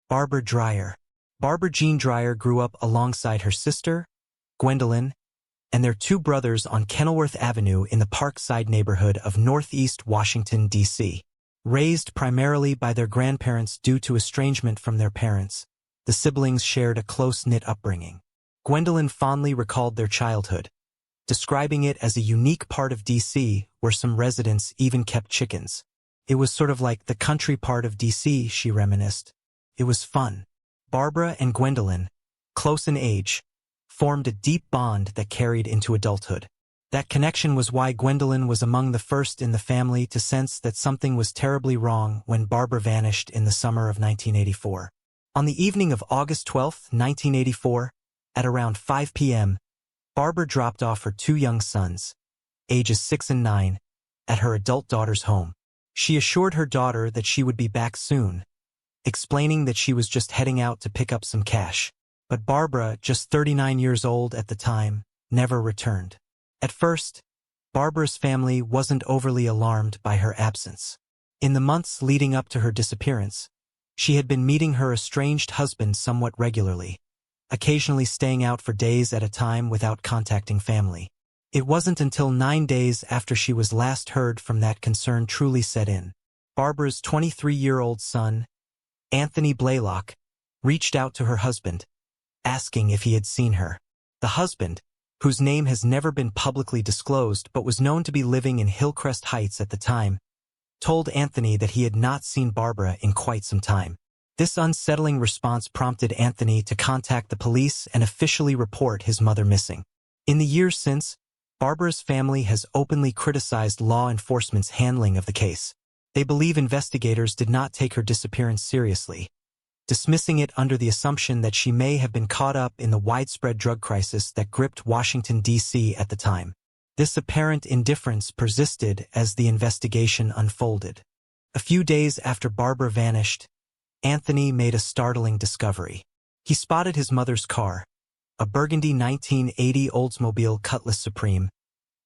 Barbara Drier. Barbara Jean Drier grew up alongside her sister, Gwendolyn, and their two brothers on Kenilworth Avenue in the Parkside neighborhood of Northeast Washington, D.C. Raised primarily by their grandparents due to estrangement from their parents, the siblings shared a close-knit upbringing. Gwendolyn fondly recalled their childhood, describing it as a unique part of D.C. where some residents even kept chickens. It was sort of like the country part of D.C., she reminisced. It was fun. Barbara and Gwendolyn, close in age, formed a deep bond that carried into adulthood. That connection was why Gwendolyn was among the first in the family to sense that something was terribly wrong when Barbara vanished in the summer of 1984. On the evening of August 12, 1984, at around 5 p.m., Barbara dropped off her two young sons, ages 6 and 9, at her adult daughter's home. She assured her daughter that she would be back soon, explaining that she was just heading out to pick up some cash. But Barbara, just 39 years old at the time, never returned. At first, Barbara's family wasn't overly alarmed by her absence. In the months leading up to her disappearance, she had been meeting her estranged husband somewhat regularly, occasionally staying out for days at a time without contacting family. It wasn't until 9 days after she was last heard from that concern truly set in. Barbara's 23-year-old son, Anthony Blaylock, reached out to her husband, asking if he had seen her. The husband, whose name has never been publicly disclosed but was known to be living in Hillcrest Heights at the time, told Anthony that he had not seen Barbara in quite some time. This unsettling response prompted Anthony to contact the police and officially report his mother missing. In the years since, Barbara's family has openly criticized law enforcement's handling of the case. They believe investigators did not take her disappearance seriously, dismissing it under the assumption that she may have been caught up in the widespread drug crisis that gripped Washington, D.C. at the time. This apparent indifference persisted as the investigation unfolded. A few days after Barbara vanished, Anthony made a startling discovery. He spotted his mother's car, a burgundy 1980 Oldsmobile Cutlass Supreme,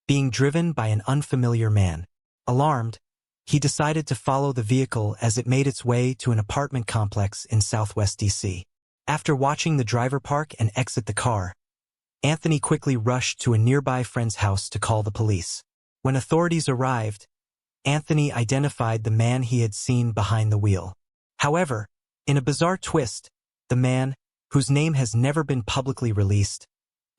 being driven by an unfamiliar man. Alarmed, he decided to follow the vehicle as it made its way to an apartment complex in southwest D.C. After watching the driver park and exit the car, Anthony quickly rushed to a nearby friend's house to call the police. When authorities arrived, Anthony identified the man he had seen behind the wheel. However, in a bizarre twist, the man, whose name has never been publicly released,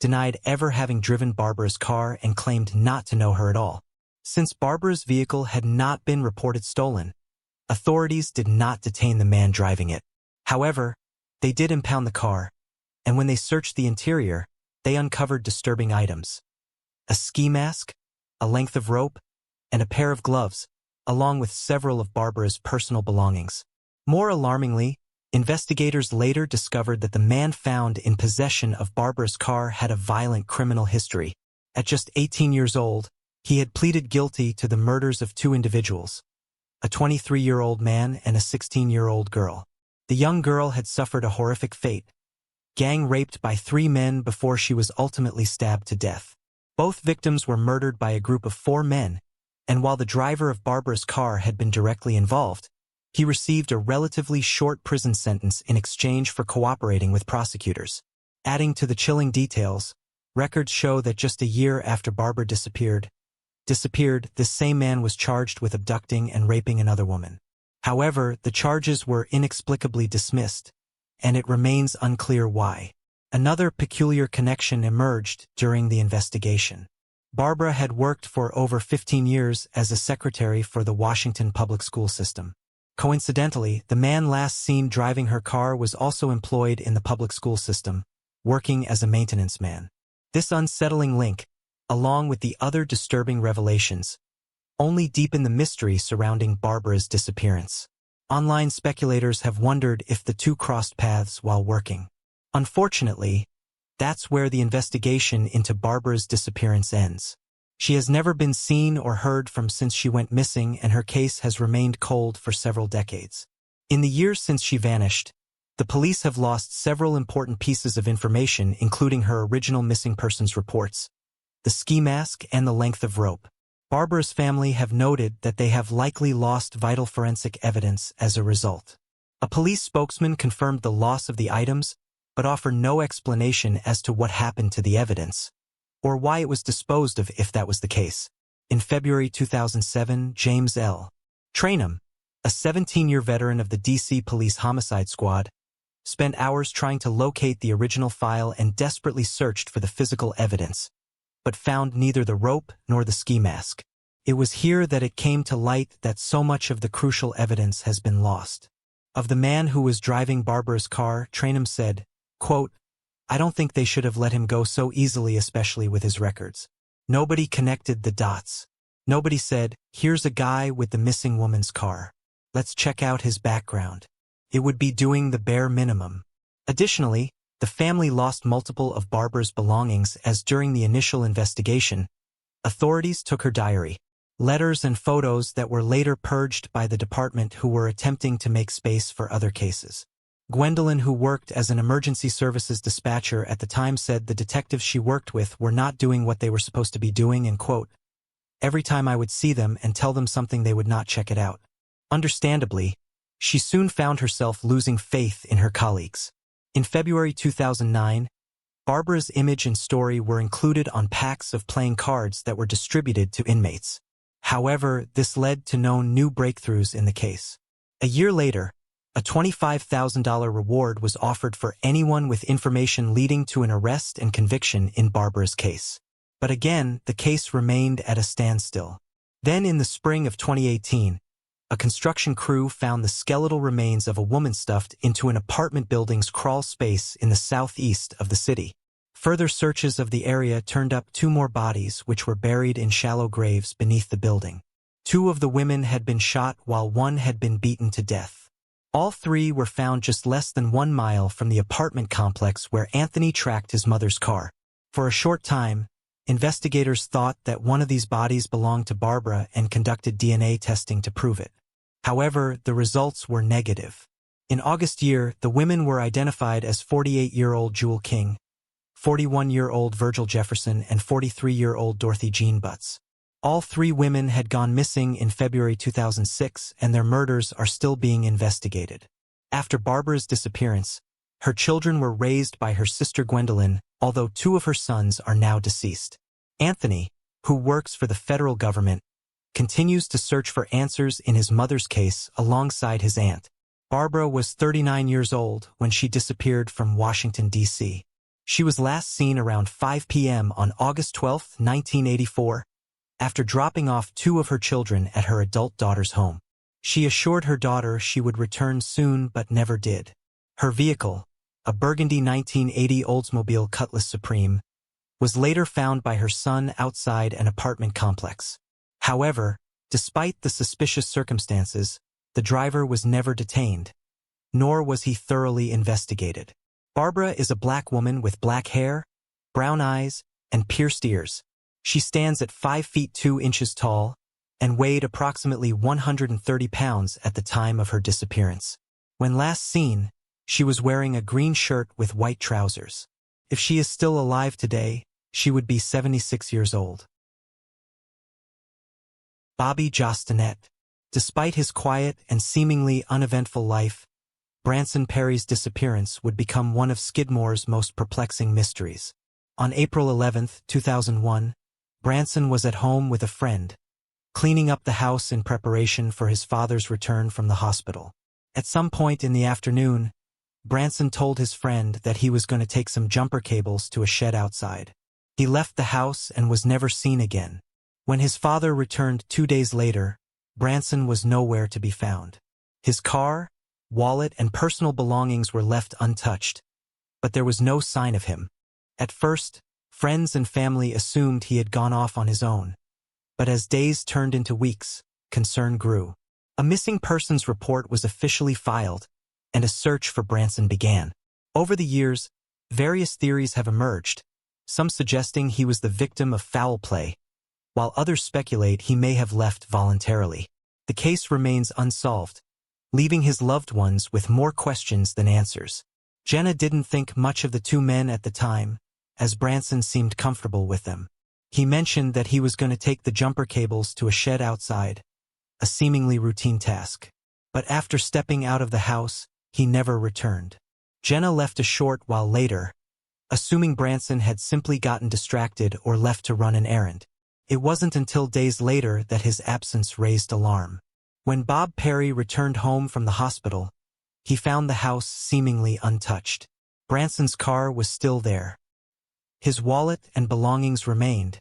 denied ever having driven Barbara's car and claimed not to know her at all. Since Barbara's vehicle had not been reported stolen, authorities did not detain the man driving it. However, they did impound the car, and when they searched the interior, they uncovered disturbing items: a ski mask, a length of rope, and a pair of gloves, along with several of Barbara's personal belongings. More alarmingly, investigators later discovered that the man found in possession of Barbara's car had a violent criminal history. At just 18 years old, he had pleaded guilty to the murders of two individuals, a 23-year-old man and a 16-year-old girl. The young girl had suffered a horrific fate, gang-raped by 3 men before she was ultimately stabbed to death. Both victims were murdered by a group of 4 men, and while the driver of Barbara's car had been directly involved, he received a relatively short prison sentence in exchange for cooperating with prosecutors. Adding to the chilling details, records show that just a year after Barbara disappeared, this same man was charged with abducting and raping another woman. However, the charges were inexplicably dismissed, and it remains unclear why. Another peculiar connection emerged during the investigation. Barbara had worked for over 15 years as a secretary for the Washington public school system. Coincidentally, the man last seen driving her car was also employed in the public school system, working as a maintenance man. This unsettling link, along with the other disturbing revelations, only deepened the mystery surrounding Barbara's disappearance. Online speculators have wondered if the two crossed paths while working. Unfortunately, that's where the investigation into Barbara's disappearance ends. She has never been seen or heard from since she went missing, and her case has remained cold for several decades. In the years since she vanished, the police have lost several important pieces of information, including her original missing persons reports, the ski mask, and the length of rope. Barbara's family have noted that they have likely lost vital forensic evidence as a result. A police spokesman confirmed the loss of the items, but offered no explanation as to what happened to the evidence, or why it was disposed of if that was the case. In February 2007, James L. Trainum, a 17-year veteran of the D.C. Police Homicide Squad, spent hours trying to locate the original file and desperately searched for the physical evidence, but found neither the rope nor the ski mask. It was here that it came to light that so much of the crucial evidence has been lost. Of the man who was driving Barbara's car, Trainum said, quote, "I don't think they should have let him go so easily, especially with his records. Nobody connected the dots. Nobody said, here's a guy with the missing woman's car. Let's check out his background." It would be doing the bare minimum. Additionally, the family lost multiple of Barbara's belongings as during the initial investigation, authorities took her diary, letters and photos that were later purged by the department who were attempting to make space for other cases. Gwendolyn, who worked as an emergency services dispatcher at the time, said the detectives she worked with were not doing what they were supposed to be doing and, quote, "Every time I would see them and tell them something, they would not check it out." Understandably, she soon found herself losing faith in her colleagues. In February 2009, Barbara's image and story were included on packs of playing cards that were distributed to inmates. However, this led to no new breakthroughs in the case. A year later, a $25,000 reward was offered for anyone with information leading to an arrest and conviction in Barbara's case. But again, the case remained at a standstill. Then in the spring of 2018, a construction crew found the skeletal remains of a woman stuffed into an apartment building's crawl space in the southeast of the city. Further searches of the area turned up 2 more bodies which were buried in shallow graves beneath the building. 2 of the women had been shot while 1 had been beaten to death. All 3 were found just less than 1 mile from the apartment complex where Anthony tracked his mother's car. For a short time, investigators thought that one of these bodies belonged to Barbara and conducted DNA testing to prove it. However, the results were negative. In August year, the women were identified as 48-year-old Jewel King, 41-year-old Virgil Jefferson, and 43-year-old Dorothy Jean Butts. All 3 women had gone missing in February 2006, and their murders are still being investigated. After Barbara's disappearance, her children were raised by her sister Gwendolyn, although 2 of her sons are now deceased. Anthony, who works for the federal government, continues to search for answers in his mother's case alongside his aunt. Barbara was 39 years old when she disappeared from Washington, D.C. She was last seen around 5 p.m. on August 12, 1984, after dropping off 2 of her children at her adult daughter's home. She assured her daughter she would return soon but never did. Her vehicle, a burgundy 1980 Oldsmobile Cutlass Supreme, was later found by her son outside an apartment complex. However, despite the suspicious circumstances, the driver was never detained, nor was he thoroughly investigated. Barbara is a black woman with black hair, brown eyes, and pierced ears. She stands at 5 feet 2 inches tall and weighed approximately 130 pounds at the time of her disappearance. When last seen, she was wearing a green shirt with white trousers. If she is still alive today, she would be 76 years old. Bobby Jostinet. Despite his quiet and seemingly uneventful life, Branson Perry's disappearance would become one of Skidmore's most perplexing mysteries. On April 11, 2001, Branson was at home with a friend, cleaning up the house in preparation for his father's return from the hospital. At some point in the afternoon, Branson told his friend that he was going to take some jumper cables to a shed outside. He left the house and was never seen again. When his father returned 2 days later, Branson was nowhere to be found. His car, wallet, and personal belongings were left untouched, but there was no sign of him. At first, friends and family assumed he had gone off on his own, but as days turned into weeks, concern grew. A missing persons report was officially filed, and a search for Branson began. Over the years, various theories have emerged, some suggesting he was the victim of foul play, while others speculate he may have left voluntarily. The case remains unsolved, leaving his loved ones with more questions than answers. Jenna didn't think much of the 2 men at the time, as Branson seemed comfortable with them. He mentioned that he was going to take the jumper cables to a shed outside, a seemingly routine task. but after stepping out of the house, he never returned. Jenna left a short while later, assuming Branson had simply gotten distracted or left to run an errand. It wasn't until days later that his absence raised alarm. When Bob Perry returned home from the hospital, he found the house seemingly untouched. Branson's car was still there. His wallet and belongings remained,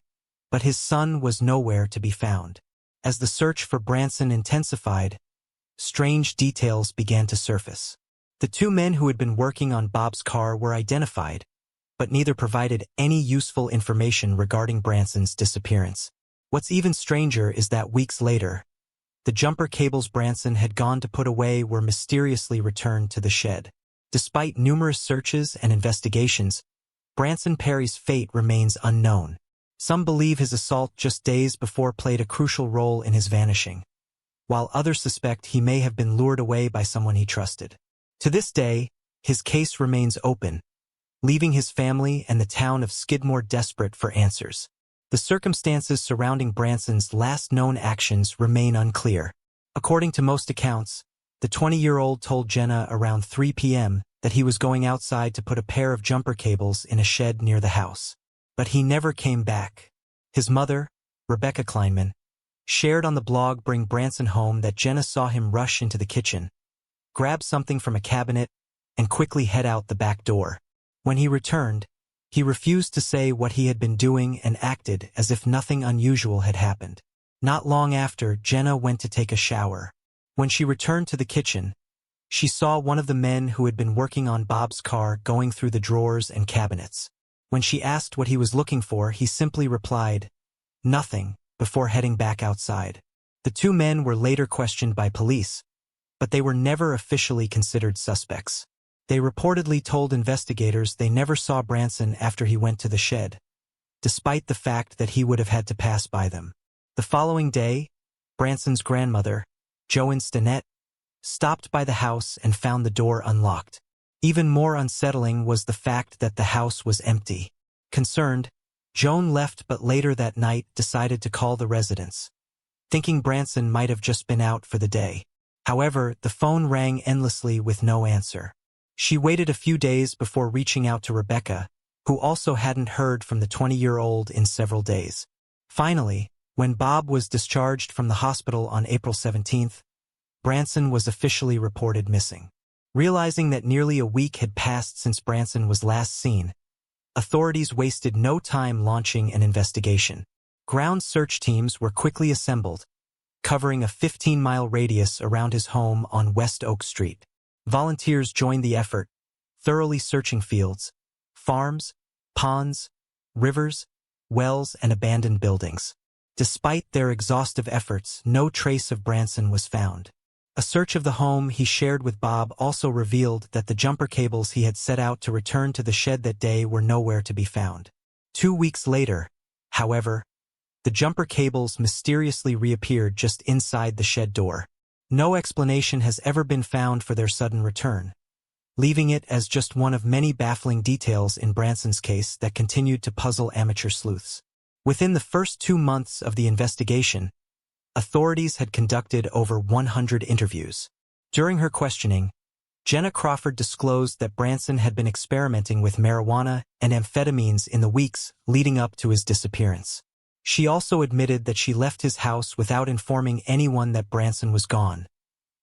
but his son was nowhere to be found. As the search for Branson intensified, strange details began to surface. The two men who had been working on Bob's car were identified, but neither provided any useful information regarding Branson's disappearance. What's even stranger is that weeks later, the jumper cables Branson had gone to put away were mysteriously returned to the shed. Despite numerous searches and investigations, Branson Perry's fate remains unknown. Some believe his assault just days before played a crucial role in his vanishing, while others suspect he may have been lured away by someone he trusted. To this day, his case remains open, leaving his family and the town of Skidmore desperate for answers. The circumstances surrounding Branson's last known actions remain unclear. According to most accounts, the 20-year-old told Jenna around 3 p.m. that he was going outside to put a pair of jumper cables in a shed near the house. But he never came back. His mother, Rebecca Kleinman, shared on the blog Bring Branson Home that Jenna saw him rush into the kitchen, grab something from a cabinet, and quickly head out the back door. When he returned, he refused to say what he had been doing and acted as if nothing unusual had happened. Not long after, Jenna went to take a shower. When she returned to the kitchen, she saw one of the men who had been working on Bob's car going through the drawers and cabinets. When she asked what he was looking for, he simply replied, "Nothing," before heading back outside. The two men were later questioned by police, but they were never officially considered suspects. They reportedly told investigators they never saw Branson after he went to the shed, despite the fact that he would have had to pass by them. The following day, Branson's grandmother, Joan Stinnett, stopped by the house and found the door unlocked. Even more unsettling was the fact that the house was empty. Concerned, Joan left, but later that night decided to call the residence, thinking Branson might have just been out for the day. However, the phone rang endlessly with no answer. She waited a few days before reaching out to Rebecca, who also hadn't heard from the 20-year-old in several days. Finally, when Bob was discharged from the hospital on April 17th, Branson was officially reported missing. Realizing that nearly a week had passed since Branson was last seen, authorities wasted no time launching an investigation. Ground search teams were quickly assembled, covering a 15-mile radius around his home on West Oak Street. Volunteers joined the effort, thoroughly searching fields, farms, ponds, rivers, wells, and abandoned buildings. Despite their exhaustive efforts, no trace of Branson was found. A search of the home he shared with Bob also revealed that the jumper cables he had set out to return to the shed that day were nowhere to be found. 2 weeks later, however, the jumper cables mysteriously reappeared just inside the shed door. No explanation has ever been found for their sudden return, leaving it as just one of many baffling details in Branson's case that continued to puzzle amateur sleuths. Within the first 2 months of the investigation, authorities had conducted over 100 interviews. During her questioning, Jenna Crawford disclosed that Branson had been experimenting with marijuana and amphetamines in the weeks leading up to his disappearance. She also admitted that she left his house without informing anyone that Branson was gone,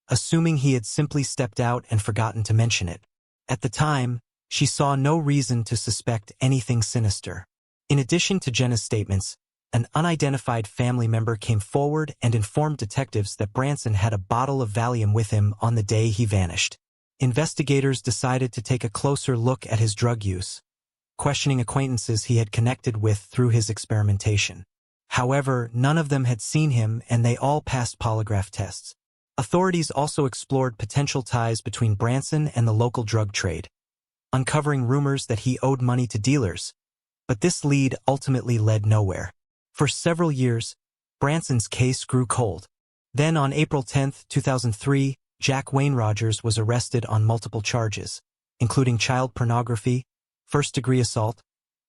assuming he had simply stepped out and forgotten to mention it. At the time, she saw no reason to suspect anything sinister. In addition to Jenna's statements, an unidentified family member came forward and informed detectives that Branson had a bottle of Valium with him on the day he vanished. Investigators decided to take a closer look at his drug use, questioning acquaintances he had connected with through his experimentation. However, none of them had seen him, and they all passed polygraph tests. Authorities also explored potential ties between Branson and the local drug trade, uncovering rumors that he owed money to dealers, but this lead ultimately led nowhere. For several years, Branson's case grew cold. Then on April 10, 2003, Jack Wayne Rogers was arrested on multiple charges, including child pornography, first-degree assault,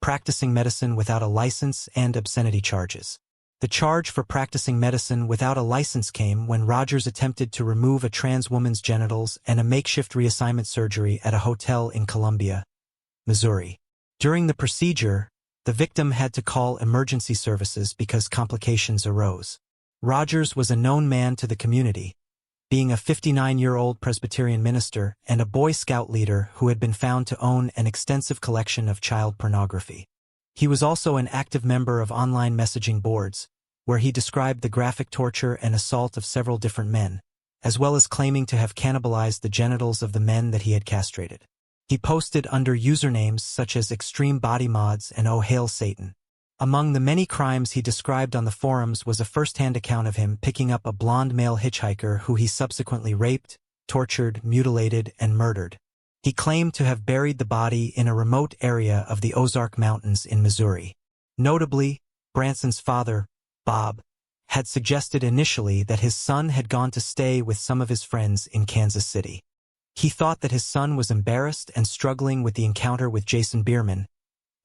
practicing medicine without a license, and obscenity charges. The charge for practicing medicine without a license came when Rogers attempted to remove a trans woman's genitals and a makeshift reassignment surgery at a hotel in Columbia, Missouri. During the procedure, the victim had to call emergency services because complications arose. Rogers was a known man to the community, being a 59-year-old Presbyterian minister and a Boy Scout leader who had been found to own an extensive collection of child pornography. He was also an active member of online messaging boards, where he described the graphic torture and assault of several different men, as well as claiming to have cannibalized the genitals of the men that he had castrated. He posted under usernames such as Extreme Body Mods and Oh Hail Satan. Among the many crimes he described on the forums was a first-hand account of him picking up a blonde male hitchhiker who he subsequently raped, tortured, mutilated, and murdered. He claimed to have buried the body in a remote area of the Ozark Mountains in Missouri. Notably, Branson's father, Bob, had suggested initially that his son had gone to stay with some of his friends in Kansas City. He thought that his son was embarrassed and struggling with the encounter with Jason Bierman,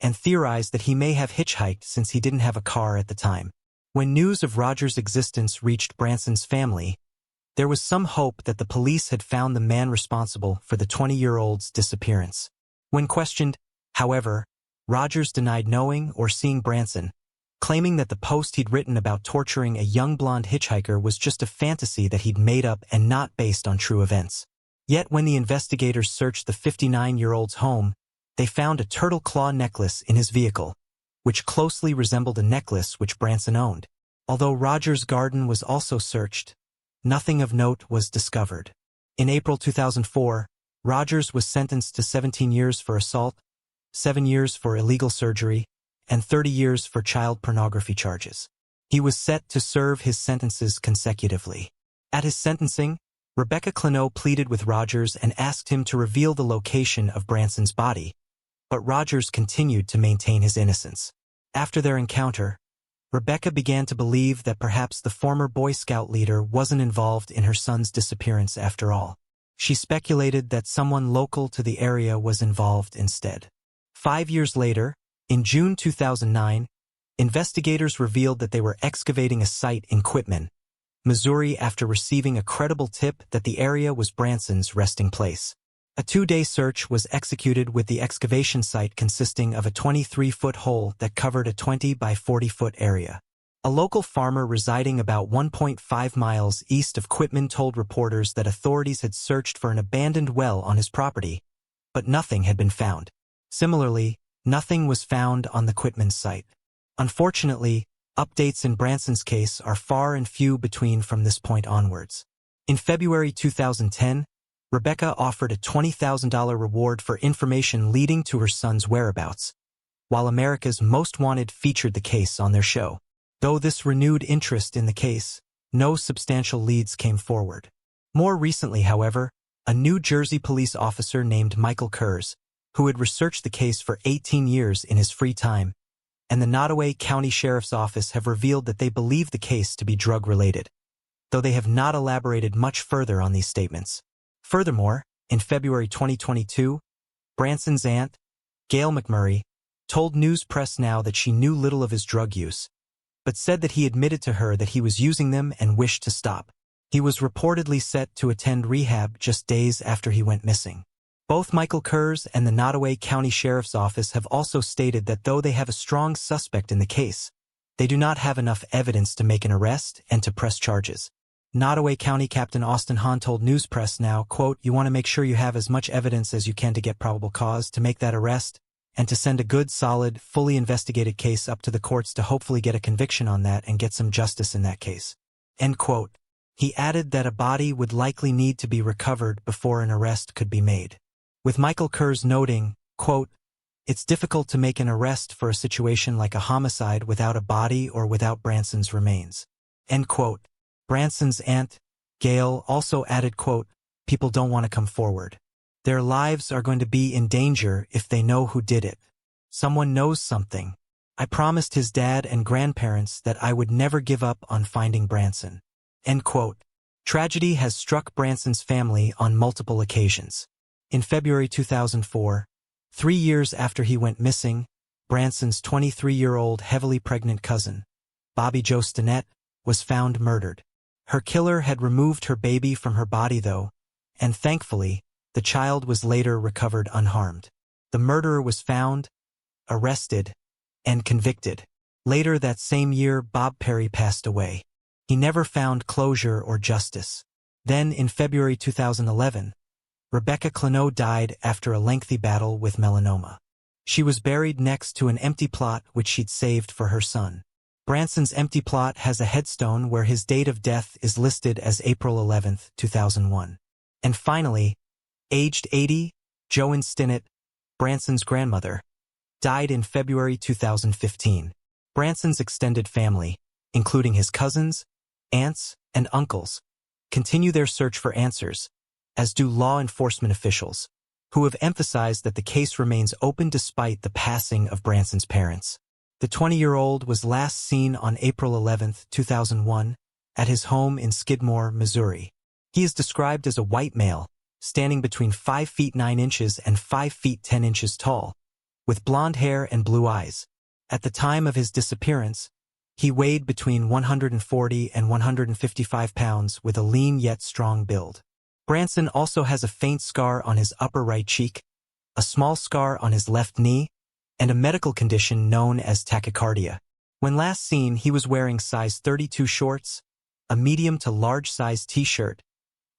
and theorized that he may have hitchhiked since he didn't have a car at the time. When news of Rogers' existence reached Branson's family, there was some hope that the police had found the man responsible for the 20-year-old's disappearance. When questioned, however, Rogers denied knowing or seeing Branson, claiming that the post he'd written about torturing a young blonde hitchhiker was just a fantasy that he'd made up and not based on true events. Yet when the investigators searched the 59-year-old's home, they found a turtle claw necklace in his vehicle, which closely resembled a necklace which Branson owned. Although Rogers' garden was also searched, nothing of note was discovered. In April 2004, Rogers was sentenced to 17 years for assault, 7 years for illegal surgery, and 30 years for child pornography charges. He was set to serve his sentences consecutively. At his sentencing, Rebecca Clenow pleaded with Rogers and asked him to reveal the location of Branson's body, but Rogers continued to maintain his innocence. After their encounter, Rebecca began to believe that perhaps the former Boy Scout leader wasn't involved in her son's disappearance after all. She speculated that someone local to the area was involved instead. 5 years later, in June 2009, investigators revealed that they were excavating a site in Quitman, Missouri after receiving a credible tip that the area was Branson's resting place. A 2-day search was executed with the excavation site consisting of a 23-foot hole that covered a 20 by 40-foot area. A local farmer residing about 1.5 miles east of Quitman told reporters that authorities had searched for an abandoned well on his property, but nothing had been found. Similarly, nothing was found on the Quitman site. Unfortunately, updates in Branson's case are far and few between from this point onwards. In February 2010, Rebecca offered a $20,000 reward for information leading to her son's whereabouts, while America's Most Wanted featured the case on their show. Though this renewed interest in the case, no substantial leads came forward. More recently, however, a New Jersey police officer named Michael Kurz, who had researched the case for 18 years in his free time, and the Nottoway County Sheriff's Office have revealed that they believe the case to be drug-related, though they have not elaborated much further on these statements. Furthermore, in February 2022, Branson's aunt, Gail McMurray, told News Press Now that she knew little of his drug use, but said that he admitted to her that he was using them and wished to stop. He was reportedly set to attend rehab just days after he went missing. Both Michael Kurz and the Nottoway County Sheriff's Office have also stated that though they have a strong suspect in the case, they do not have enough evidence to make an arrest and to press charges. Nottoway County Captain Austin Hahn told News Press Now, quote, "You want to make sure you have as much evidence as you can to get probable cause to make that arrest and to send a good, solid, fully investigated case up to the courts to hopefully get a conviction on that and get some justice in that case." End quote. He added that a body would likely need to be recovered before an arrest could be made, with Michael Kurz noting, quote, "It's difficult to make an arrest for a situation like a homicide without a body or without Branson's remains." End quote. Branson's aunt, Gail, also added, quote, "People don't want to come forward. Their lives are going to be in danger if they know who did it. Someone knows something. I promised his dad and grandparents that I would never give up on finding Branson." End quote. Tragedy has struck Branson's family on multiple occasions. In February 2004, 3 years after he went missing, Branson's 23-year-old heavily pregnant cousin, Bobby Jo Stinnett, was found murdered. Her killer had removed her baby from her body though, and thankfully, the child was later recovered unharmed. The murderer was found, arrested, and convicted. Later that same year, Bob Perry passed away. He never found closure or justice. Then, in February 2011, Rebecca Clenow died after a lengthy battle with melanoma. She was buried next to an empty plot which she'd saved for her son. Branson's empty plot has a headstone where his date of death is listed as April 11, 2001. And finally, aged 80, Joan Stinnett, Branson's grandmother, died in February 2015. Branson's extended family, including his cousins, aunts, and uncles, continue their search for answers, as do law enforcement officials, who have emphasized that the case remains open despite the passing of Branson's parents. The 20-year-old was last seen on April 11, 2001, at his home in Skidmore, Missouri. He is described as a white male, standing between 5 feet 9 inches and 5 feet 10 inches tall, with blonde hair and blue eyes. At the time of his disappearance, he weighed between 140 and 155 pounds with a lean yet strong build. Branson also has a faint scar on his upper right cheek, a small scar on his left knee, and a medical condition known as tachycardia. When last seen, he was wearing size 32 shorts, a medium to large size t-shirt,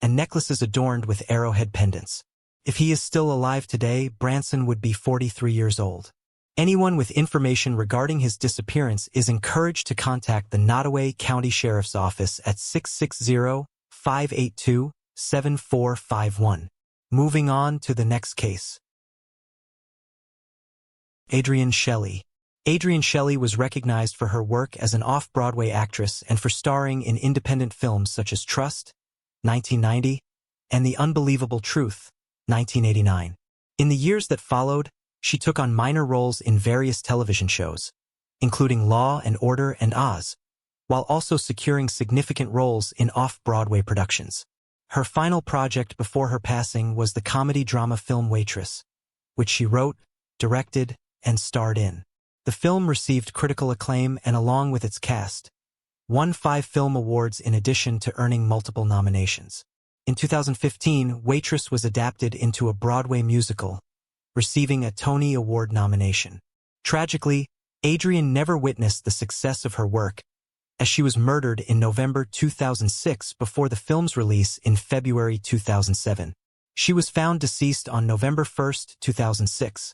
and necklaces adorned with arrowhead pendants. If he is still alive today, Branson would be 43 years old. Anyone with information regarding his disappearance is encouraged to contact the Nottoway County Sheriff's Office at 660-582-7451. Moving on to the next case. Adrienne Shelley. Adrienne Shelley was recognized for her work as an off-Broadway actress and for starring in independent films such as Trust, 1990, and The Unbelievable Truth, 1989. In the years that followed, she took on minor roles in various television shows, including Law and Order and Oz, while also securing significant roles in off-Broadway productions. Her final project before her passing was the comedy-drama film Waitress, which she wrote, directed, and starred in. The film received critical acclaim and, along with its cast, won 5 film awards in addition to earning multiple nominations. In 2015, Waitress was adapted into a Broadway musical, receiving a Tony Award nomination. Tragically, Adrienne never witnessed the success of her work, as she was murdered in November 2006 before the film's release in February 2007. She was found deceased on November 1, 2006,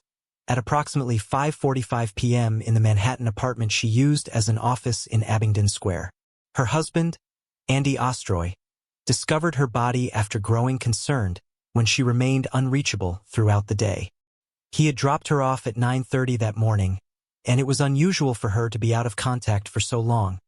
at approximately 5:45 p.m. in the Manhattan apartment she used as an office in Abingdon Square. Her husband, Andy Ostroy, discovered her body after growing concerned when she remained unreachable throughout the day. He had dropped her off at 9:30 that morning, and it was unusual for her to be out of contact for so long,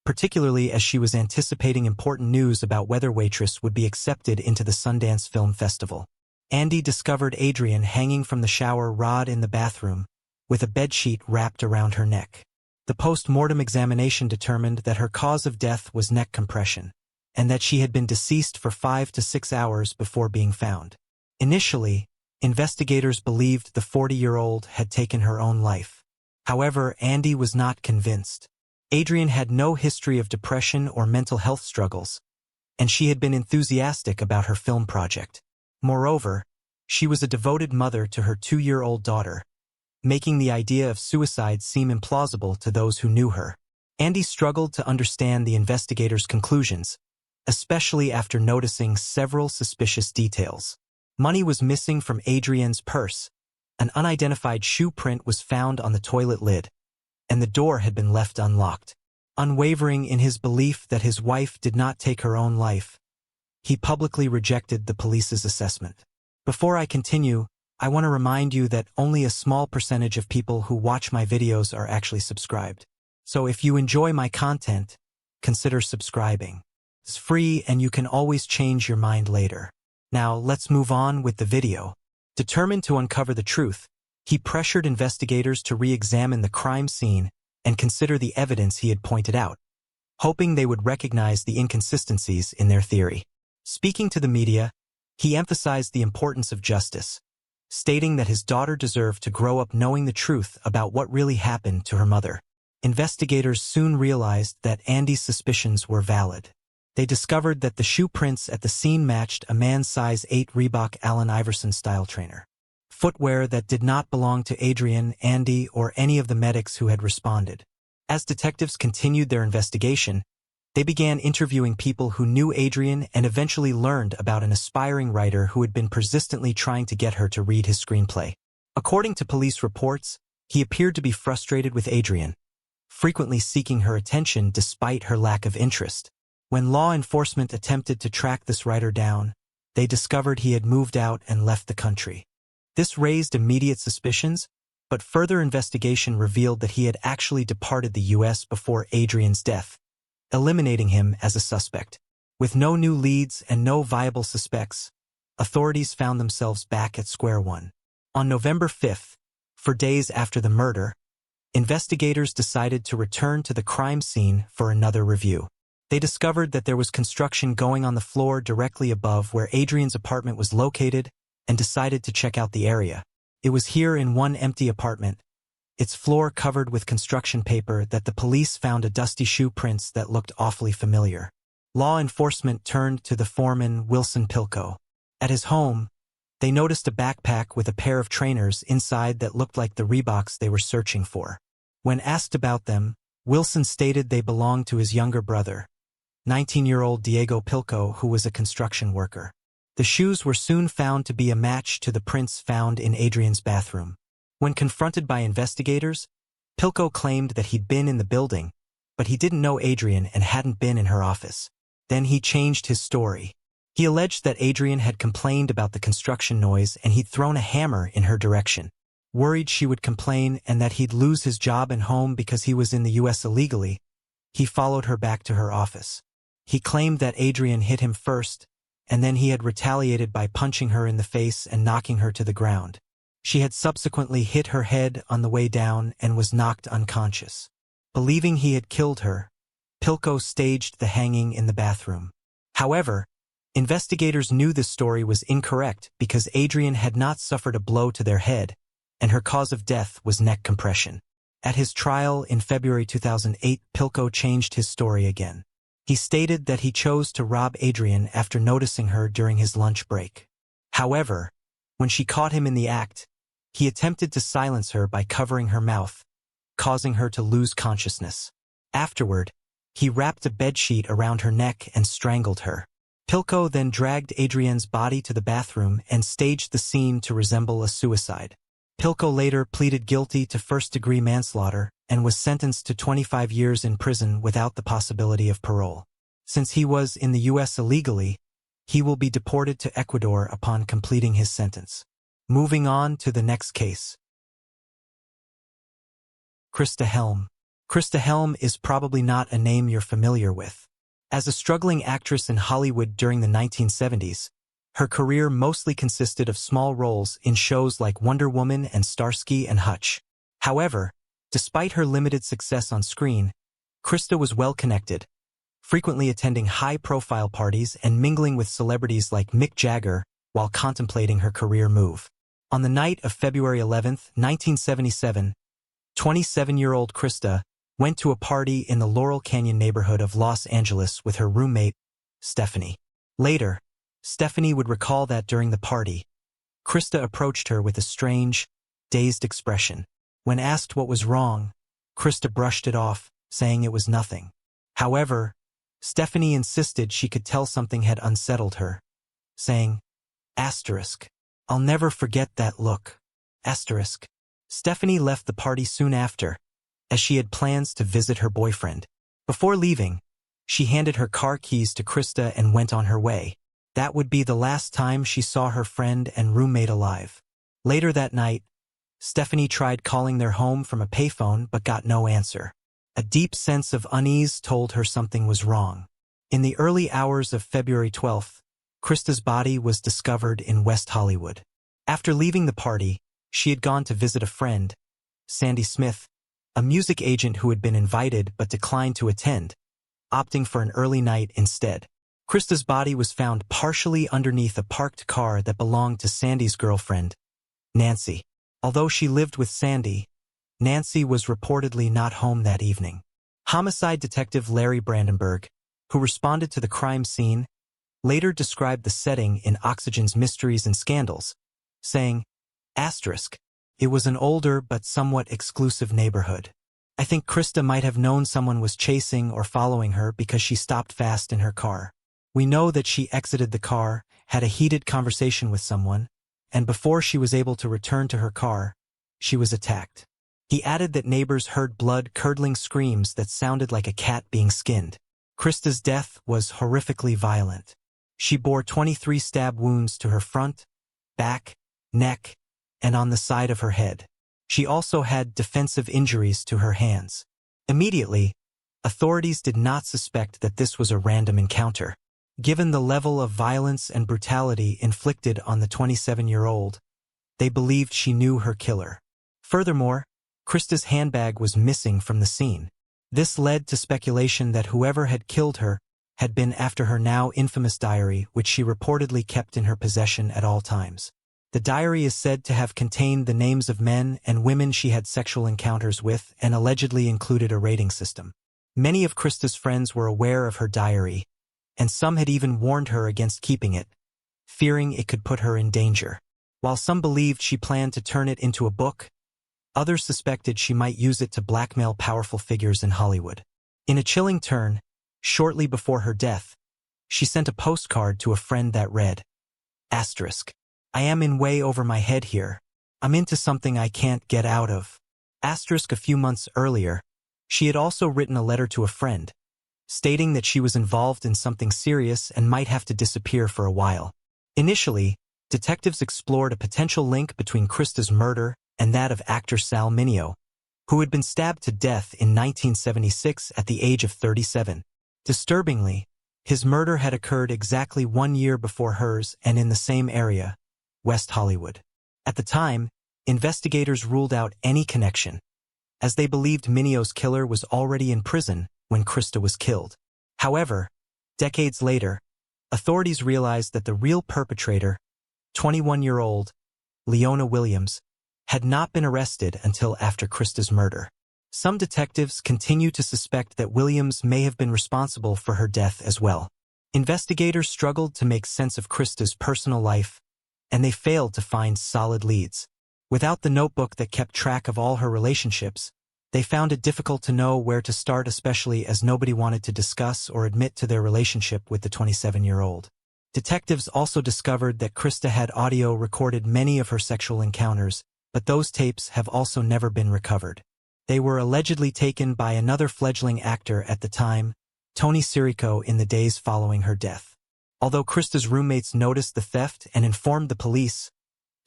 particularly as she was anticipating important news about whether Waitress would be accepted into the Sundance Film Festival. Andy discovered Adrienne hanging from the shower rod in the bathroom, with a bedsheet wrapped around her neck. The post-mortem examination determined that her cause of death was neck compression, and that she had been deceased for 5 to 6 hours before being found. Initially, investigators believed the 40-year-old had taken her own life. However, Andy was not convinced. Adrienne had no history of depression or mental health struggles, and she had been enthusiastic about her film project. Moreover, she was a devoted mother to her 2-year-old daughter, making the idea of suicide seem implausible to those who knew her. Andy struggled to understand the investigators' conclusions, especially after noticing several suspicious details. Money was missing from Adrienne's purse, an unidentified shoe print was found on the toilet lid, and the door had been left unlocked. Unwavering in his belief that his wife did not take her own life, he publicly rejected the police's assessment. Before I continue, I want to remind you that only a small percentage of people who watch my videos are actually subscribed. So if you enjoy my content, consider subscribing. It's free and you can always change your mind later. Now let's move on with the video. Determined to uncover the truth, he pressured investigators to re-examine the crime scene and consider the evidence he had pointed out, hoping they would recognize the inconsistencies in their theory. Speaking to the media, he emphasized the importance of justice, stating that his daughter deserved to grow up knowing the truth about what really happened to her mother. investigators soon realized that Andy's suspicions were valid. They discovered that the shoe prints at the scene matched a man's size 8 Reebok Allen Iverson-style trainer. Footwear that did not belong to Adrienne, Andy, or any of the medics who had responded. As detectives continued their investigation, they began interviewing people who knew Adrienne and eventually learned about an aspiring writer who had been persistently trying to get her to read his screenplay. According to police reports, he appeared to be frustrated with Adrienne, frequently seeking her attention despite her lack of interest. When law enforcement attempted to track this writer down, they discovered he had moved out and left the country. This raised immediate suspicions, but further investigation revealed that he had actually departed the U.S. before Adrienne's death, eliminating him as a suspect. With no new leads and no viable suspects, authorities found themselves back at square one. On November 5th, for days after the murder, investigators decided to return to the crime scene for another review. They discovered that there was construction going on the floor directly above where Adrienne's apartment was located and decided to check out the area. It was here in one empty apartment, its floor covered with construction paper, that the police found a dusty shoe prints that looked awfully familiar. Law enforcement turned to the foreman, Wilson Pilko. At his home, they noticed a backpack with a pair of trainers inside that looked like the Reeboks they were searching for. When asked about them, Wilson stated they belonged to his younger brother, 19-year-old Diego Pilko, who was a construction worker. The shoes were soon found to be a match to the prints found in Adrienne's bathroom. When confronted by investigators, Pilko claimed that he'd been in the building, but he didn't know Adrienne and hadn't been in her office. Then he changed his story. He alleged that Adrienne had complained about the construction noise and he'd thrown a hammer in her direction. Worried she would complain and that he'd lose his job and home because he was in the U.S. illegally, he followed her back to her office. He claimed that Adrienne hit him first, and then he had retaliated by punching her in the face and knocking her to the ground. She had subsequently hit her head on the way down and was knocked unconscious. Believing he had killed her, Pilko staged the hanging in the bathroom. However, investigators knew this story was incorrect because Adrienne had not suffered a blow to their head, and her cause of death was neck compression. At his trial in February 2008, Pilko changed his story again. He stated that he chose to rob Adrienne after noticing her during his lunch break. However, when she caught him in the act, he attempted to silence her by covering her mouth, causing her to lose consciousness. Afterward, he wrapped a bedsheet around her neck and strangled her. Pilko then dragged Adrienne's body to the bathroom and staged the scene to resemble a suicide. Pilko later pleaded guilty to first-degree manslaughter and was sentenced to 25 years in prison without the possibility of parole. Since he was in the U.S. illegally, he will be deported to Ecuador upon completing his sentence. Moving on to the next case. Christa Helm. Christa Helm is probably not a name you're familiar with. As a struggling actress in Hollywood during the 1970s, her career mostly consisted of small roles in shows like Wonder Woman and Starsky and Hutch. However, despite her limited success on screen, Christa was well-connected, frequently attending high-profile parties and mingling with celebrities like Mick Jagger while contemplating her career move. On the night of February 11, 1977, 27-year-old Christa went to a party in the Laurel Canyon neighborhood of Los Angeles with her roommate, Stephanie. Later, Stephanie would recall that during the party, Christa approached her with a strange, dazed expression. When asked what was wrong, Christa brushed it off, saying it was nothing. However, Stephanie insisted she could tell something had unsettled her, saying, "Asterisk. I'll never forget that look. Asterisk." Stephanie left the party soon after, as she had plans to visit her boyfriend. Before leaving, she handed her car keys to Christa and went on her way. That would be the last time she saw her friend and roommate alive. Later that night, Stephanie tried calling their home from a payphone but got no answer. A deep sense of unease told her something was wrong. In the early hours of February 12th, Christa's body was discovered in West Hollywood. After leaving the party, she had gone to visit a friend, Sandy Smith, a music agent who had been invited but declined to attend, opting for an early night instead. Christa's body was found partially underneath a parked car that belonged to Sandy's girlfriend, Nancy. Although she lived with Sandy, Nancy was reportedly not home that evening. Homicide detective Larry Brandenburg, who responded to the crime scene, later described the setting in Oxygen's Mysteries and Scandals, saying, "Asterisk, it was an older but somewhat exclusive neighborhood. I think Christa might have known someone was chasing or following her because she stopped fast in her car. We know that she exited the car, had a heated conversation with someone, and before she was able to return to her car, she was attacked." He added that neighbors heard blood-curdling screams that sounded like a cat being skinned. Christa's death was horrifically violent. She bore 23 stab wounds to her front, back, neck, and on the side of her head. She also had defensive injuries to her hands. Immediately, authorities did not suspect that this was a random encounter. Given the level of violence and brutality inflicted on the 27-year-old, they believed she knew her killer. Furthermore, Christa's handbag was missing from the scene. This led to speculation that whoever had killed her had been after her now infamous diary, which she reportedly kept in her possession at all times. The diary is said to have contained the names of men and women she had sexual encounters with and allegedly included a rating system. Many of Christa's friends were aware of her diary, and some had even warned her against keeping it, fearing it could put her in danger. While some believed she planned to turn it into a book, others suspected she might use it to blackmail powerful figures in Hollywood. In a chilling turn, shortly before her death, she sent a postcard to a friend that read, "Asterisk, I am in way over my head here. I'm into something I can't get out of." Asterisk. A few months earlier, she had also written a letter to a friend, stating that she was involved in something serious and might have to disappear for a while. Initially, detectives explored a potential link between Christa's murder and that of actor Sal Mineo, who had been stabbed to death in 1976 at the age of 37. Disturbingly, his murder had occurred exactly 1 year before hers and in the same area, West Hollywood. At the time, investigators ruled out any connection, as they believed Mineo's killer was already in prison when Christa was killed. However, decades later, authorities realized that the real perpetrator, 21-year-old Leona Williams, had not been arrested until after Christa's murder. Some detectives continue to suspect that Williams may have been responsible for her death as well. Investigators struggled to make sense of Christa's personal life, and they failed to find solid leads. Without the notebook that kept track of all her relationships, they found it difficult to know where to start, especially as nobody wanted to discuss or admit to their relationship with the 27-year-old. Detectives also discovered that Christa had audio recorded many of her sexual encounters, but those tapes have also never been recovered. They were allegedly taken by another fledgling actor at the time, Tony Sirico, in the days following her death. Although Christa's roommates noticed the theft and informed the police,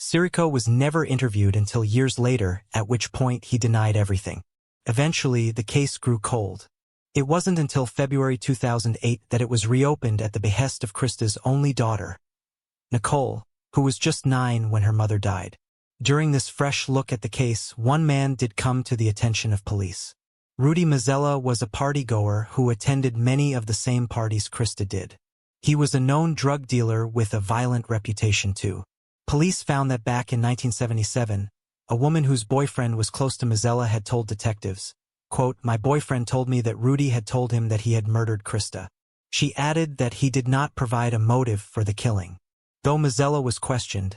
Sirico was never interviewed until years later, at which point he denied everything. Eventually, the case grew cold. It wasn't until February 2008 that it was reopened at the behest of Christa's only daughter, Nicole, who was just 9 when her mother died. During this fresh look at the case, one man did come to the attention of police. Rudy Mazzella was a partygoer who attended many of the same parties Christa did. He was a known drug dealer with a violent reputation too. Police found that back in 1977, a woman whose boyfriend was close to Mazzella had told detectives, quote, "My boyfriend told me that Rudy had told him that he had murdered Christa." She added that he did not provide a motive for the killing. Though Mazzella was questioned,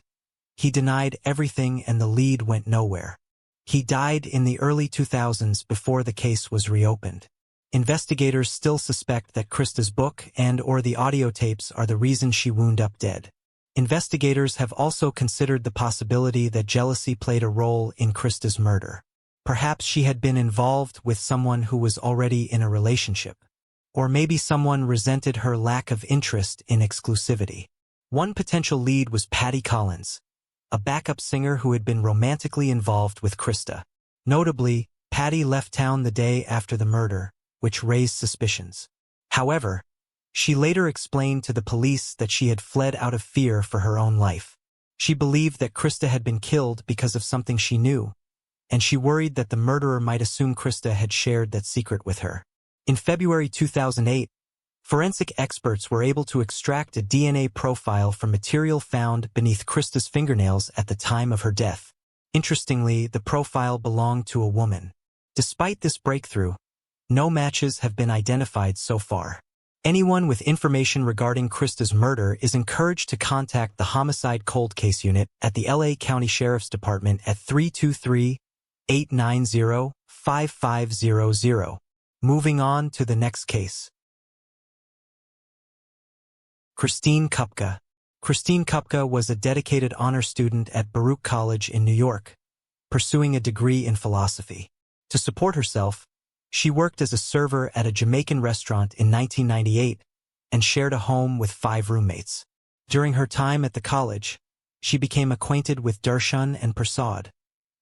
he denied everything and the lead went nowhere. He died in the early 2000s before the case was reopened. Investigators still suspect that Christa's book and/or the audio tapes are the reason she wound up dead. Investigators have also considered the possibility that jealousy played a role in Christa's murder. Perhaps she had been involved with someone who was already in a relationship. Or maybe someone resented her lack of interest in exclusivity. One potential lead was Patty Collins, a backup singer who had been romantically involved with Christa. Notably, Patty left town the day after the murder, which raised suspicions. However, she later explained to the police that she had fled out of fear for her own life. She believed that Christa had been killed because of something she knew, and she worried that the murderer might assume Christa had shared that secret with her. In February 2008, forensic experts were able to extract a DNA profile from material found beneath Christa's fingernails at the time of her death. Interestingly, the profile belonged to a woman. Despite this breakthrough, no matches have been identified so far. Anyone with information regarding Christa's murder is encouraged to contact the Homicide Cold Case Unit at the LA County Sheriff's Department at 323-890-5500. Moving on to the next case. Christine Kupka. Christine Kupka was a dedicated honor student at Baruch College in New York, pursuing a degree in philosophy. To support herself, she worked as a server at a Jamaican restaurant in 1998 and shared a home with 5 roommates. During her time at the college, she became acquainted with Darshan and Prasad,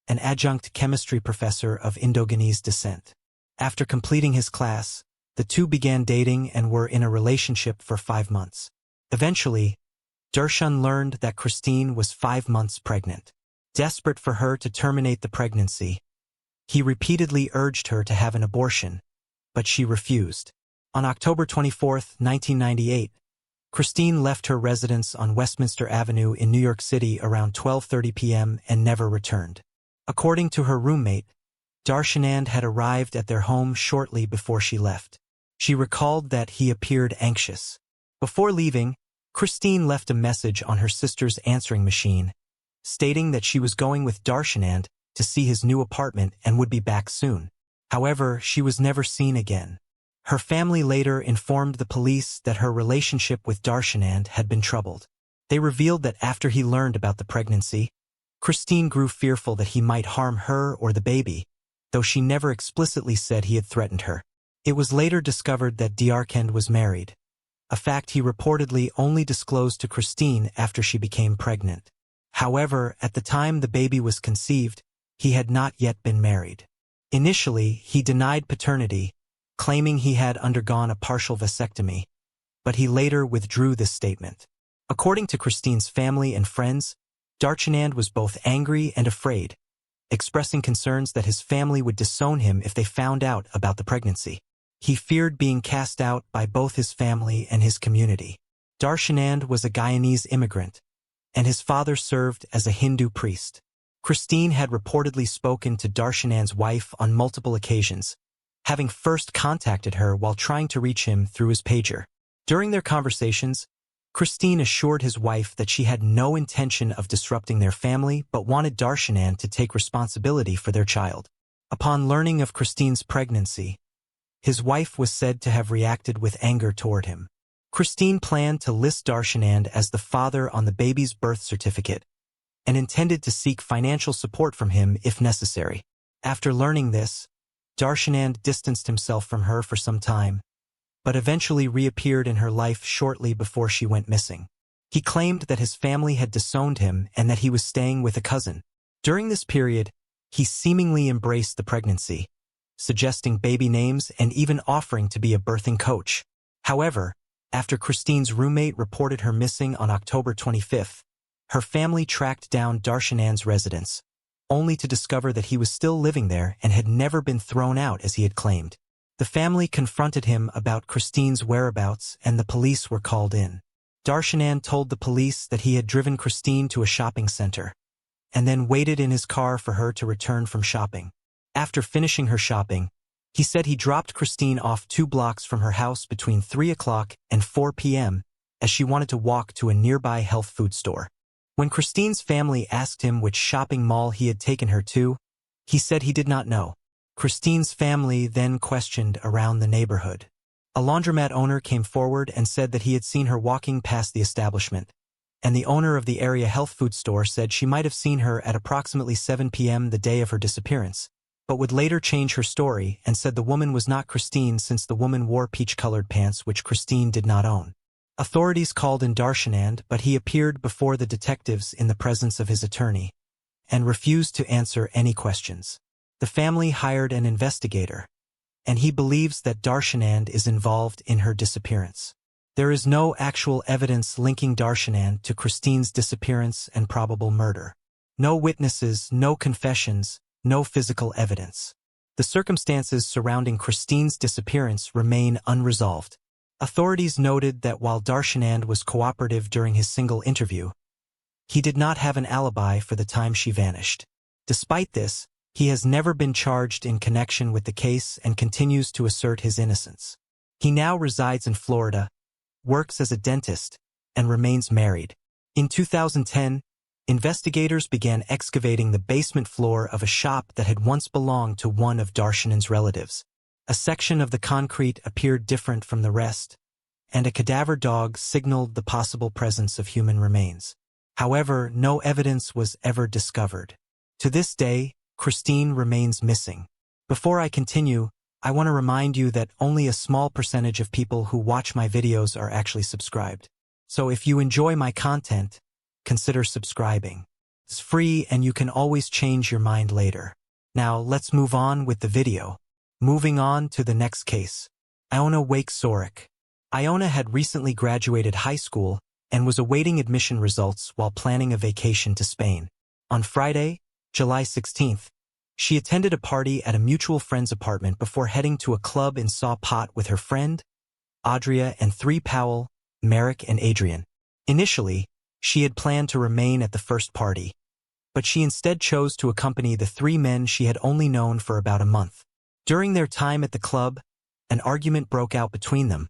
an adjunct chemistry professor of Indoganese descent. After completing his class, the two began dating and were in a relationship for 5 months. Eventually, Darshan learned that Christine was 5 months pregnant. Desperate for her to terminate the pregnancy, he repeatedly urged her to have an abortion, but she refused. On October 24, 1998, Christine left her residence on Westminster Avenue in New York City around 12:30 p.m. and never returned. According to her roommate, Darshanand had arrived at their home shortly before she left. She recalled that he appeared anxious. Before leaving, Christine left a message on her sister's answering machine, stating that she was going with Darshanand to see his new apartment and would be back soon. However, she was never seen again. Her family later informed the police that her relationship with Darshanand had been troubled. They revealed that after he learned about the pregnancy, Christine grew fearful that he might harm her or the baby, though she never explicitly said he had threatened her. It was later discovered that Diarkend was married, a fact he reportedly only disclosed to Christine after she became pregnant. However, at the time the baby was conceived, he had not yet been married. Initially, he denied paternity, claiming he had undergone a partial vasectomy, but he later withdrew this statement. According to Christine's family and friends, Darshanand was both angry and afraid, expressing concerns that his family would disown him if they found out about the pregnancy. He feared being cast out by both his family and his community. Darshanand was a Guyanese immigrant, and his father served as a Hindu priest. Christine had reportedly spoken to Darshanand's wife on multiple occasions, having first contacted her while trying to reach him through his pager. During their conversations, Christine assured his wife that she had no intention of disrupting their family but wanted Darshanand to take responsibility for their child. Upon learning of Christine's pregnancy, his wife was said to have reacted with anger toward him. Christine planned to list Darshanand as the father on the baby's birth certificate and intended to seek financial support from him if necessary. After learning this, Darshanand distanced himself from her for some time, but eventually reappeared in her life shortly before she went missing. He claimed that his family had disowned him and that he was staying with a cousin. During this period, he seemingly embraced the pregnancy, suggesting baby names and even offering to be a birthing coach. However, after Christine's roommate reported her missing on October 25th, her family tracked down Darshanand's residence, only to discover that he was still living there and had never been thrown out as he had claimed. The family confronted him about Christine's whereabouts and the police were called in. Darshanand told the police that he had driven Christine to a shopping center and then waited in his car for her to return from shopping. After finishing her shopping, he said he dropped Christine off 2 blocks from her house between 3 o'clock and 4 p.m. as she wanted to walk to a nearby health food store. When Christine's family asked him which shopping mall he had taken her to, he said he did not know. Christine's family then questioned around the neighborhood. A laundromat owner came forward and said that he had seen her walking past the establishment, and the owner of the area health food store said she might have seen her at approximately 7 p.m. the day of her disappearance, but would later change her story and said the woman was not Christine since the woman wore peach-colored pants which Christine did not own. Authorities called in Darshanand, but he appeared before the detectives in the presence of his attorney and refused to answer any questions. The family hired an investigator, and he believes that Darshanand is involved in her disappearance. There is no actual evidence linking Darshanand to Christine's disappearance and probable murder. No witnesses, no confessions, no physical evidence. The circumstances surrounding Christine's disappearance remain unresolved. Authorities noted that while Darshanand was cooperative during his single interview, he did not have an alibi for the time she vanished. Despite this, he has never been charged in connection with the case and continues to assert his innocence. He now resides in Florida, works as a dentist, and remains married. In 2010, investigators began excavating the basement floor of a shop that had once belonged to one of Darshanan's relatives. A section of the concrete appeared different from the rest, and a cadaver dog signaled the possible presence of human remains. However, no evidence was ever discovered. To this day, Christine remains missing. Before I continue, I want to remind you that only a small percentage of people who watch my videos are actually subscribed. So if you enjoy my content, consider subscribing. It's free and you can always change your mind later. Now let's move on with the video. Moving on to the next case. Iona Wakes. Iona had recently graduated high school and was awaiting admission results while planning a vacation to Spain. On Friday, July 16th, she attended a party at a mutual friend's apartment before heading to a club in Saw Pot with her friend, Audria, and three Powell, Merrick, and Adrienne. Initially, she had planned to remain at the first party, but she instead chose to accompany the three men she had only known for about a month. During their time at the club, an argument broke out between them,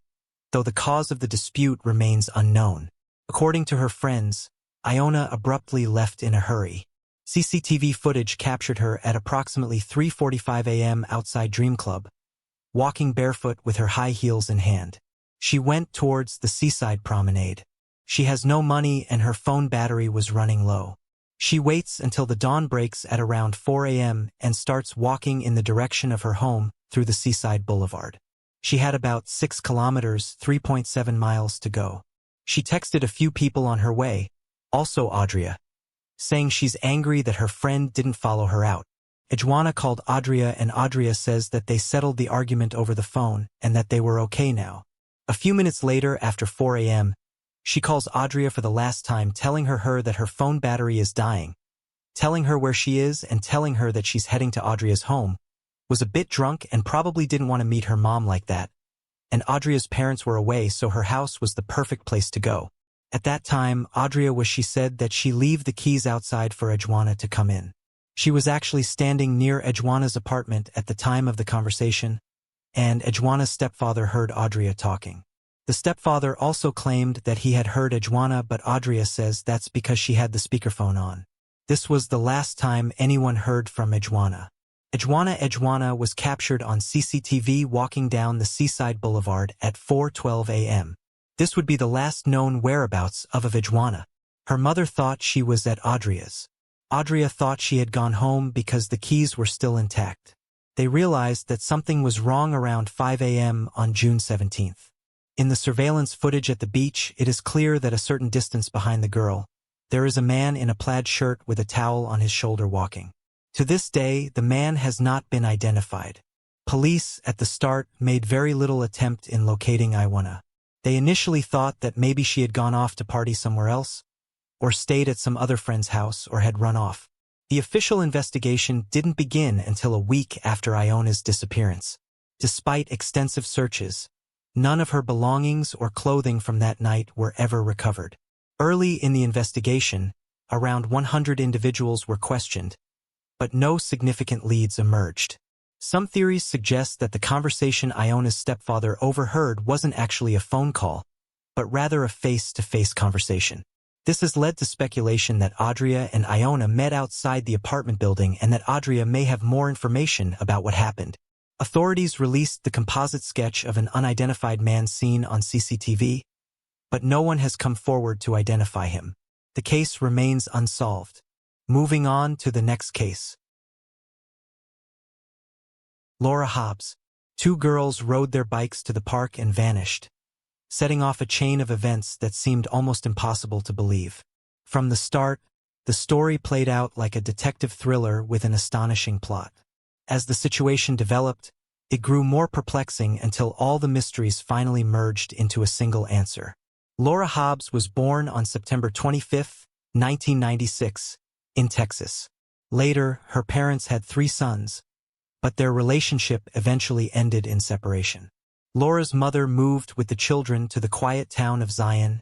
though the cause of the dispute remains unknown. According to her friends, Iona abruptly left in a hurry. CCTV footage captured her at approximately 3:45 a.m. outside Dream Club, walking barefoot with her high heels in hand. She went towards the seaside promenade. She has no money and her phone battery was running low. She waits until the dawn breaks at around 4 a.m. and starts walking in the direction of her home through the seaside boulevard. She had about 6 kilometers, 3.7 miles to go. She texted a few people on her way, also Audria, saying she's angry that her friend didn't follow her out. Adrienne called Audria and Audria says that they settled the argument over the phone and that they were okay now. A few minutes later, after 4 a.m., she calls Audria for the last time, telling her that her phone battery is dying, telling her where she is and telling her that she's heading to Audria's home, was a bit drunk and probably didn't want to meet her mom like that, and Audria's parents were away, so her house was the perfect place to go. At that time, she said that she leave the keys outside for Adrienne to come in. She was actually standing near Adrienne's apartment at the time of the conversation, and Adrienne's stepfather heard Audria talking. The stepfather also claimed that he had heard Adrienne, but Audria says that's because she had the speakerphone on. This was the last time anyone heard from Adrienne. Adrienne was captured on CCTV walking down the seaside boulevard at 4:12 a.m. This would be the last known whereabouts of Adrienne. Her mother thought she was at Audria's. Audria thought she had gone home because the keys were still intact. They realized that something was wrong around 5 a.m. on June 17th. In the surveillance footage at the beach, it is clear that a certain distance behind the girl, there is a man in a plaid shirt with a towel on his shoulder walking. To this day, the man has not been identified. Police, at the start, made very little attempt in locating Iona. They initially thought that maybe she had gone off to party somewhere else, or stayed at some other friend's house, or had run off. The official investigation didn't begin until a week after Iona's disappearance. Despite extensive searches, none of her belongings or clothing from that night were ever recovered. Early in the investigation, around 100 individuals were questioned, but no significant leads emerged. Some theories suggest that the conversation Iona's stepfather overheard wasn't actually a phone call, but rather a face-to-face conversation. This has led to speculation that Audria and Iona met outside the apartment building and that Audria may have more information about what happened. Authorities released the composite sketch of an unidentified man seen on CCTV, but no one has come forward to identify him. The case remains unsolved. Moving on to the next case. Laura Hobbes. 2 girls rode their bikes to the park and vanished, setting off a chain of events that seemed almost impossible to believe. From the start, the story played out like a detective thriller with an astonishing plot. As the situation developed, it grew more perplexing until all the mysteries finally merged into a single answer. Laura Hobbes was born on September 25, 1996, in Texas. Later, her parents had 3 sons, but their relationship eventually ended in separation. Laura's mother moved with the children to the quiet town of Zion,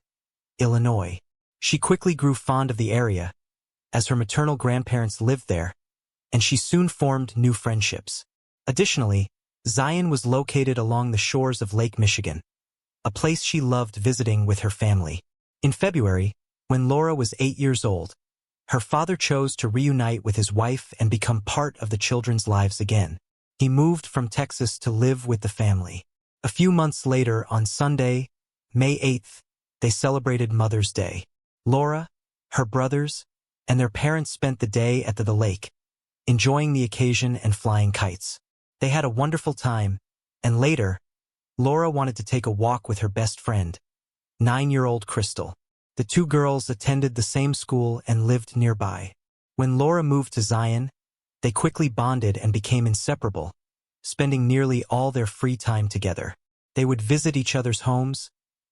Illinois. She quickly grew fond of the area, as her maternal grandparents lived there, and she soon formed new friendships. Additionally, Zion was located along the shores of Lake Michigan, a place she loved visiting with her family. In February, when Laura was 8 years old, her father chose to reunite with his wife and become part of the children's lives again. He moved from Texas to live with the family. A few months later, on Sunday, May 8th, they celebrated Mother's Day. Laura, her brothers, and their parents spent the day at the lake, enjoying the occasion and flying kites. They had a wonderful time, and later, Laura wanted to take a walk with her best friend, 9-year-old Crystal. The two girls attended the same school and lived nearby. When Laura moved to Zion, they quickly bonded and became inseparable, spending nearly all their free time together. They would visit each other's homes,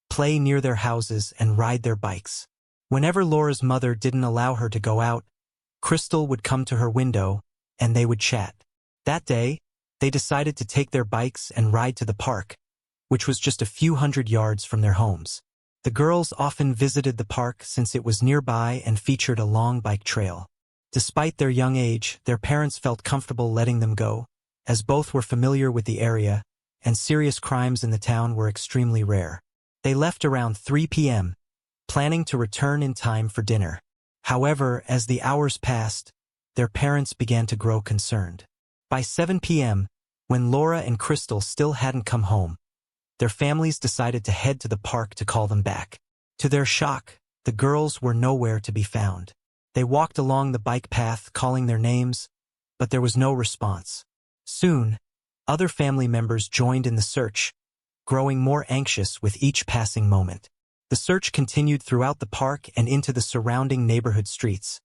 play near their houses, and ride their bikes. Whenever Laura's mother didn't allow her to go out, Crystal would come to her window, and they would chat. That day, they decided to take their bikes and ride to the park, which was just a few hundred yards from their homes. The girls often visited the park since it was nearby and featured a long bike trail. Despite their young age, their parents felt comfortable letting them go, as both were familiar with the area, and serious crimes in the town were extremely rare. They left around 3 p.m., planning to return in time for dinner. However, as the hours passed, their parents began to grow concerned. By 7 p.m., when Laura and Crystal still hadn't come home, their families decided to head to the park to call them back. To their shock, the girls were nowhere to be found. They walked along the bike path calling their names, but there was no response. Soon, other family members joined in the search, growing more anxious with each passing moment. The search continued throughout the park and into the surrounding neighborhood streets,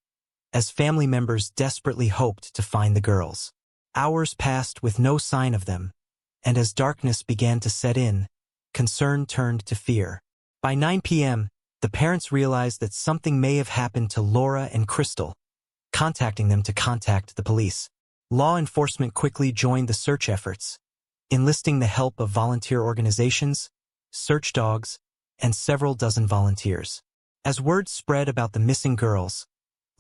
as family members desperately hoped to find the girls. Hours passed with no sign of them, and as darkness began to set in, concern turned to fear. By 9 p.m., the parents realized that something may have happened to Laura and Crystal, contacting them to contact the police. Law enforcement quickly joined the search efforts, enlisting the help of volunteer organizations, search dogs, and several dozen volunteers. As word spread about the missing girls,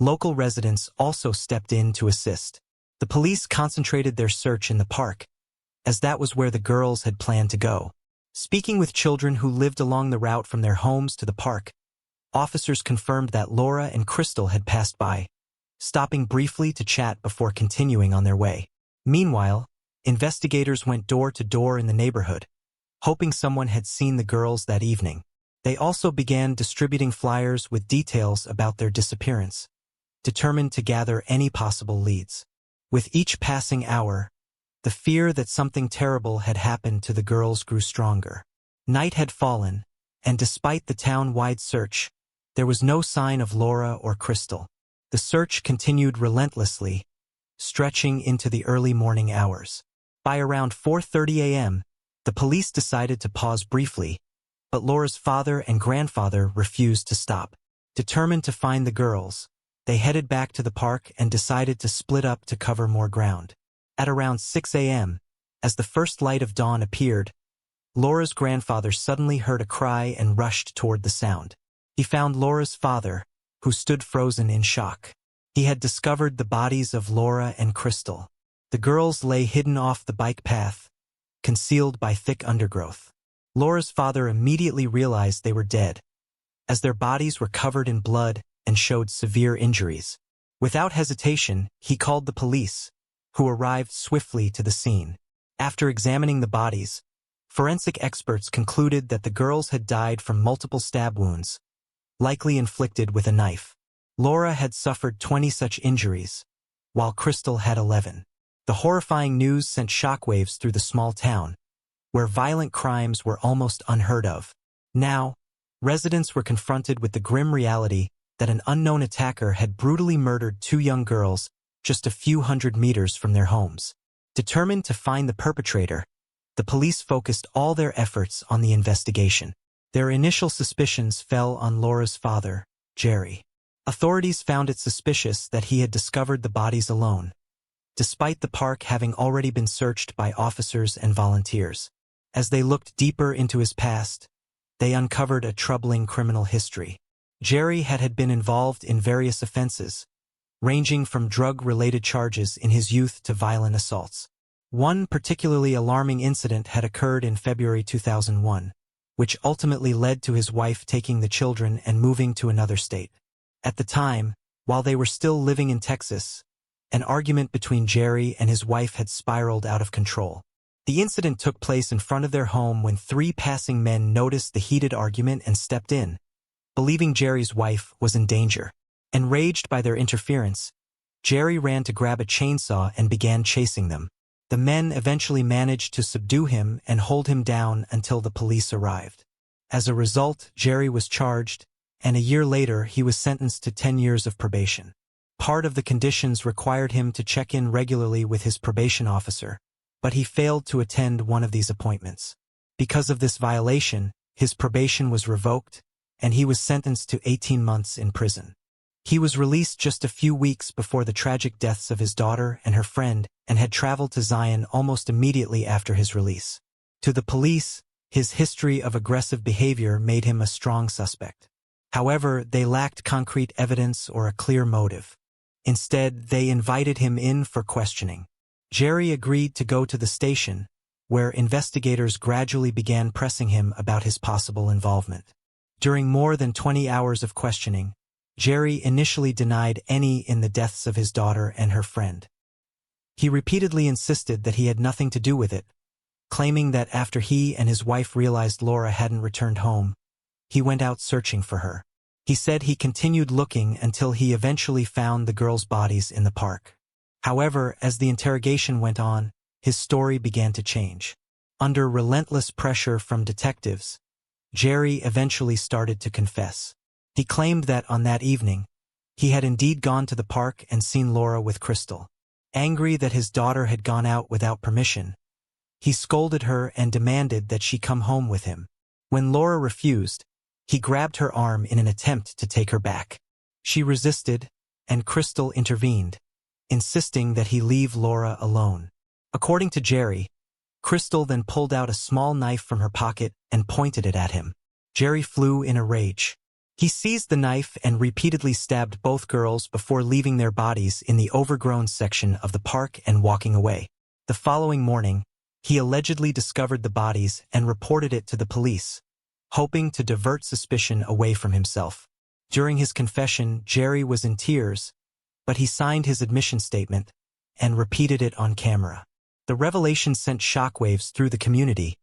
local residents also stepped in to assist. The police concentrated their search in the park, as that was where the girls had planned to go. Speaking with children who lived along the route from their homes to the park, officers confirmed that Laura and Crystal had passed by, stopping briefly to chat before continuing on their way. Meanwhile, investigators went door to door in the neighborhood, hoping someone had seen the girls that evening. They also began distributing flyers with details about their disappearance, determined to gather any possible leads. With each passing hour, the fear that something terrible had happened to the girls grew stronger. Night had fallen, and despite the town-wide search, there was no sign of Laura or Crystal. The search continued relentlessly, stretching into the early morning hours. By around 4:30 a.m., the police decided to pause briefly, but Laura's father and grandfather refused to stop. Determined to find the girls, they headed back to the park and decided to split up to cover more ground. At around 6 a.m., as the first light of dawn appeared, Laura's grandfather suddenly heard a cry and rushed toward the sound. He found Laura's father, who stood frozen in shock. He had discovered the bodies of Laura and Crystal. The girls lay hidden off the bike path, concealed by thick undergrowth. Laura's father immediately realized they were dead, as their bodies were covered in blood and showed severe injuries. Without hesitation, he called the police, who arrived swiftly to the scene. After examining the bodies, forensic experts concluded that the girls had died from multiple stab wounds, likely inflicted with a knife. Laura had suffered 20 such injuries, while Crystal had 11. The horrifying news sent shockwaves through the small town, where violent crimes were almost unheard of. Now, residents were confronted with the grim reality that an unknown attacker had brutally murdered 2 young girls just a few hundred meters from their homes. Determined to find the perpetrator, the police focused all their efforts on the investigation. Their initial suspicions fell on Laura's father, Jerry. Authorities found it suspicious that he had discovered the bodies alone, despite the park having already been searched by officers and volunteers. As they looked deeper into his past, they uncovered a troubling criminal history. Jerry had been involved in various offenses, ranging from drug-related charges in his youth to violent assaults. One particularly alarming incident had occurred in February 2001, which ultimately led to his wife taking the children and moving to another state. At the time, while they were still living in Texas, an argument between Jerry and his wife had spiraled out of control. The incident took place in front of their home when 3 passing men noticed the heated argument and stepped in, believing Jerry's wife was in danger. Enraged by their interference, Jerry ran to grab a chainsaw and began chasing them. The men eventually managed to subdue him and hold him down until the police arrived. As a result, Jerry was charged, and a year later he was sentenced to 10 years of probation. Part of the conditions required him to check in regularly with his probation officer, but he failed to attend one of these appointments. Because of this violation, his probation was revoked, and he was sentenced to 18 months in prison. He was released just a few weeks before the tragic deaths of his daughter and her friend and had traveled to Zion almost immediately after his release. To the police, his history of aggressive behavior made him a strong suspect. However, they lacked concrete evidence or a clear motive. Instead, they invited him in for questioning. Jerry agreed to go to the station, where investigators gradually began pressing him about his possible involvement. During more than 20 hours of questioning, Jerry initially denied any in the deaths of his daughter and her friend. He repeatedly insisted that he had nothing to do with it, claiming that after he and his wife realized Laura hadn't returned home, he went out searching for her. He said he continued looking until he eventually found the girls' bodies in the park. However, as the interrogation went on, his story began to change. Under relentless pressure from detectives, Jerry eventually started to confess. He claimed that on that evening, he had indeed gone to the park and seen Laura with Crystal. Angry that his daughter had gone out without permission, he scolded her and demanded that she come home with him. When Laura refused, he grabbed her arm in an attempt to take her back. She resisted, and Crystal intervened, insisting that he leave Laura alone. According to Jerry, Crystal then pulled out a small knife from her pocket and pointed it at him. Jerry flew in a rage. He seized the knife and repeatedly stabbed both girls before leaving their bodies in the overgrown section of the park and walking away. The following morning, he allegedly discovered the bodies and reported it to the police, hoping to divert suspicion away from himself. During his confession, Jerry was in tears, but he signed his admission statement and repeated it on camera. The revelation sent shockwaves through the community,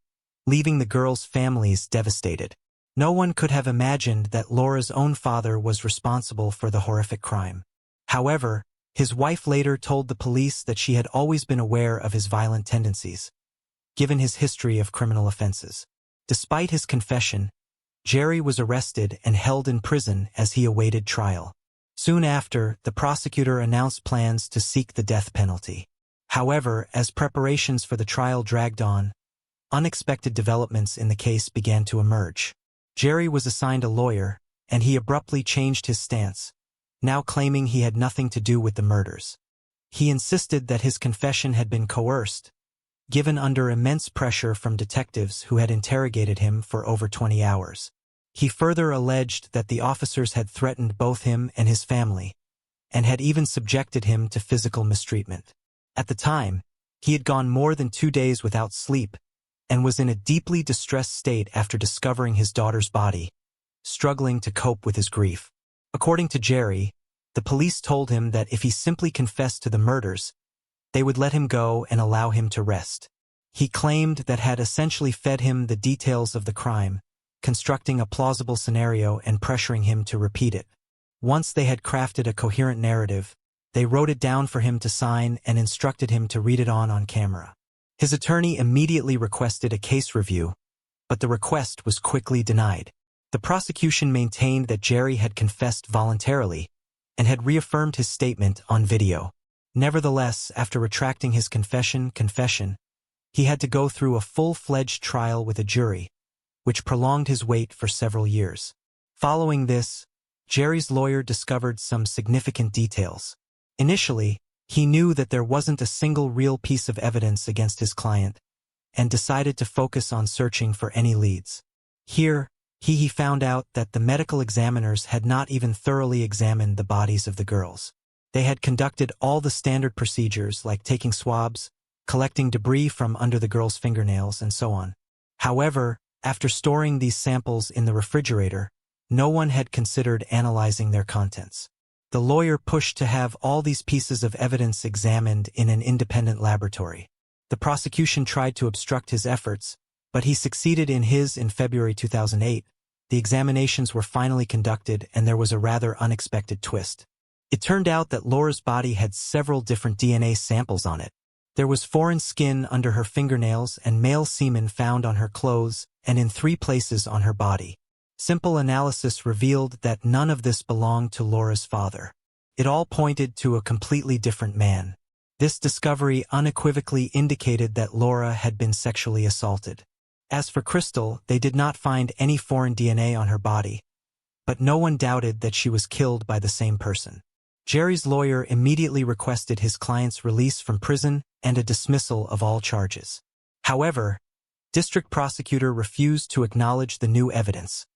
leaving the girls' families devastated. No one could have imagined that Laura's own father was responsible for the horrific crime. However, his wife later told the police that she had always been aware of his violent tendencies, given his history of criminal offenses. Despite his confession, Jerry was arrested and held in prison as he awaited trial. Soon after, the prosecutor announced plans to seek the death penalty. However, as preparations for the trial dragged on, unexpected developments in the case began to emerge. Jerry was assigned a lawyer, and he abruptly changed his stance, now claiming he had nothing to do with the murders. He insisted that his confession had been coerced, given under immense pressure from detectives who had interrogated him for over 20 hours. He further alleged that the officers had threatened both him and his family, and had even subjected him to physical mistreatment. At the time, he had gone more than 2 days without sleep, and was in a deeply distressed state after discovering his daughter's body, struggling to cope with his grief. According to Jerry, the police told him that if he simply confessed to the murders, they would let him go and allow him to rest. He claimed that had essentially fed him the details of the crime, constructing a plausible scenario and pressuring him to repeat it. Once they had crafted a coherent narrative, they wrote it down for him to sign and instructed him to read it on camera. His attorney immediately requested a case review, but the request was quickly denied. The prosecution maintained that Jerry had confessed voluntarily and had reaffirmed his statement on video. Nevertheless, after retracting his confession, he had to go through a full-fledged trial with a jury, which prolonged his wait for several years. Following this, Jerry's lawyer discovered some significant details. Initially, he knew that there wasn't a single real piece of evidence against his client, and decided to focus on searching for any leads. Here, he found out that the medical examiners had not even thoroughly examined the bodies of the girls. They had conducted all the standard procedures like taking swabs, collecting debris from under the girl's fingernails, and so on. However, after storing these samples in the refrigerator, no one had considered analyzing their contents. The lawyer pushed to have all these pieces of evidence examined in an independent laboratory. The prosecution tried to obstruct his efforts, but he succeeded in February 2008. The examinations were finally conducted, and there was a rather unexpected twist. It turned out that Laura's body had several different DNA samples on it. There was foreign skin under her fingernails and male semen found on her clothes and in 3 places on her body. Simple analysis revealed that none of this belonged to Laura's father. It all pointed to a completely different man. This discovery unequivocally indicated that Laura had been sexually assaulted. As for Crystal, they did not find any foreign DNA on her body, but no one doubted that she was killed by the same person. Jerry's lawyer immediately requested his client's release from prison and a dismissal of all charges. However, District Prosecutor refused to acknowledge the new evidence,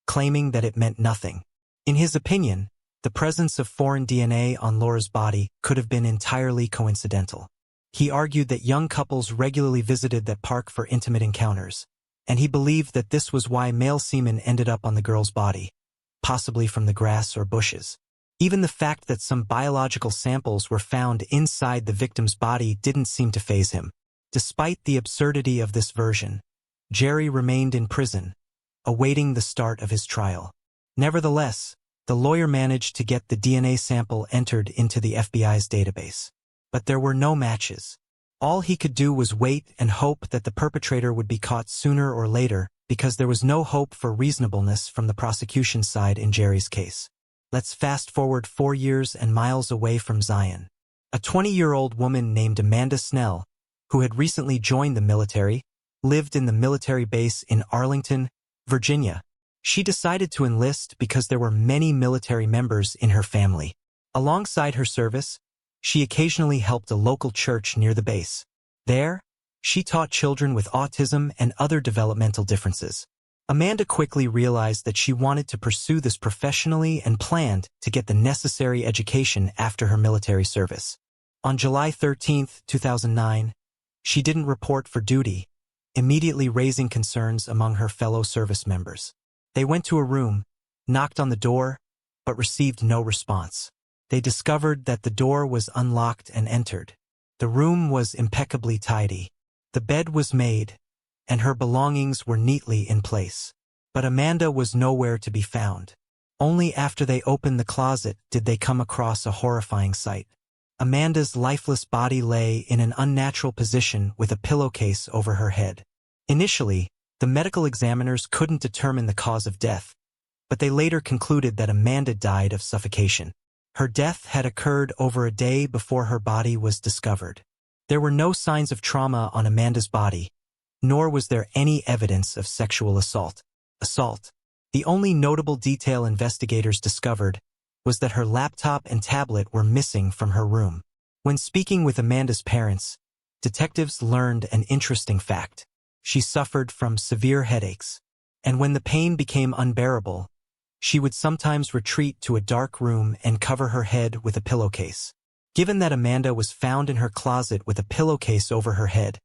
claiming that it meant nothing. In his opinion, the presence of foreign DNA on Laura's body could have been entirely coincidental. He argued that young couples regularly visited that park for intimate encounters, and he believed that this was why male semen ended up on the girl's body, possibly from the grass or bushes. Even the fact that some biological samples were found inside the victim's body didn't seem to faze him. Despite the absurdity of this version, Jerry remained in prison, awaiting the start of his trial. Nevertheless, the lawyer managed to get the DNA sample entered into the FBI's database. But there were no matches. All he could do was wait and hope that the perpetrator would be caught sooner or later, because there was no hope for reasonableness from the prosecution's side in Jerry's case. Let's fast forward 4 years and miles away from Zion. A 20-year-old woman named Amanda Snell, who had recently joined the military, lived in the military base in Arlington, Virginia. She decided to enlist because there were many military members in her family. Alongside her service, she occasionally helped a local church near the base. There, she taught children with autism and other developmental differences. Amanda quickly realized that she wanted to pursue this professionally and planned to get the necessary education after her military service. On July 13, 2009, she didn't report for duty, immediately raising concerns among her fellow service members. They went to a room, knocked on the door, but received no response. They discovered that the door was unlocked and entered. The room was impeccably tidy. The bed was made, and her belongings were neatly in place. But Amanda was nowhere to be found. Only after they opened the closet did they come across a horrifying sight. Amanda's lifeless body lay in an unnatural position with a pillowcase over her head. Initially, the medical examiners couldn't determine the cause of death, but they later concluded that Amanda died of suffocation. Her death had occurred over a day before her body was discovered. There were no signs of trauma on Amanda's body, nor was there any evidence of sexual assault. The only notable detail investigators discovered was that her laptop and tablet were missing from her room. When speaking with Amanda's parents, detectives learned an interesting fact. She suffered from severe headaches, and when the pain became unbearable, she would sometimes retreat to a dark room and cover her head with a pillowcase. Given that Amanda was found in her closet with a pillowcase over her head,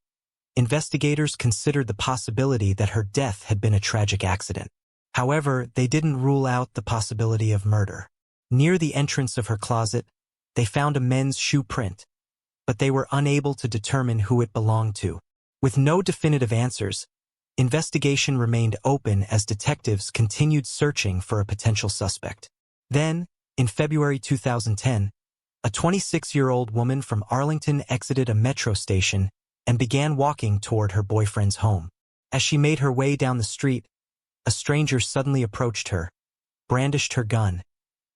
investigators considered the possibility that her death had been a tragic accident. However, they didn't rule out the possibility of murder. Near the entrance of her closet, they found a men's shoe print, but they were unable to determine who it belonged to. With no definitive answers, investigation remained open as detectives continued searching for a potential suspect. Then, in February 2010, a 26-year-old woman from Arlington exited a metro station and began walking toward her boyfriend's home. As she made her way down the street, a stranger suddenly approached her, brandished her gun,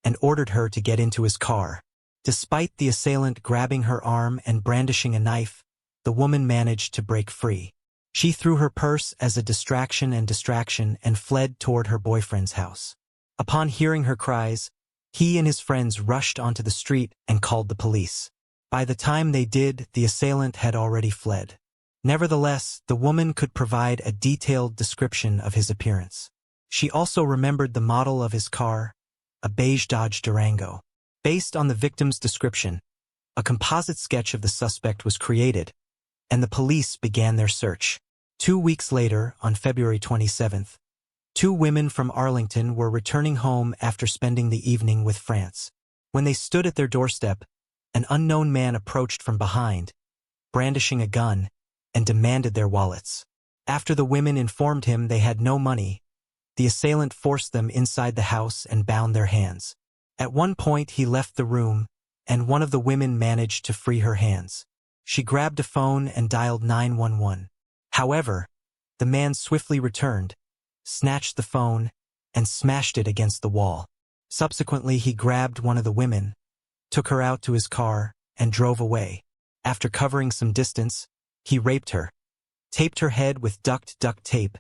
and ordered her to get into his car. Despite the assailant grabbing her arm and brandishing a knife, the woman managed to break free. She threw her purse as a distraction and fled toward her boyfriend's house. Upon hearing her cries, he and his friends rushed onto the street and called the police. By the time they did, the assailant had already fled. Nevertheless, the woman could provide a detailed description of his appearance. She also remembered the model of his car, a beige Dodge Durango. Based on the victim's description, a composite sketch of the suspect was created, and the police began their search. 2 weeks later, on February 27th, 2 women from Arlington were returning home after spending the evening with France. When they stood at their doorstep, an unknown man approached from behind, brandishing a gun, and demanded their wallets. After the women informed him they had no money, the assailant forced them inside the house and bound their hands. At one point he left the room, and one of the women managed to free her hands. She grabbed a phone and dialed 911. However, the man swiftly returned, snatched the phone, and smashed it against the wall. Subsequently, he grabbed one of the women, took her out to his car, and drove away. After covering some distance, he raped her, taped her head with duct tape,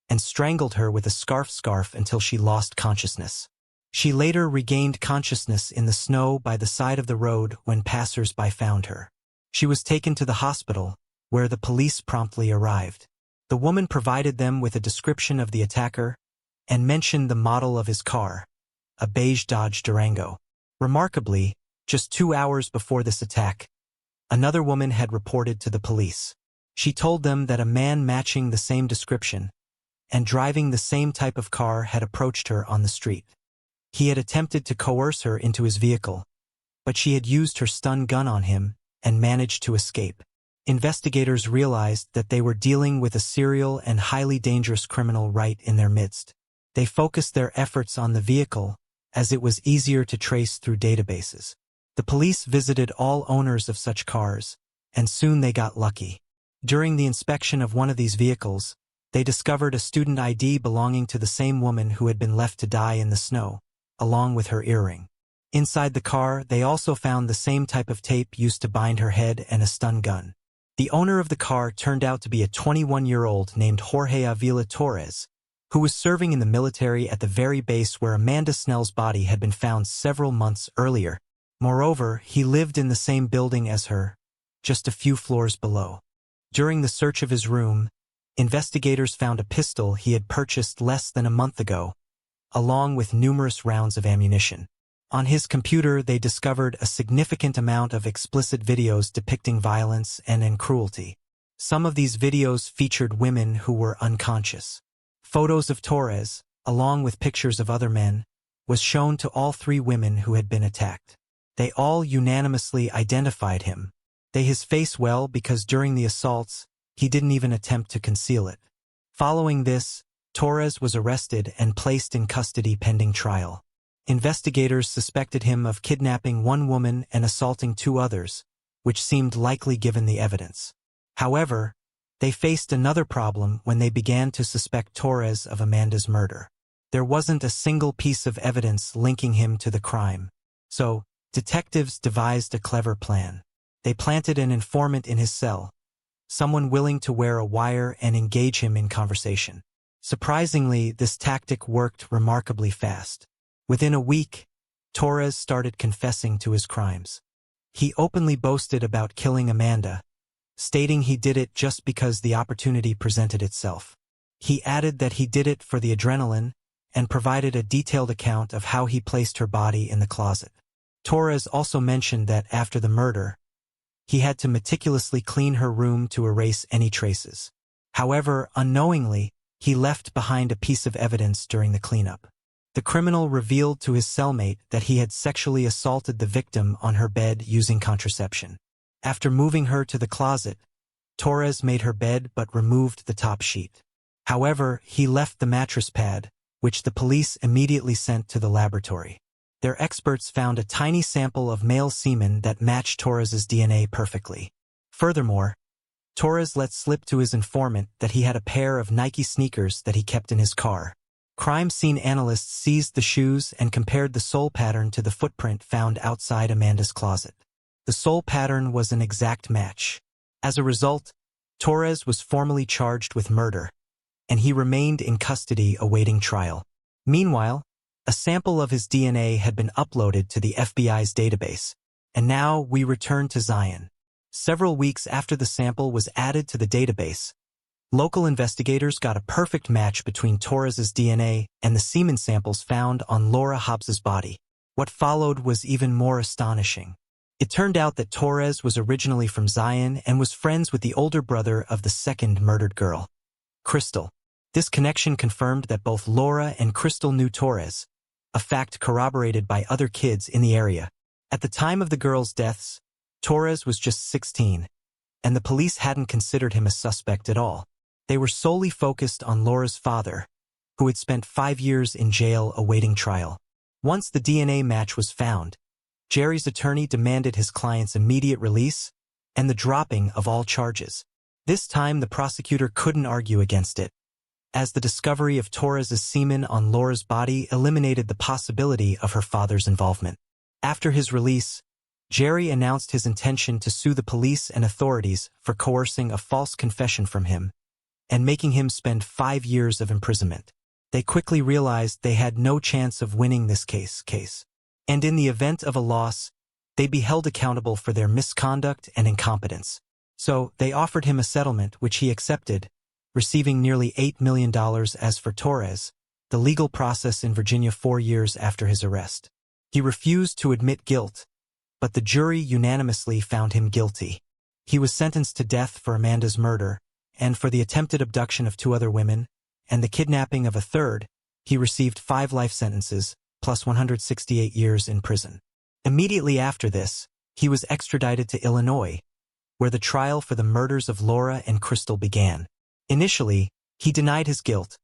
and strangled her with a scarf until she lost consciousness. She later regained consciousness in the snow by the side of the road when passers-by found her. She was taken to the hospital, where the police promptly arrived. The woman provided them with a description of the attacker and mentioned the model of his car, a beige Dodge Durango. Remarkably, just 2 hours before this attack, another woman had reported to the police. She told them that a man matching the same description and driving the same type of car had approached her on the street. He had attempted to coerce her into his vehicle, but she had used her stun gun on him and managed to escape. Investigators realized that they were dealing with a serial and highly dangerous criminal right in their midst. They focused their efforts on the vehicle, as it was easier to trace through databases. The police visited all owners of such cars, and soon they got lucky. During the inspection of one of these vehicles, they discovered a student ID belonging to the same woman who had been left to die in the snow, along with her earring. Inside the car, they also found the same type of tape used to bind her head and a stun gun. The owner of the car turned out to be a 21-year-old named Jorge Avila Torres, who was serving in the military at the very base where Amanda Snell's body had been found several months earlier. Moreover, he lived in the same building as her, just a few floors below. During the search of his room, investigators found a pistol he had purchased less than a month ago, along with numerous rounds of ammunition. On his computer, they discovered a significant amount of explicit videos depicting violence and cruelty. Some of these videos featured women who were unconscious. Photos of Torres, along with pictures of other men, was shown to all 3 women who had been attacked. They all unanimously identified him. His face well because during the assaults, he didn't even attempt to conceal it. Following this, Torres was arrested and placed in custody pending trial. Investigators suspected him of kidnapping 1 woman and assaulting 2 others, which seemed likely given the evidence. However, they faced another problem when they began to suspect Torres of Amanda's murder. There wasn't a single piece of evidence linking him to the crime. So, detectives devised a clever plan. They planted an informant in his cell, someone willing to wear a wire and engage him in conversation. Surprisingly, this tactic worked remarkably fast. Within a week, Torres started confessing to his crimes. He openly boasted about killing Amanda, stating he did it just because the opportunity presented itself. He added that he did it for the adrenaline and provided a detailed account of how he placed her body in the closet. Torres also mentioned that after the murder, he had to meticulously clean her room to erase any traces. However, unknowingly, he left behind a piece of evidence during the cleanup. The criminal revealed to his cellmate that he had sexually assaulted the victim on her bed using contraception. After moving her to the closet, Torres made her bed but removed the top sheet. However, he left the mattress pad, which the police immediately sent to the laboratory. Their experts found a tiny sample of male semen that matched Torres's DNA perfectly. Furthermore, Torres let slip to his informant that he had a pair of Nike sneakers that he kept in his car. Crime scene analysts seized the shoes and compared the sole pattern to the footprint found outside Amanda's closet. The sole pattern was an exact match. As a result, Torres was formally charged with murder, and he remained in custody awaiting trial. Meanwhile, a sample of his DNA had been uploaded to the FBI's database, and now we return to Zion. Several weeks after the sample was added to the database, local investigators got a perfect match between Torres's DNA and the semen samples found on Laura Hobbes's body. What followed was even more astonishing. It turned out that Torres was originally from Zion and was friends with the older brother of the second murdered girl, Crystal. This connection confirmed that both Laura and Crystal knew Torres, a fact corroborated by other kids in the area. At the time of the girls' deaths, Torres was just 16, and the police hadn't considered him a suspect at all. They were solely focused on Laura's father, who had spent 5 years in jail awaiting trial. Once the DNA match was found, Jerry's attorney demanded his client's immediate release and the dropping of all charges. This time the prosecutor couldn't argue against it, as the discovery of Torres's semen on Laura's body eliminated the possibility of her father's involvement. After his release, Jerry announced his intention to sue the police and authorities for coercing a false confession from him and making him spend 5 years of imprisonment. They quickly realized they had no chance of winning this case. And in the event of a loss, they'd be held accountable for their misconduct and incompetence. So they offered him a settlement, which he accepted, receiving nearly $8 million. As for Torres, the legal process in Virginia 4 years after his arrest. He refused to admit guilt, but the jury unanimously found him guilty. He was sentenced to death for Amanda's murder, and for the attempted abduction of 2 other women, and the kidnapping of a third, he received 5 life sentences, plus 168 years in prison. Immediately after this, he was extradited to Illinois, where the trial for the murders of Laura and Crystal began. Initially, he denied his guilt,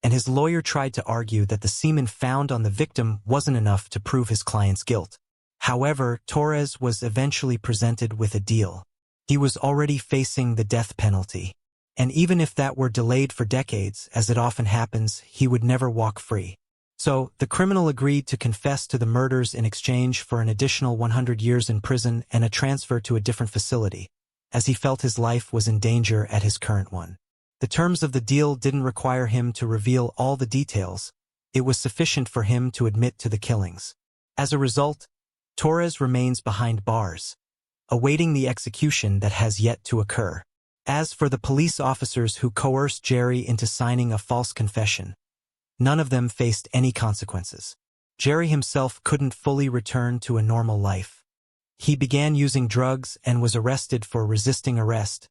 and his lawyer tried to argue that the semen found on the victim wasn't enough to prove his client's guilt. However, Torres was eventually presented with a deal. He was already facing the death penalty, and even if that were delayed for decades, as it often happens, he would never walk free. So, the criminal agreed to confess to the murders in exchange for an additional 100 years in prison and a transfer to a different facility, as he felt his life was in danger at his current one. The terms of the deal didn't require him to reveal all the details. It was sufficient for him to admit to the killings. As a result, Torres remains behind bars, awaiting the execution that has yet to occur. As for the police officers who coerced Jerry into signing a false confession, none of them faced any consequences. Jerry himself couldn't fully return to a normal life. He began using drugs and was arrested for resisting arrest,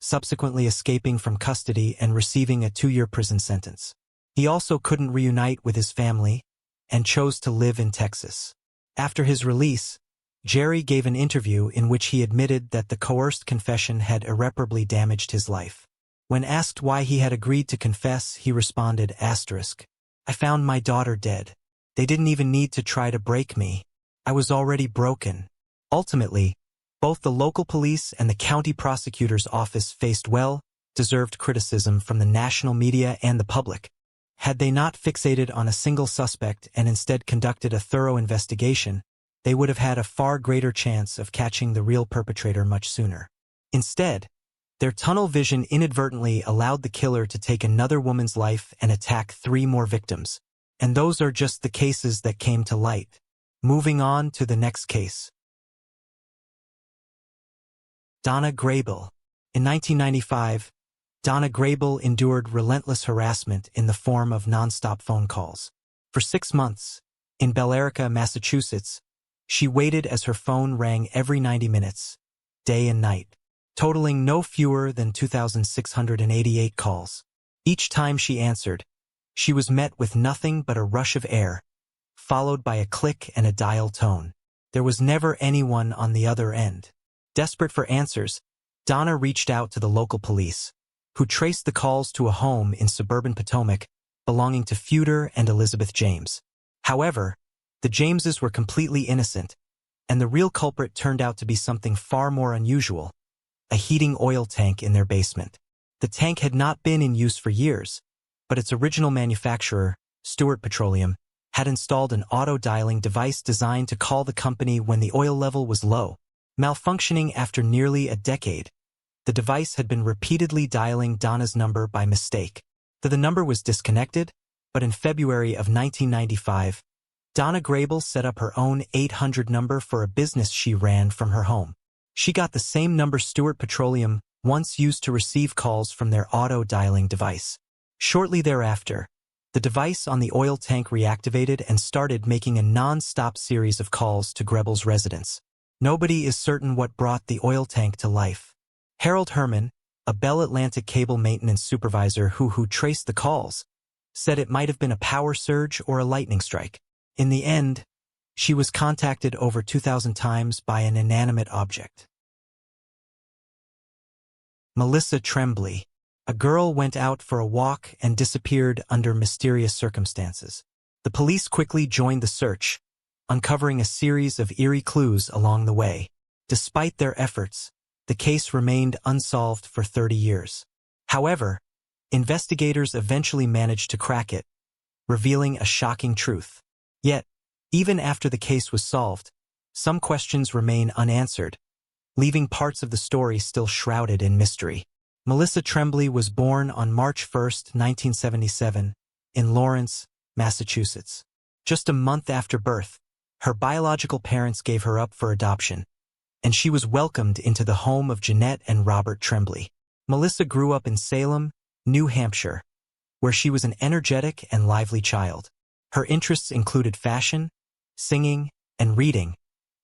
subsequently escaping from custody and receiving a 2-year prison sentence. He also couldn't reunite with his family and chose to live in Texas. After his release, Jerry gave an interview in which he admitted that the coerced confession had irreparably damaged his life. When asked why he had agreed to confess, he responded, "I found my daughter dead. They didn't even need to try to break me. I was already broken." Ultimately, both the local police and the county prosecutor's office faced well-deserved criticism from the national media and the public. Had they not fixated on a single suspect and instead conducted a thorough investigation, they would have had a far greater chance of catching the real perpetrator much sooner. Instead, their tunnel vision inadvertently allowed the killer to take another woman's life and attack 3 more victims. And those are just the cases that came to light. Moving on to the next case. Donna Greybel. In 1995, Donna Greybel endured relentless harassment in the form of nonstop phone calls. For 6 months, in Billerica, Massachusetts, she waited as her phone rang every 90 minutes, day and night, totaling no fewer than 2,688 calls. Each time she answered, she was met with nothing but a rush of air, followed by a click and a dial tone. There was never anyone on the other end. Desperate for answers, Donna reached out to the local police, who traced the calls to a home in suburban Potomac belonging to Feuder and Elizabeth James. However, the Jameses were completely innocent, and the real culprit turned out to be something far more unusual: a heating oil tank in their basement. The tank had not been in use for years, but its original manufacturer, Stewart Petroleum, had installed an auto-dialing device designed to call the company when the oil level was low. Malfunctioning after nearly a decade, the device had been repeatedly dialing Donna's number by mistake. The number was disconnected, but in February of 1995, Donna Greybel set up her own 800 number for a business she ran from her home. She got the same number Stewart Petroleum once used to receive calls from their auto-dialing device. Shortly thereafter, The device on the oil tank reactivated and started making a non-stop series of calls to Greybel's residence. Nobody is certain what brought the oil tank to life. Harold Herman, a Bell Atlantic cable maintenance supervisor who traced the calls, said it might have been a power surge or a lightning strike. In the end, she was contacted over 2,000 times by an inanimate object. Melissa Trembley. A girl went out for a walk and disappeared under mysterious circumstances. The police quickly joined the search, uncovering a series of eerie clues along the way. Despite their efforts, the case remained unsolved for 30 years. However, investigators eventually managed to crack it, revealing a shocking truth. Yet, even after the case was solved, some questions remain unanswered, leaving parts of the story still shrouded in mystery. Melissa Trembley was born on March 1, 1977, in Lawrence, Massachusetts. Just a month after birth, her biological parents gave her up for adoption, and she was welcomed into the home of Jeanette and Robert Trembley. Melissa grew up in Salem, New Hampshire, where she was an energetic and lively child. Her interests included fashion, singing, and reading,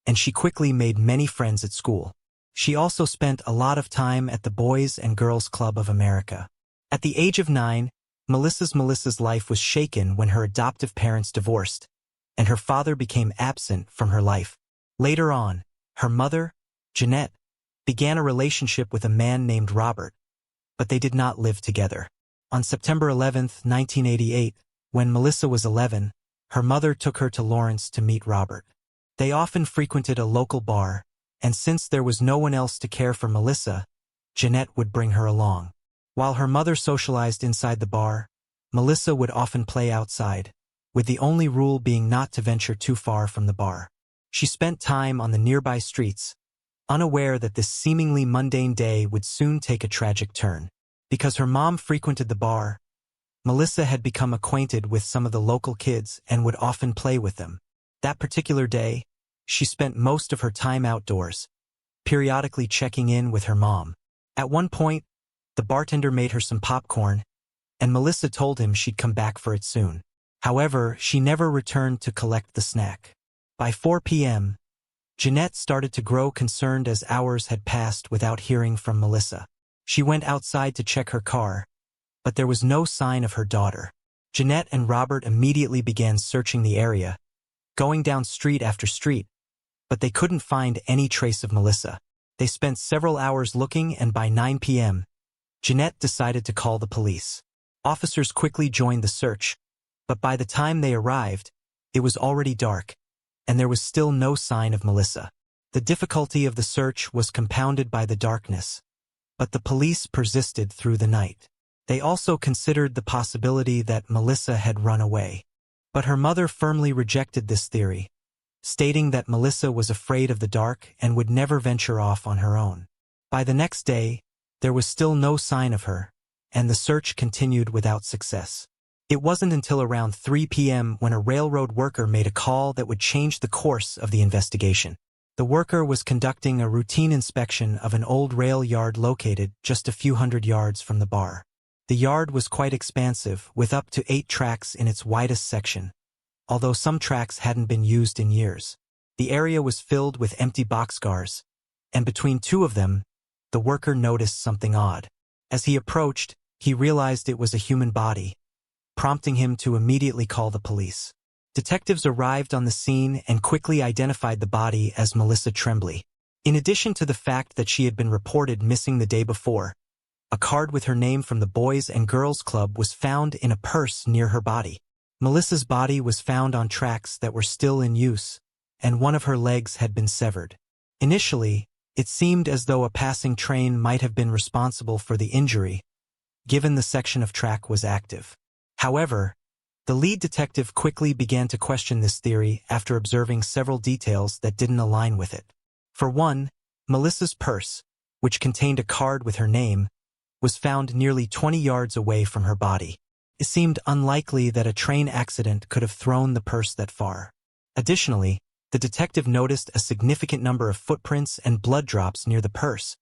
and she quickly made many friends at school. She also spent a lot of time at the Boys and Girls Club of America. At the age of 9, Melissa's life was shaken when her adoptive parents divorced, and her father became absent from her life. Later on, her mother, Jeanette, began a relationship with a man named Robert, but they did not live together. On September 11, 1988, when Melissa was 11, her mother took her to Lawrence to meet Robert. They often frequented a local bar, and since there was no one else to care for Melissa, Jeanette would bring her along. While her mother socialized inside the bar, Melissa would often play outside, with the only rule being not to venture too far from the bar. She spent time on the nearby streets, unaware that this seemingly mundane day would soon take a tragic turn. Because her mom frequented the bar, Melissa had become acquainted with some of the local kids and would often play with them. That particular day, she spent most of her time outdoors, periodically checking in with her mom. At one point, the bartender made her some popcorn, and Melissa told him she'd come back for it soon. However, she never returned to collect the snack. By 4 p.m., Jeanette started to grow concerned as hours had passed without hearing from Melissa. She went outside to check her car, but there was no sign of her daughter. Jeanette and Robert immediately began searching the area, going down street after street, but they couldn't find any trace of Melissa. They spent several hours looking, and by 9 p.m., Jeanette decided to call the police. Officers quickly joined the search, but by the time they arrived, it was already dark, and there was still no sign of Melissa. The difficulty of the search was compounded by the darkness, but the police persisted through the night. They also considered the possibility that Melissa had run away. But her mother firmly rejected this theory, stating that Melissa was afraid of the dark and would never venture off on her own. By the next day, there was still no sign of her, and the search continued without success. It wasn't until around 3 p.m. when a railroad worker made a call that would change the course of the investigation. The worker was conducting a routine inspection of an old rail yard located just a few hundred yards from the bar. The yard was quite expansive, with up to 8 tracks in its widest section, although some tracks hadn't been used in years. The area was filled with empty boxcars, and between 2 of them, the worker noticed something odd. As he approached, he realized it was a human body, prompting him to immediately call the police. Detectives arrived on the scene and quickly identified the body as Melissa Trembley. In addition to the fact that she had been reported missing the day before, a card with her name from the Boys and Girls Club was found in a purse near her body. Melissa's body was found on tracks that were still in use, and one of her legs had been severed. Initially, it seemed as though a passing train might have been responsible for the injury, given the section of track was active. However, the lead detective quickly began to question this theory after observing several details that didn't align with it. For one, Melissa's purse, which contained a card with her name, was found nearly 20 yards away from her body. It seemed unlikely that a train accident could have thrown the purse that far. Additionally, the detective noticed a significant number of footprints and blood drops near the purse,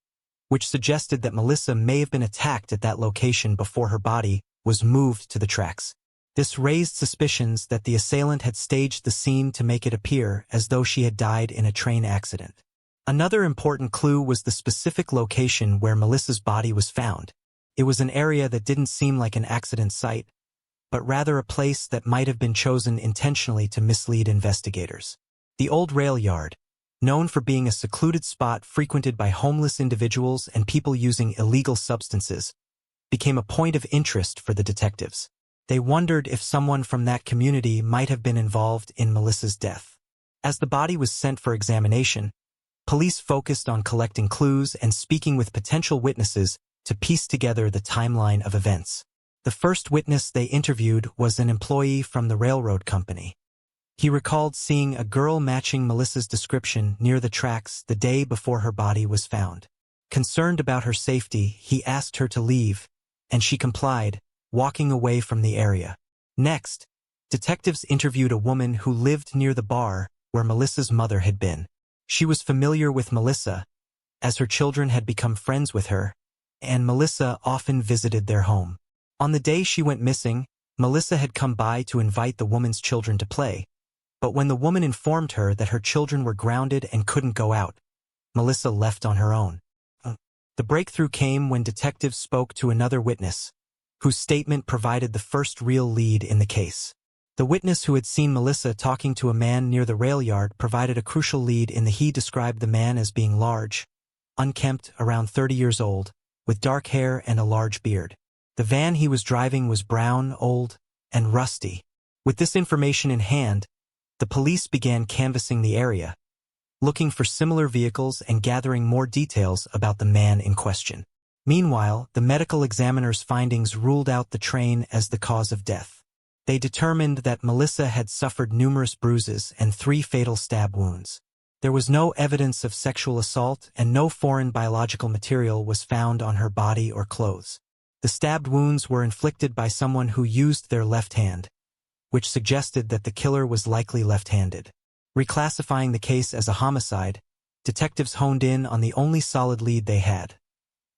which suggested that Melissa may have been attacked at that location before her body was moved to the tracks. This raised suspicions that the assailant had staged the scene to make it appear as though she had died in a train accident. Another important clue was the specific location where Melissa's body was found. It was an area that didn't seem like an accident site, but rather a place that might have been chosen intentionally to mislead investigators. The old rail yard, known for being a secluded spot frequented by homeless individuals and people using illegal substances, became a point of interest for the detectives. They wondered if someone from that community might have been involved in Melissa's death. As the body was sent for examination, police focused on collecting clues and speaking with potential witnesses to piece together the timeline of events. The first witness they interviewed was an employee from the railroad company. He recalled seeing a girl matching Melissa's description near the tracks the day before her body was found. Concerned about her safety, he asked her to leave, and she complied, walking away from the area. Next, detectives interviewed a woman who lived near the bar where Melissa's mother had been. She was familiar with Melissa, as her children had become friends with her, and Melissa often visited their home. On the day she went missing, Melissa had come by to invite the woman's children to play, but when the woman informed her that her children were grounded and couldn't go out, Melissa left on her own. The breakthrough came when detectives spoke to another witness, whose statement provided the first real lead in the case. The witness who had seen Melissa talking to a man near the rail yard provided a crucial lead in that he described the man as being large, unkempt, around 30 years old, with dark hair and a large beard. The van he was driving was brown, old, and rusty. With this information in hand, the police began canvassing the area, looking for similar vehicles and gathering more details about the man in question. Meanwhile, the medical examiner's findings ruled out the train as the cause of death. They determined that Melissa had suffered numerous bruises and 3 fatal stab wounds. There was no evidence of sexual assault and no foreign biological material was found on her body or clothes. The stabbed wounds were inflicted by someone who used their left hand, which suggested that the killer was likely left-handed. Reclassifying the case as a homicide, detectives honed in on the only solid lead they had: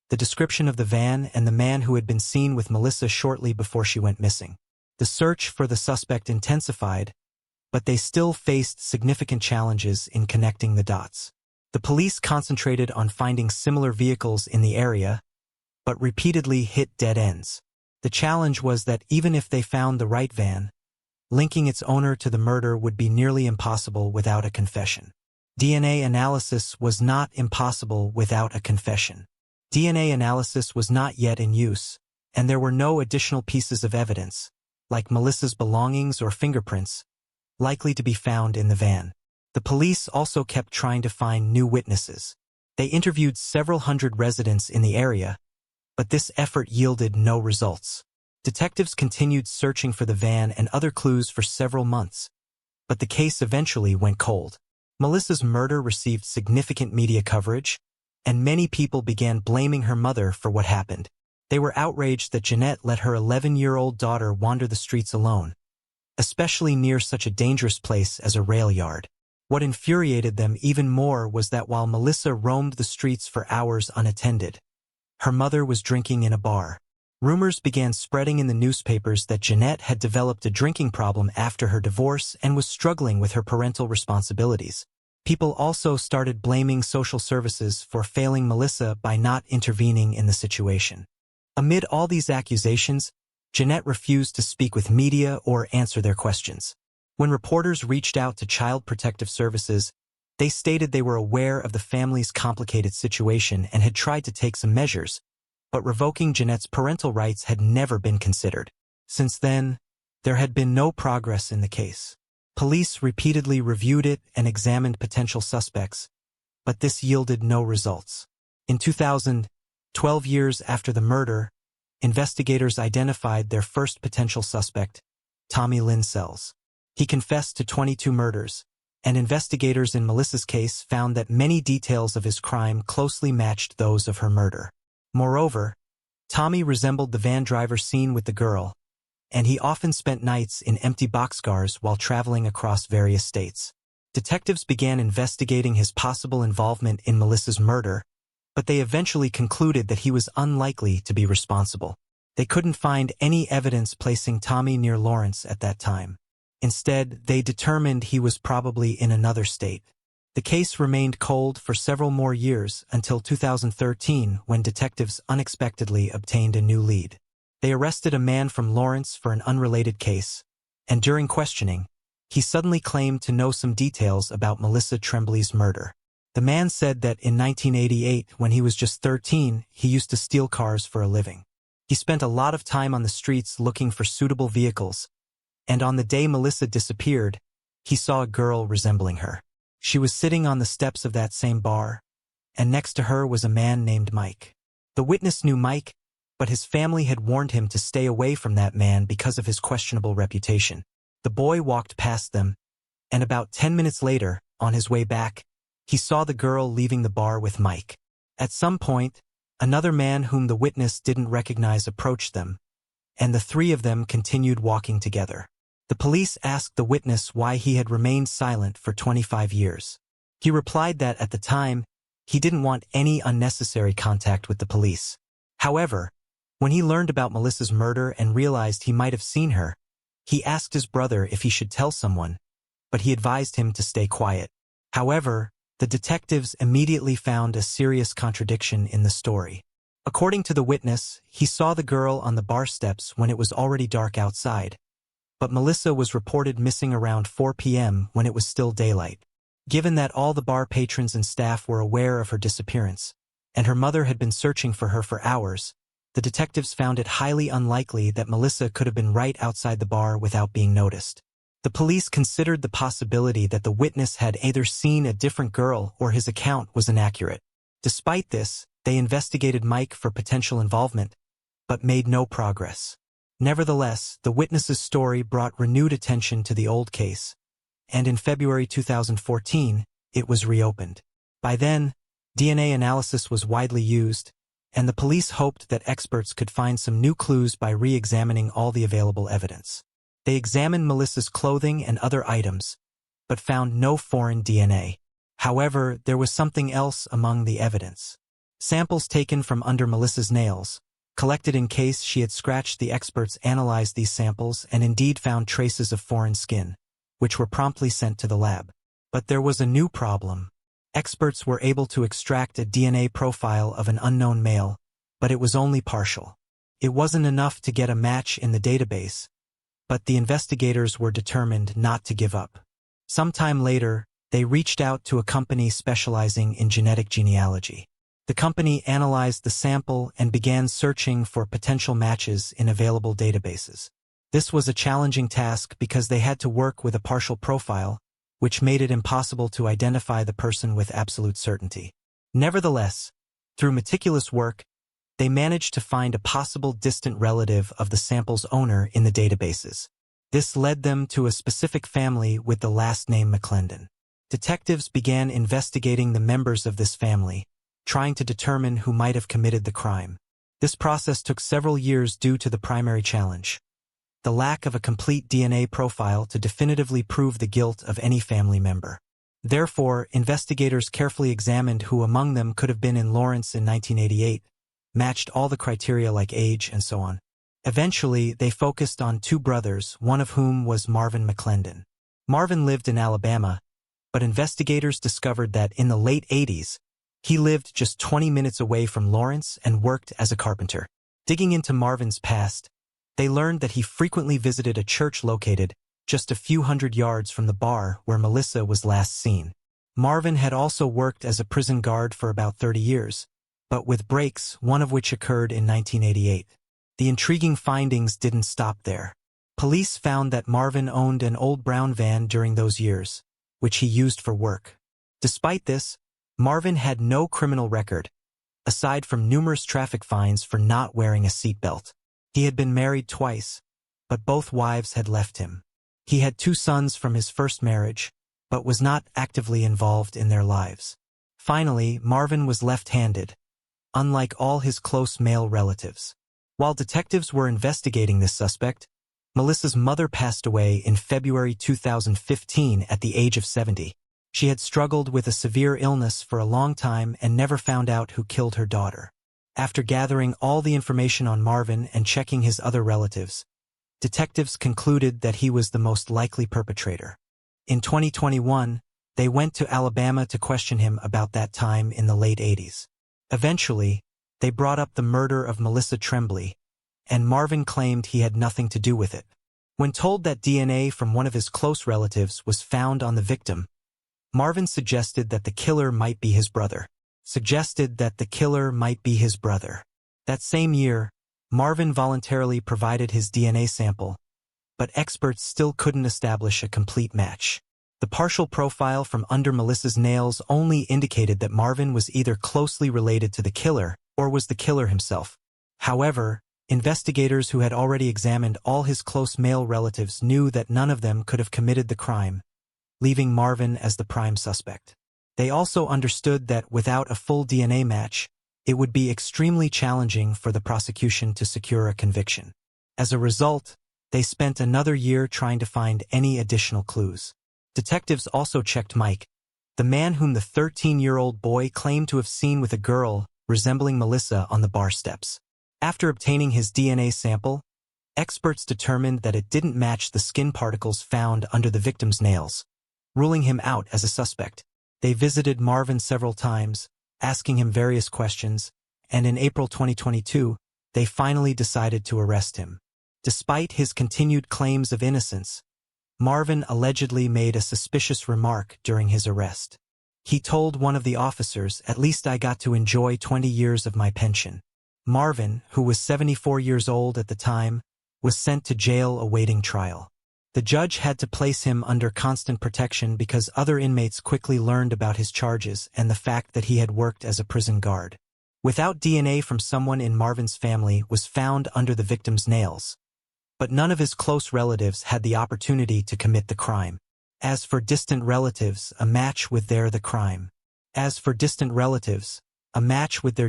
the description of the van and the man who had been seen with Melissa shortly before she went missing. The search for the suspect intensified, but they still faced significant challenges in connecting the dots. The police concentrated on finding similar vehicles in the area, but repeatedly hit dead ends. The challenge was that even if they found the right van, linking its owner to the murder would be nearly impossible without a confession. DNA analysis was not impossible without a confession. DNA analysis was not yet in use, and there were no additional pieces of evidence, like Melissa's belongings or fingerprints, likely to be found in the van. The police also kept trying to find new witnesses. They interviewed several hundred residents in the area, but this effort yielded no results. Detectives continued searching for the van and other clues for several months, but the case eventually went cold. Melissa's murder received significant media coverage, and many people began blaming her mother for what happened. They were outraged that Jeanette let her 11-year-old daughter wander the streets alone, especially near such a dangerous place as a rail yard. What infuriated them even more was that while Melissa roamed the streets for hours unattended, her mother was drinking in a bar. Rumors began spreading in the newspapers that Jeanette had developed a drinking problem after her divorce and was struggling with her parental responsibilities. People also started blaming social services for failing Melissa by not intervening in the situation. Amid all these accusations, Jeanette refused to speak with media or answer their questions. When reporters reached out to Child Protective Services, they stated they were aware of the family's complicated situation and had tried to take some measures, but revoking Jeanette's parental rights had never been considered. Since then, there had been no progress in the case. Police repeatedly reviewed it and examined potential suspects, but this yielded no results. In 2000, 12 years after the murder, investigators identified their first potential suspect, Tommy Lynn Sells. He confessed to 22 murders, and investigators in Melissa's case found that many details of his crime closely matched those of her murder. Moreover, Tommy resembled the van driver seen with the girl, and he often spent nights in empty boxcars while traveling across various states. Detectives began investigating his possible involvement in Melissa's murder, but they eventually concluded that he was unlikely to be responsible. They couldn't find any evidence placing Tommy near Lawrence at that time. Instead, they determined he was probably in another state. The case remained cold for several more years until 2013 when detectives unexpectedly obtained a new lead. They arrested a man from Lawrence for an unrelated case, and during questioning, he suddenly claimed to know some details about Melissa Trembley's murder. The man said that in 1988, when he was just 13, he used to steal cars for a living. He spent a lot of time on the streets looking for suitable vehicles, and on the day Melissa disappeared, he saw a girl resembling her. She was sitting on the steps of that same bar, and next to her was a man named Mike. The witness knew Mike, but his family had warned him to stay away from that man because of his questionable reputation. The boy walked past them, and about 10 minutes later, on his way back, he saw the girl leaving the bar with Mike. At some point, another man whom the witness didn't recognize approached them, and the three of them continued walking together. The police asked the witness why he had remained silent for 25 years. He replied that at the time, he didn't want any unnecessary contact with the police. However, when he learned about Melissa's murder and realized he might have seen her, he asked his brother if he should tell someone, but he advised him to stay quiet. However, the detectives immediately found a serious contradiction in the story. According to the witness, he saw the girl on the bar steps when it was already dark outside, but Melissa was reported missing around 4 p.m. when it was still daylight. Given that all the bar patrons and staff were aware of her disappearance, and her mother had been searching for her for hours, the detectives found it highly unlikely that Melissa could have been right outside the bar without being noticed. The police considered the possibility that the witness had either seen a different girl or his account was inaccurate. Despite this, they investigated Mike for potential involvement, but made no progress. Nevertheless, the witness's story brought renewed attention to the old case, and in February 2014, it was reopened. By then, DNA analysis was widely used, and the police hoped that experts could find some new clues by re-examining all the available evidence. They examined Melissa's clothing and other items, but found no foreign DNA. However, there was something else among the evidence. Samples taken from under Melissa's nails, collected in case she had scratched. The experts analyzed these samples and indeed found traces of foreign skin, which were promptly sent to the lab. But there was a new problem. Experts were able to extract a DNA profile of an unknown male, but it was only partial. It wasn't enough to get a match in the database, but the investigators were determined not to give up. Sometime later, they reached out to a company specializing in genetic genealogy. The company analyzed the sample and began searching for potential matches in available databases. This was a challenging task because they had to work with a partial profile, which made it impossible to identify the person with absolute certainty. Nevertheless, through meticulous work, they managed to find a possible distant relative of the sample's owner in the databases. This led them to a specific family with the last name McClendon. Detectives began investigating the members of this family, trying to determine who might have committed the crime. This process took several years due to the primary challenge: the lack of a complete DNA profile to definitively prove the guilt of any family member. Therefore, investigators carefully examined who among them could have been in Lawrence in 1988, matched all the criteria like age and so on. Eventually, they focused on two brothers, one of whom was Marvin McClendon. Marvin lived in Alabama, but investigators discovered that in the late 80s, he lived just 20 minutes away from Lawrence and worked as a carpenter. Digging into Marvin's past, they learned that he frequently visited a church located just a few hundred yards from the bar where Melissa was last seen. Marvin had also worked as a prison guard for about 30 years, but with breaks, one of which occurred in 1988. The intriguing findings didn't stop there. Police found that Marvin owned an old brown van during those years, which he used for work. Despite this, Marvin had no criminal record, aside from numerous traffic fines for not wearing a seatbelt. He had been married twice, but both wives had left him. He had 2 sons from his first marriage, but was not actively involved in their lives. Finally, Marvin was left-handed, unlike all his close male relatives. While detectives were investigating this suspect, Melissa's mother passed away in February 2015 at the age of 70. She had struggled with a severe illness for a long time and never found out who killed her daughter. After gathering all the information on Marvin and checking his other relatives, detectives concluded that he was the most likely perpetrator. In 2021, they went to Alabama to question him about that time in the late 80s. Eventually, they brought up the murder of Melissa Trembley, and Marvin claimed he had nothing to do with it. When told that DNA from one of his close relatives was found on the victim, Marvin suggested that the killer might be his brother. That same year, Marvin voluntarily provided his DNA sample, but experts still couldn't establish a complete match. The partial profile from under Melissa's nails only indicated that Marvin was either closely related to the killer or was the killer himself. However, investigators who had already examined all his close male relatives knew that none of them could have committed the crime, leaving Marvin as the prime suspect. They also understood that without a full DNA match, it would be extremely challenging for the prosecution to secure a conviction. As a result, they spent another year trying to find any additional clues. Detectives also checked Mkhy, the man whom the 13-year-old boy claimed to have seen with a girl resembling Melissa on the bar steps. After obtaining his DNA sample, experts determined that it didn't match the skin particles found under the victim's nails, ruling him out as a suspect. They visited Marvin several times, asking him various questions, and in April 2022, they finally decided to arrest him. Despite his continued claims of innocence, Marvin allegedly made a suspicious remark during his arrest. He told one of the officers, "At least I got to enjoy 20 years of my pension." Marvin, who was 74 years old at the time, was sent to jail awaiting trial. The judge had to place him under constant protection because other inmates quickly learned about his charges and the fact that he had worked as a prison guard. Without DNA from someone in Marvin's family was found under the victim's nails, but none of his close relatives had the opportunity to commit the crime. As for distant relatives, a match with their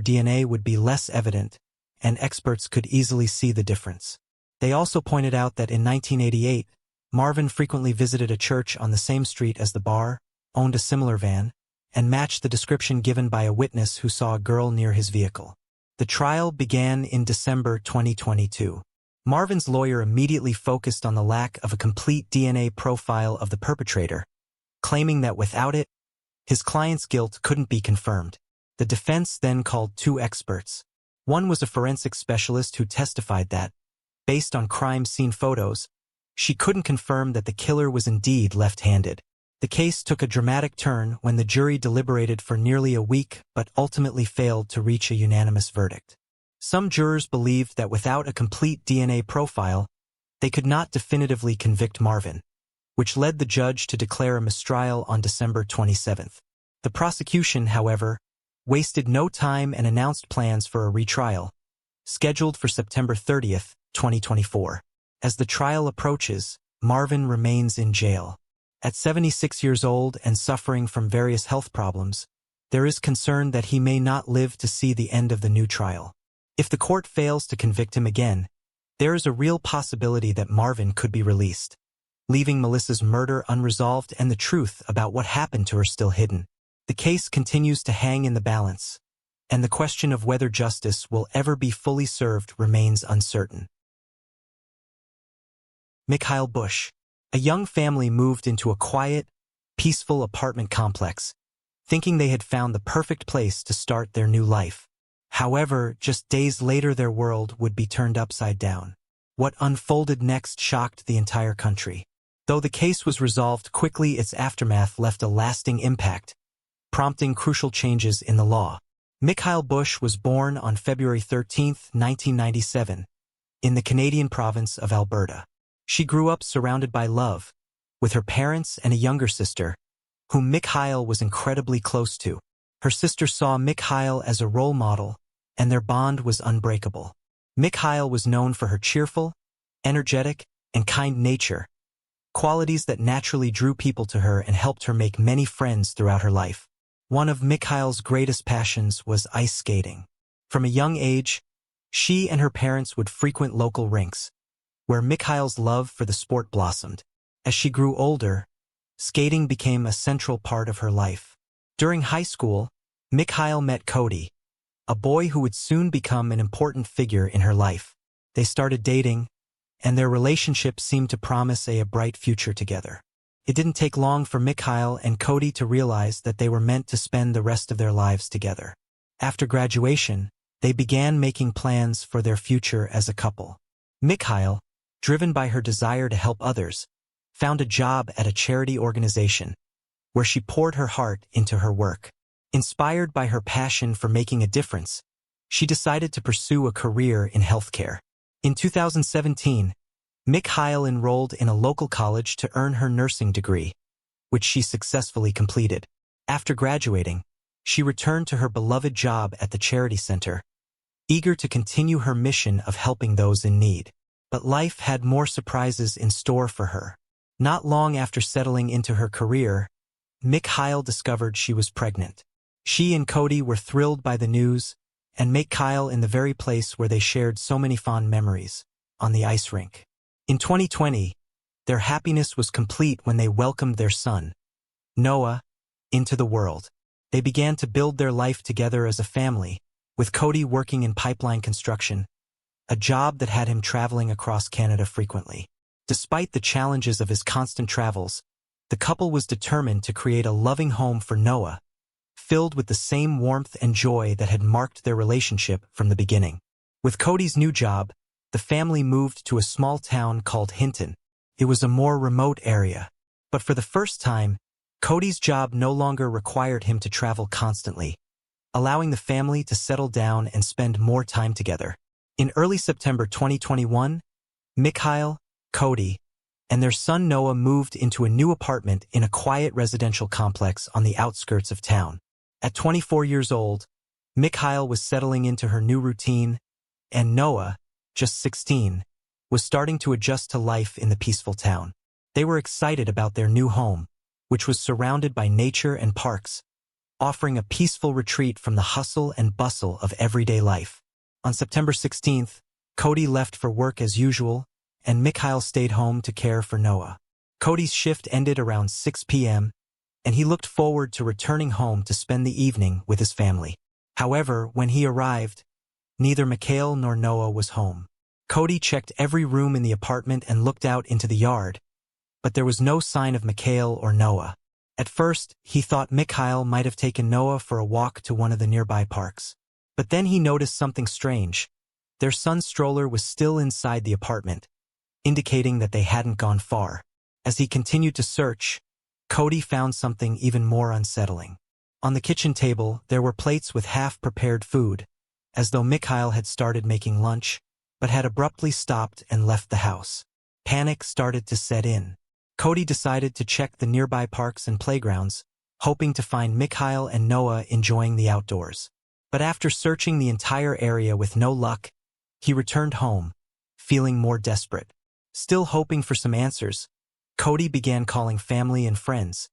DNA would be less evident, and experts could easily see the difference. They also pointed out that in 1988, Marvin frequently visited a church on the same street as the bar, owned a similar van, and matched the description given by a witness who saw a girl near his vehicle. The trial began in December 2022. Marvin's lawyer immediately focused on the lack of a complete DNA profile of the perpetrator, claiming that without it, his client's guilt couldn't be confirmed. The defense then called two experts. One was a forensic specialist who testified that, based on crime scene photos, she couldn't confirm that the killer was indeed left-handed. The case took a dramatic turn when the jury deliberated for nearly a week but ultimately failed to reach a unanimous verdict. Some jurors believed that without a complete DNA profile, they could not definitively convict Marvin, which led the judge to declare a mistrial on December 27th. The prosecution, however, wasted no time and announced plans for a retrial, scheduled for September 30th, 2024. As the trial approaches, Marvin remains in jail. At 76 years old and suffering from various health problems, there is concern that he may not live to see the end of the new trial. If the court fails to convict him again, there is a real possibility that Marvin could be released, leaving Melissa's murder unresolved and the truth about what happened to her still hidden. The case continues to hang in the balance, and the question of whether justice will ever be fully served remains uncertain. Mkhy Bush. A young family moved into a quiet, peaceful apartment complex, thinking they had found the perfect place to start their new life. However, just days later their world would be turned upside down. What unfolded next shocked the entire country. Though the case was resolved quickly, its aftermath left a lasting impact, prompting crucial changes in the law. Mkhy Bush was born on February 13, 1997, in the Canadian province of Alberta. She grew up surrounded by love, with her parents and a younger sister, whom Mkhy was incredibly close to. Her sister saw Mkhy as a role model, and their bond was unbreakable. Mkhy was known for her cheerful, energetic, and kind nature, qualities that naturally drew people to her and helped her make many friends throughout her life. One of Mkhy's greatest passions was ice skating. From a young age, she and her parents would frequent local rinks, where Mkhy's love for the sport blossomed. As she grew older, skating became a central part of her life. During high school, Mkhy met Cody, a boy who would soon become an important figure in her life. They started dating, and their relationship seemed to promise a bright future together. It didn't take long for Mkhy and Cody to realize that they were meant to spend the rest of their lives together. After graduation, they began making plans for their future as a couple. Mkhy, driven by her desire to help others, found a job at a charity organization, where she poured her heart into her work. Inspired by her passion for making a difference, she decided to pursue a career in healthcare. In 2017, Mkhy enrolled in a local college to earn her nursing degree, which she successfully completed. After graduating, she returned to her beloved job at the charity center, eager to continue her mission of helping those in need. But life had more surprises in store for her. Not long after settling into her career, Mkhy discovered she was pregnant. She and Cody were thrilled by the news, and Mkhy in the very place where they shared so many fond memories, on the ice rink. In 2020, their happiness was complete when they welcomed their son, Noah, into the world. They began to build their life together as a family, with Cody working in pipeline construction, a job that had him traveling across Canada frequently. Despite the challenges of his constant travels, the couple was determined to create a loving home for Noah, filled with the same warmth and joy that had marked their relationship from the beginning. With Cody's new job, the family moved to a small town called Hinton. It was a more remote area. But for the first time, Cody's job no longer required him to travel constantly, allowing the family to settle down and spend more time together. In early September 2021, Mkhy, Cody, and their son Noah moved into a new apartment in a quiet residential complex on the outskirts of town. At 24 years old, Mkhy was settling into her new routine, and Noah, just 16, was starting to adjust to life in the peaceful town. They were excited about their new home, which was surrounded by nature and parks, offering a peaceful retreat from the hustle and bustle of everyday life. On September 16th, Cody left for work as usual, and Mkhy stayed home to care for Noah. Cody's shift ended around 6 p.m., and he looked forward to returning home to spend the evening with his family. However, when he arrived, neither Mkhy nor Noah was home. Cody checked every room in the apartment and looked out into the yard, but there was no sign of Mkhy or Noah. At first, he thought Mkhy might have taken Noah for a walk to one of the nearby parks. But then he noticed something strange. Their son's stroller was still inside the apartment, indicating that they hadn't gone far. As he continued to search, Cody found something even more unsettling. On the kitchen table, there were plates with half-prepared food, as though Mkhy had started making lunch, but had abruptly stopped and left the house. Panic started to set in. Cody decided to check the nearby parks and playgrounds, hoping to find Mkhy and Noah enjoying the outdoors. But after searching the entire area with no luck, he returned home, feeling more desperate. Still hoping for some answers, Cody began calling family and friends,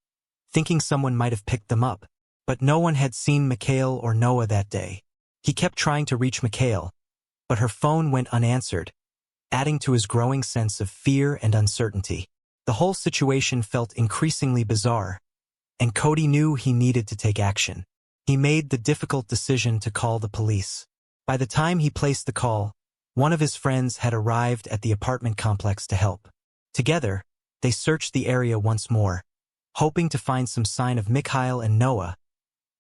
thinking someone might have picked them up, but no one had seen Mkhy or Noah that day. He kept trying to reach Mkhy, but her phone went unanswered, adding to his growing sense of fear and uncertainty. The whole situation felt increasingly bizarre, and Cody knew he needed to take action. He made the difficult decision to call the police. By the time he placed the call, one of his friends had arrived at the apartment complex to help. Together, they searched the area once more, hoping to find some sign of Mkhy and Noah,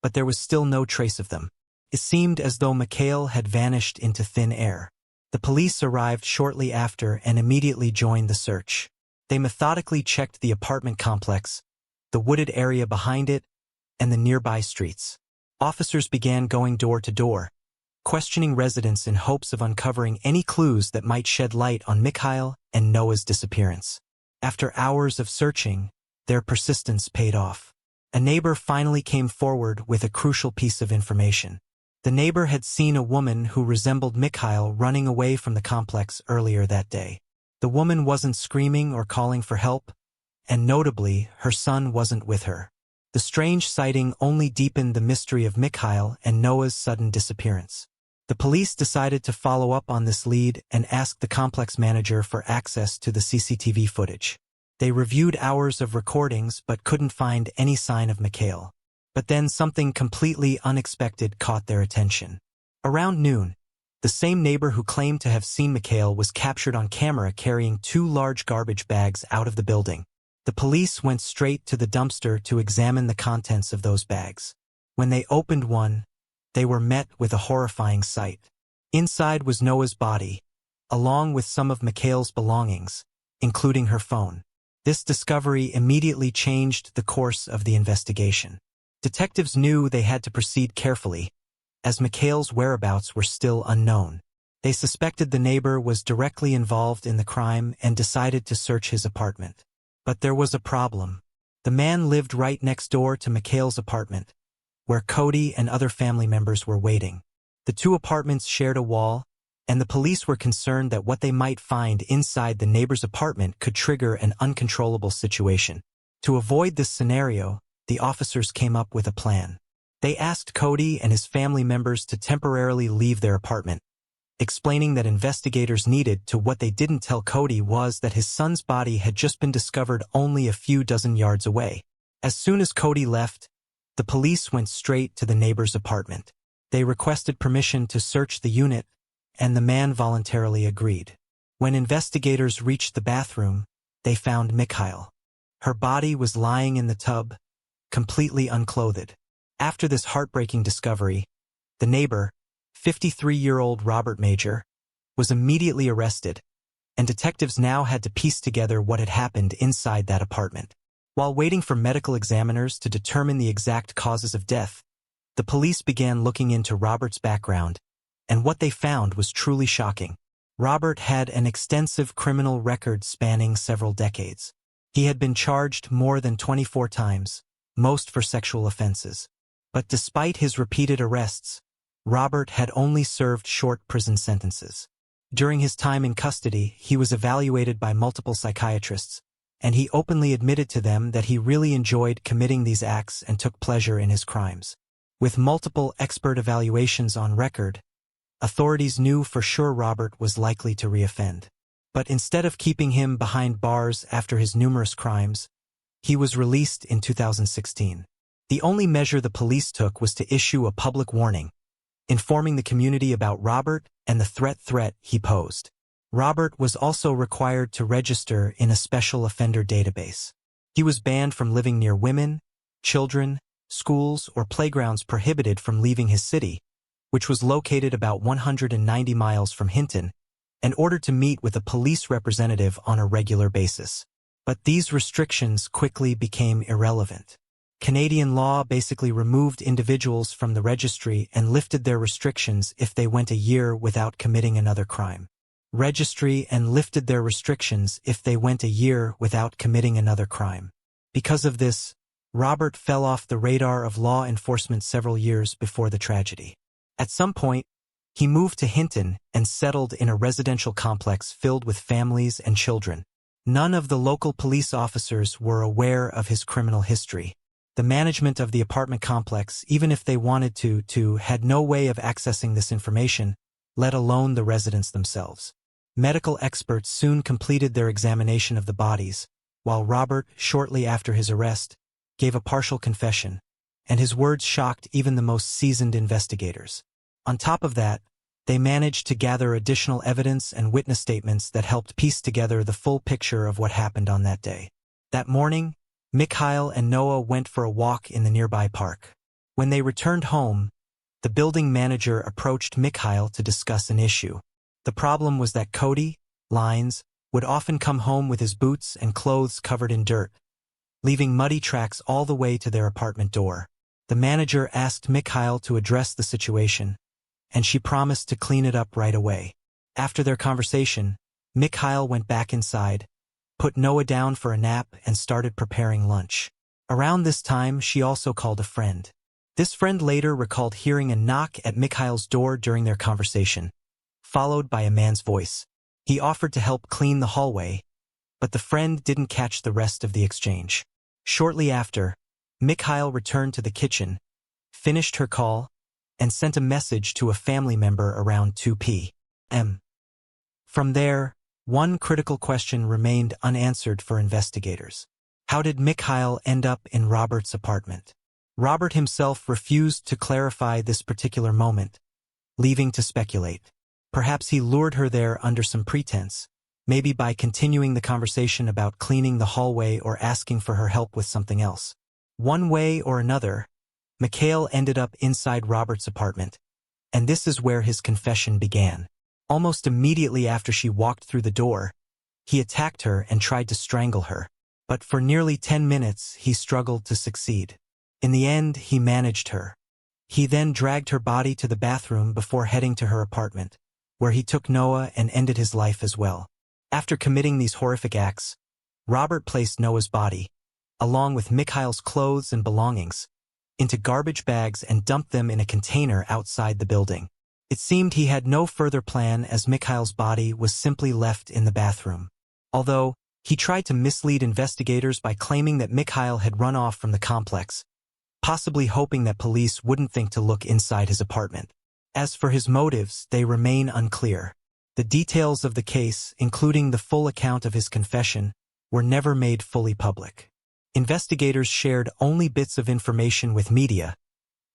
but there was still no trace of them. It seemed as though Mkhy had vanished into thin air. The police arrived shortly after and immediately joined the search. They methodically checked the apartment complex, the wooded area behind it, and the nearby streets. Officers began going door to door, questioning residents in hopes of uncovering any clues that might shed light on Mkhy and Noah's disappearance. After hours of searching, their persistence paid off. A neighbor finally came forward with a crucial piece of information. The neighbor had seen a woman who resembled Mkhy running away from the complex earlier that day. The woman wasn't screaming or calling for help, and notably, her son wasn't with her. The strange sighting only deepened the mystery of Mkhy and Noah's sudden disappearance. The police decided to follow up on this lead and asked the complex manager for access to the CCTV footage. They reviewed hours of recordings but couldn't find any sign of Mkhy. But then something completely unexpected caught their attention. Around noon, the same neighbor who claimed to have seen Mkhy was captured on camera carrying 2 large garbage bags out of the building. The police went straight to the dumpster to examine the contents of those bags. When they opened one, they were met with a horrifying sight. Inside was Noah's body, along with some of Mkhy's belongings, including her phone. This discovery immediately changed the course of the investigation. Detectives knew they had to proceed carefully, as Mkhy's whereabouts were still unknown. They suspected the neighbor was directly involved in the crime and decided to search his apartment. But there was a problem. The man lived right next door to Mkhy's apartment, where Cody and other family members were waiting. The 2 apartments shared a wall, and the police were concerned that what they might find inside the neighbor's apartment could trigger an uncontrollable situation. To avoid this scenario, the officers came up with a plan. They asked Cody and his family members to temporarily leave their apartment, explaining that investigators needed to. What they didn't tell Cody was that his son's body had just been discovered only a few dozen yards away. As soon as Cody left, the police went straight to the neighbor's apartment. They requested permission to search the unit, and the man voluntarily agreed. When investigators reached the bathroom, they found Mkhy. Her body was lying in the tub, completely unclothed. After this heartbreaking discovery, the neighbor, 53-year-old Robert Major, was immediately arrested, and detectives now had to piece together what had happened inside that apartment. While waiting for medical examiners to determine the exact causes of death, the police began looking into Robert's background, and what they found was truly shocking. Robert had an extensive criminal record spanning several decades. He had been charged more than 24 times, most for sexual offenses. But despite his repeated arrests, Robert had only served short prison sentences. During his time in custody, he was evaluated by multiple psychiatrists, and he openly admitted to them that he really enjoyed committing these acts and took pleasure in his crimes. With multiple expert evaluations on record, authorities knew for sure Robert was likely to reoffend. But instead of keeping him behind bars after his numerous crimes, he was released in 2016. The only measure the police took was to issue a public warning, informing the community about Robert and the threat he posed. Robert was also required to register in a special offender database. He was banned from living near women, children, schools, or playgrounds, prohibited from leaving his city, which was located about 190 miles from Hinton, and ordered to meet with a police representative on a regular basis. But these restrictions quickly became irrelevant. Canadian law basically removed individuals from the registry and lifted their restrictions if they went a year without committing another crime. Because of this, Robert fell off the radar of law enforcement several years before the tragedy. At some point, he moved to Hinton and settled in a residential complex filled with families and children. None of the local police officers were aware of his criminal history. The management of the apartment complex, even if they wanted to, had no way of accessing this information, let alone the residents themselves. Medical experts soon completed their examination of the bodies, while Robert, shortly after his arrest, gave a partial confession, and his words shocked even the most seasoned investigators. On top of that, they managed to gather additional evidence and witness statements that helped piece together the full picture of what happened on that day. That morning, Mkhy and Noah went for a walk in the nearby park. When they returned home, the building manager approached Mkhy to discuss an issue. The problem was that Cody, Lines, would often come home with his boots and clothes covered in dirt, leaving muddy tracks all the way to their apartment door. The manager asked Mkhy to address the situation, and she promised to clean it up right away. After their conversation, Mkhy went back inside, put Noah down for a nap, and started preparing lunch. Around this time, she also called a friend. This friend later recalled hearing a knock at Mkhy's door during their conversation, followed by a man's voice. He offered to help clean the hallway, but the friend didn't catch the rest of the exchange. Shortly after, Mkhy returned to the kitchen, finished her call, and sent a message to a family member around 2 p.m. From there, one critical question remained unanswered for investigators. How did Mkhy end up in Robert's apartment? Robert himself refused to clarify this particular moment, leaving to speculate. Perhaps he lured her there under some pretense, maybe by continuing the conversation about cleaning the hallway or asking for her help with something else. One way or another, Mkhy ended up inside Robert's apartment, and this is where his confession began. Almost immediately after she walked through the door, he attacked her and tried to strangle her. But for nearly 10 minutes, he struggled to succeed. In the end, he managed her. He then dragged her body to the bathroom before heading to her apartment, where he took Noah and ended his life as well. After committing these horrific acts, Robert placed Noah's body, along with Mkhy's clothes and belongings, into garbage bags and dumped them in a container outside the building. It seemed he had no further plan as Mkhy's body was simply left in the bathroom. Although, he tried to mislead investigators by claiming that Mkhy had run off from the complex, possibly hoping that police wouldn't think to look inside his apartment. As for his motives, they remain unclear. The details of the case, including the full account of his confession, were never made fully public. Investigators shared only bits of information with media,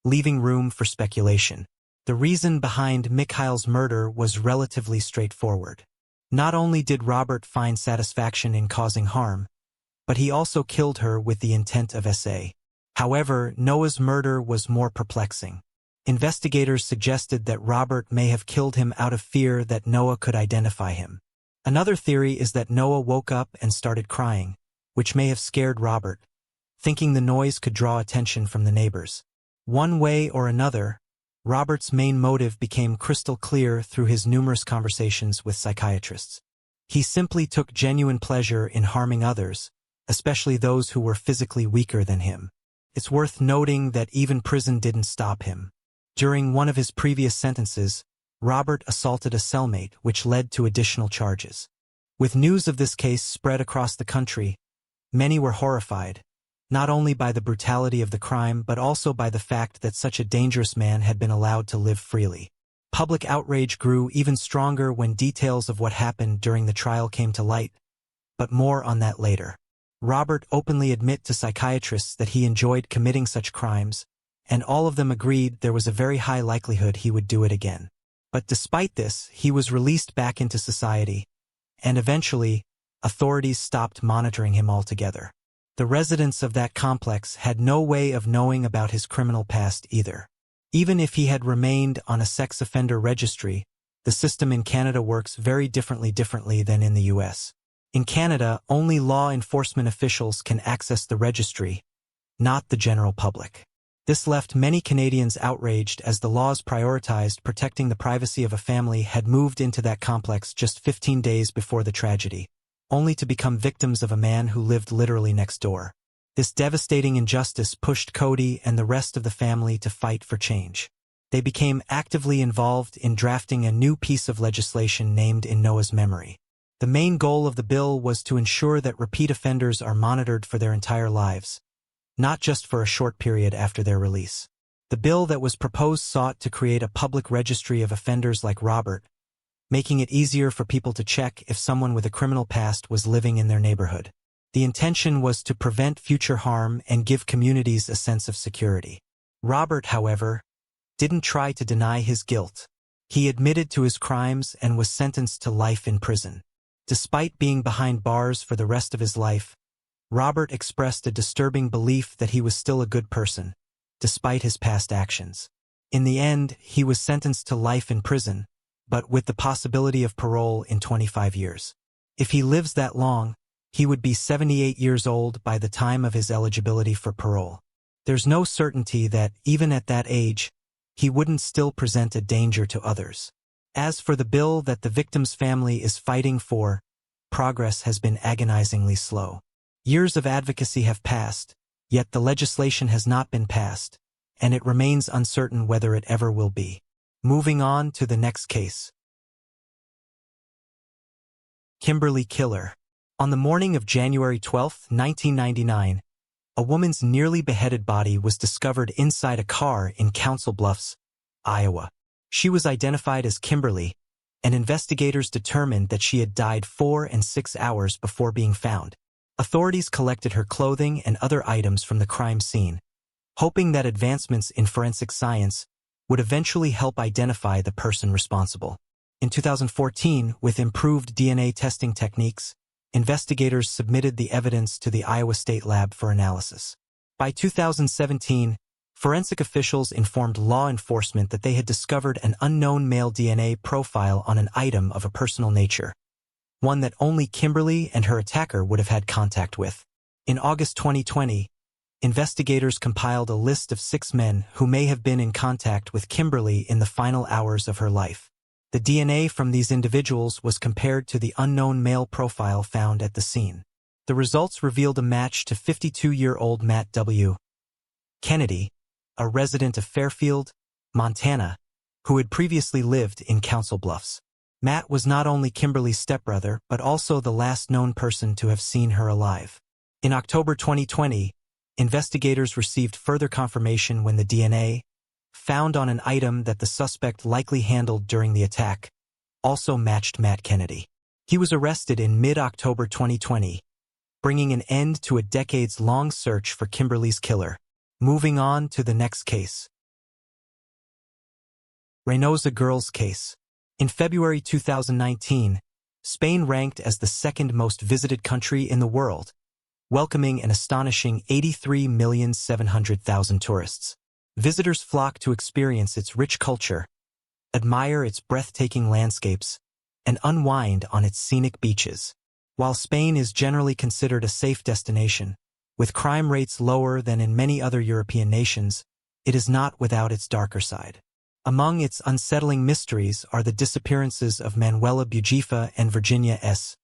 leaving room for speculation. The reason behind Mkhy's murder was relatively straightforward. Not only did Robert find satisfaction in causing harm, but he also killed her with the intent of SA. However, Noah's murder was more perplexing. Investigators suggested that Robert may have killed him out of fear that Noah could identify him. Another theory is that Noah woke up and started crying, which may have scared Robert, thinking the noise could draw attention from the neighbors. One way or another, Robert's main motive became crystal clear through his numerous conversations with psychiatrists. He simply took genuine pleasure in harming others, especially those who were physically weaker than him. It's worth noting that even prison didn't stop him. During one of his previous sentences, Robert assaulted a cellmate, which led to additional charges. With news of this case spread across the country, many were horrified, not only by the brutality of the crime but also by the fact that such a dangerous man had been allowed to live freely. Public outrage grew even stronger when details of what happened during the trial came to light, but more on that later. Robert openly admitted to psychiatrists that he enjoyed committing such crimes, and all of them agreed there was a very high likelihood he would do it again. But despite this, he was released back into society, and eventually, authorities stopped monitoring him altogether. The residents of that complex had no way of knowing about his criminal past either. Even if he had remained on a sex offender registry, the system in Canada works very differently than in the US. In Canada, only law enforcement officials can access the registry, not the general public. This left many Canadians outraged as the laws prioritized protecting the privacy of a family had moved into that complex just 15 days before the tragedy, only to become victims of a man who lived literally next door. This devastating injustice pushed Cody and the rest of the family to fight for change. They became actively involved in drafting a new piece of legislation named in Noah's memory. The main goal of the bill was to ensure that repeat offenders are monitored for their entire lives, not just for a short period after their release. The bill that was proposed sought to create a public registry of offenders like Robert, making it easier for people to check if someone with a criminal past was living in their neighborhood. The intention was to prevent future harm and give communities a sense of security. Robert, however, didn't try to deny his guilt. He admitted to his crimes and was sentenced to life in prison. Despite being behind bars for the rest of his life, Robert expressed a disturbing belief that he was still a good person, despite his past actions. In the end, he was sentenced to life in prison, but with the possibility of parole in 25 years. If he lives that long, he would be 78 years old by the time of his eligibility for parole. There's no certainty that, even at that age, he wouldn't still present a danger to others. As for the bill that the victim's family is fighting for, progress has been agonizingly slow. Years of advocacy have passed, yet the legislation has not been passed, and it remains uncertain whether it ever will be. Moving on to the next case. Kimberly killer. On the morning of January 12, 1999, a woman's nearly beheaded body was discovered inside a car in Council Bluffs, Iowa. She was identified as Kimberly, and investigators determined that she had died 4 and 6 hours before being found. Authorities collected her clothing and other items from the crime scene, hoping that advancements in forensic science would eventually help identify the person responsible. In 2014, with improved DNA testing techniques, investigators submitted the evidence to the Iowa State Lab for analysis. By 2017, forensic officials informed law enforcement that they had discovered an unknown male DNA profile on an item of a personal nature, one that only Kimberly and her attacker would have had contact with. In August 2020, investigators compiled a list of 6 men who may have been in contact with Kimberly in the final hours of her life. The DNA from these individuals was compared to the unknown male profile found at the scene. The results revealed a match to 52-year-old Matt W. Kennedy, a resident of Fairfield, Montana, who had previously lived in Council Bluffs. Matt was not only Kimberly's stepbrother, but also the last known person to have seen her alive. In October 2020, investigators received further confirmation when the DNA, found on an item that the suspect likely handled during the attack, also matched Matt Kennedy. He was arrested in mid-October 2020, bringing an end to a decades-long search for Kimberly's killer. Moving on to the next case. Reinosa girls case. In February 2019, Spain ranked as the second most visited country in the world, welcoming an astonishing 83,700,000 tourists. Visitors flock to experience its rich culture, admire its breathtaking landscapes, and unwind on its scenic beaches. While Spain is generally considered a safe destination, with crime rates lower than in many other European nations, it is not without its darker side. Among its unsettling mysteries are the disappearances of Manuela Bugifa and Virginia S.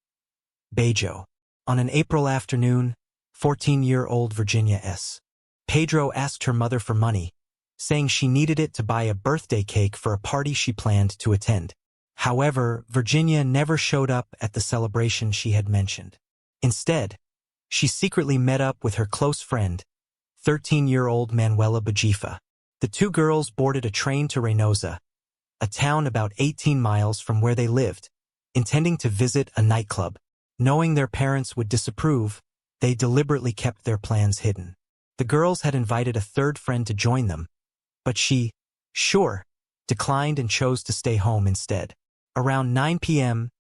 Bajo. On an April afternoon, 14-year-old Virginia S. Pedro asked her mother for money, saying she needed it to buy a birthday cake for a party she planned to attend. However, Virginia never showed up at the celebration she had mentioned. Instead, she secretly met up with her close friend, 13-year-old Manuela Bugifa. The two girls boarded a train to Reinosa, a town about 18 miles from where they lived, intending to visit a nightclub. Knowing their parents would disapprove, they deliberately kept their plans hidden. The girls had invited a third friend to join them, but she, declined and chose to stay home instead. Around 9 p.m.,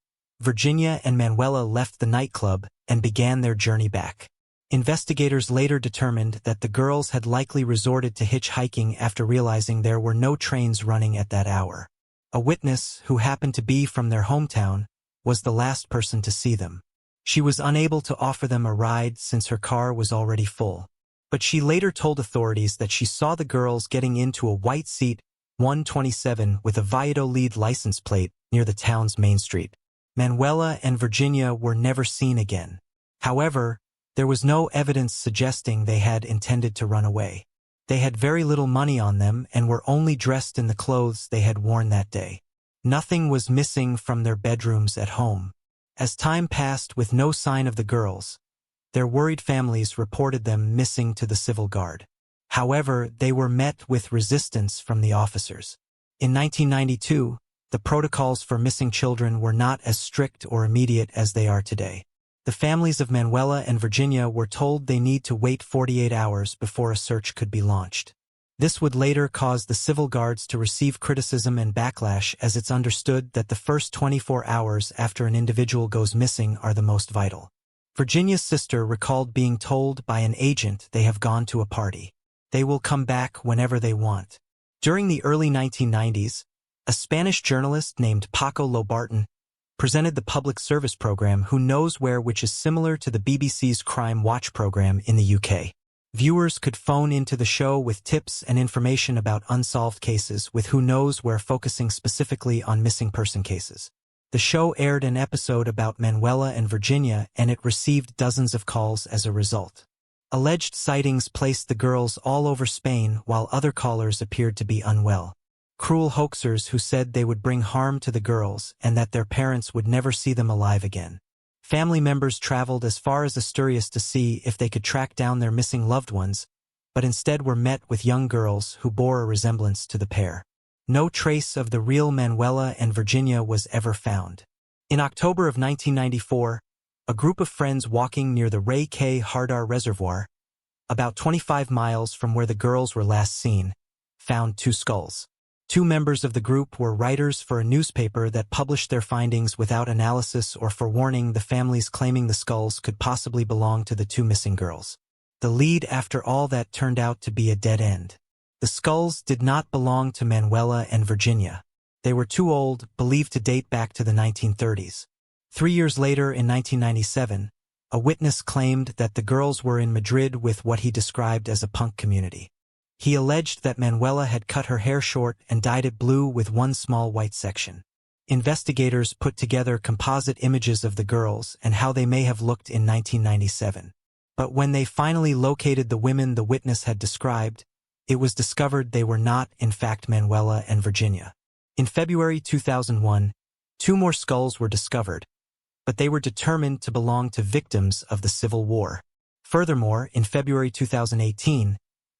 Virginia and Manuela left the nightclub and began their journey back. Investigators later determined that the girls had likely resorted to hitchhiking after realizing there were no trains running at that hour. A witness, who happened to be from their hometown, was the last person to see them. She was unable to offer them a ride since her car was already full. But she later told authorities that she saw the girls getting into a white Seat 127 with a Valladolid license plate near the town's main street. Manuela and Virginia were never seen again. However, there was no evidence suggesting they had intended to run away. They had very little money on them and were only dressed in the clothes they had worn that day. Nothing was missing from their bedrooms at home. As time passed with no sign of the girls, their worried families reported them missing to the civil guard. However, they were met with resistance from the officers. In 1992, the protocols for missing children were not as strict or immediate as they are today. The families of Manuela and Virginia were told they need to wait 48 hours before a search could be launched. This would later cause the civil guards to receive criticism and backlash, as it's understood that the first 24 hours after an individual goes missing are the most vital. Virginia's sister recalled being told by an agent they have gone to a party. They will come back whenever they want. During the early 1990s, a Spanish journalist named Paco Lobarton presented the public service program Who Knows Where, which is similar to the BBC's Crime Watch program in the UK. Viewers could phone into the show with tips and information about unsolved cases, with Who Knows Where focusing specifically on missing person cases. The show aired an episode about Manuela and Virginia, and it received dozens of calls as a result. Alleged sightings placed the girls all over Spain, while other callers appeared to be unwell. Cruel hoaxers who said they would bring harm to the girls and that their parents would never see them alive again. Family members traveled as far as Asturias to see if they could track down their missing loved ones, but instead were met with young girls who bore a resemblance to the pair. No trace of the real Manuela and Virginia was ever found. In October of 1994, a group of friends walking near the Ray K. Hardar Reservoir, about 25 miles from where the girls were last seen, found two skulls. Two members of the group were writers for a newspaper that published their findings without analysis or forewarning the families claiming the skulls could possibly belong to the two missing girls. The lead after all that turned out to be a dead end. The skulls did not belong to Manuela and Virginia. They were too old, believed to date back to the 1930s. 3 years later, in 1997, a witness claimed that the girls were in Madrid with what he described as a punk community. He alleged that Manuela had cut her hair short and dyed it blue with one small white section. Investigators put together composite images of the girls and how they may have looked in 1997. But when they finally located the women the witness had described, it was discovered they were not, in fact, Manuela and Virginia. In February 2001, 2 more skulls were discovered, but they were determined to belong to victims of the Civil War. Furthermore, in February 2018,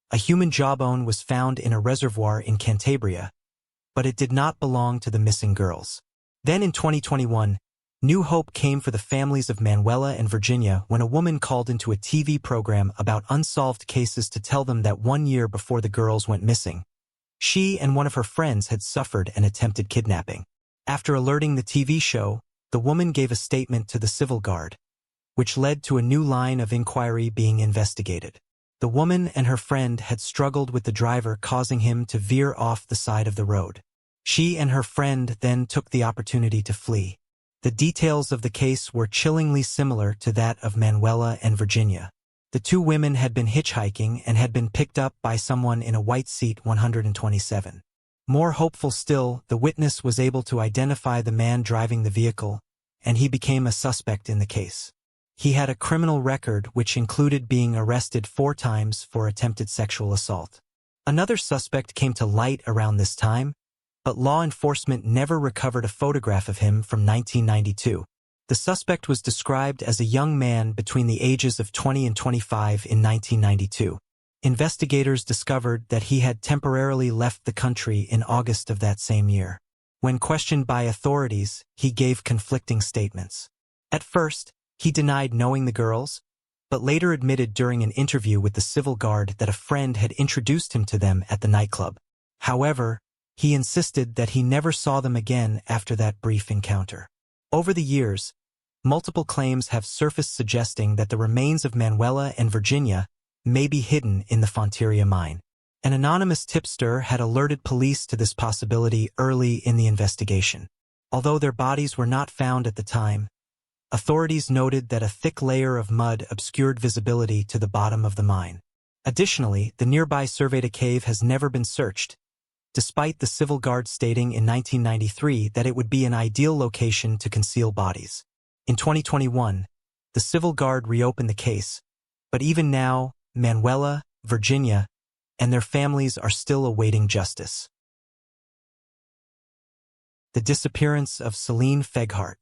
a human jawbone was found in a reservoir in Cantabria, but it did not belong to the missing girls. Then in 2021, new hope came for the families of Manuela and Virginia when a woman called into a TV program about unsolved cases to tell them that 1 year before the girls went missing, she and one of her friends had suffered an attempted kidnapping. After alerting the TV show, the woman gave a statement to the Civil Guard, which led to a new line of inquiry being investigated. The woman and her friend had struggled with the driver, causing him to veer off the side of the road. She and her friend then took the opportunity to flee. The details of the case were chillingly similar to that of Manuela and Virginia. The 2 women had been hitchhiking and had been picked up by someone in a white seat 127. More hopeful still, the witness was able to identify the man driving the vehicle, and he became a suspect in the case. He had a criminal record which included being arrested 4 times for attempted sexual assault. Another suspect came to light around this time, but law enforcement never recovered a photograph of him from 1992. The suspect was described as a young man between the ages of 20 and 25 in 1992. Investigators discovered that he had temporarily left the country in August of that same year. When questioned by authorities, he gave conflicting statements. At first, he denied knowing the girls, but later admitted during an interview with the Civil Guard that a friend had introduced him to them at the nightclub. However, he insisted that he never saw them again after that brief encounter. Over the years, multiple claims have surfaced suggesting that the remains of Manuela and Virginia may be hidden in the Fonteria mine. An anonymous tipster had alerted police to this possibility early in the investigation. Although their bodies were not found at the time, authorities noted that a thick layer of mud obscured visibility to the bottom of the mine. Additionally, the nearby Cerveda cave has never been searched, despite the Civil Guard stating in 1993 that it would be an ideal location to conceal bodies. In 2021, the Civil Guard reopened the case, but even now, Manuela, Virginia, and their families are still awaiting justice. The disappearance of Selen Fghart.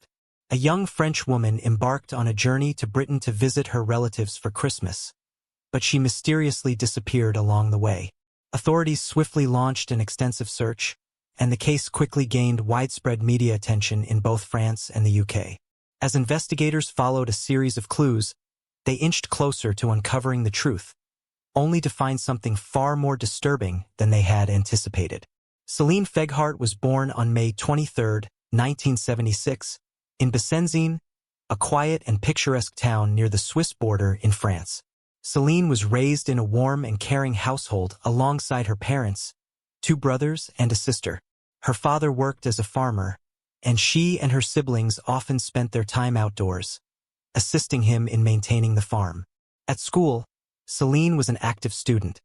A young French woman embarked on a journey to Britain to visit her relatives for Christmas, but she mysteriously disappeared along the way. Authorities swiftly launched an extensive search, and the case quickly gained widespread media attention in both France and the UK. As investigators followed a series of clues, they inched closer to uncovering the truth, only to find something far more disturbing than they had anticipated. Selen Fghart was born on May 23, 1976, in Besançon, a quiet and picturesque town near the Swiss border in France. Selen was raised in a warm and caring household alongside her parents, 2 brothers and a sister. Her father worked as a farmer, and she and her siblings often spent their time outdoors, assisting him in maintaining the farm. At school, Selen was an active student,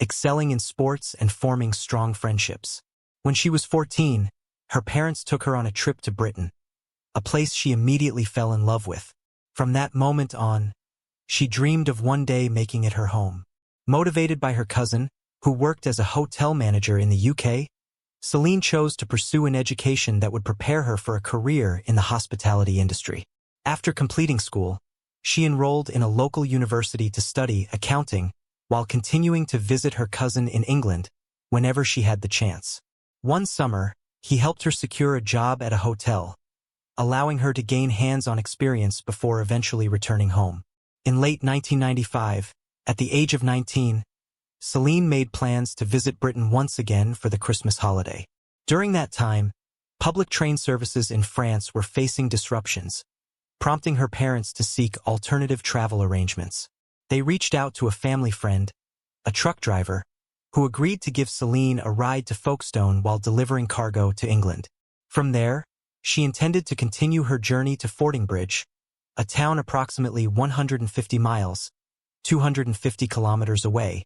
excelling in sports and forming strong friendships. When she was 14, her parents took her on a trip to Britain, a place she immediately fell in love with. From that moment on, she dreamed of one day making it her home. Motivated by her cousin, who worked as a hotel manager in the UK, Selen chose to pursue an education that would prepare her for a career in the hospitality industry. After completing school, she enrolled in a local university to study accounting while continuing to visit her cousin in England whenever she had the chance. One summer, he helped her secure a job at a hotel, allowing her to gain hands-on experience before eventually returning home. In late 1995, at the age of 19, Selen made plans to visit Britain once again for the Christmas holiday. During that time, public train services in France were facing disruptions, prompting her parents to seek alternative travel arrangements. They reached out to a family friend, a truck driver, who agreed to give Selen a ride to Folkestone while delivering cargo to England. From there, she intended to continue her journey to Fordingbridge, a town approximately 150 miles, 250 kilometers away,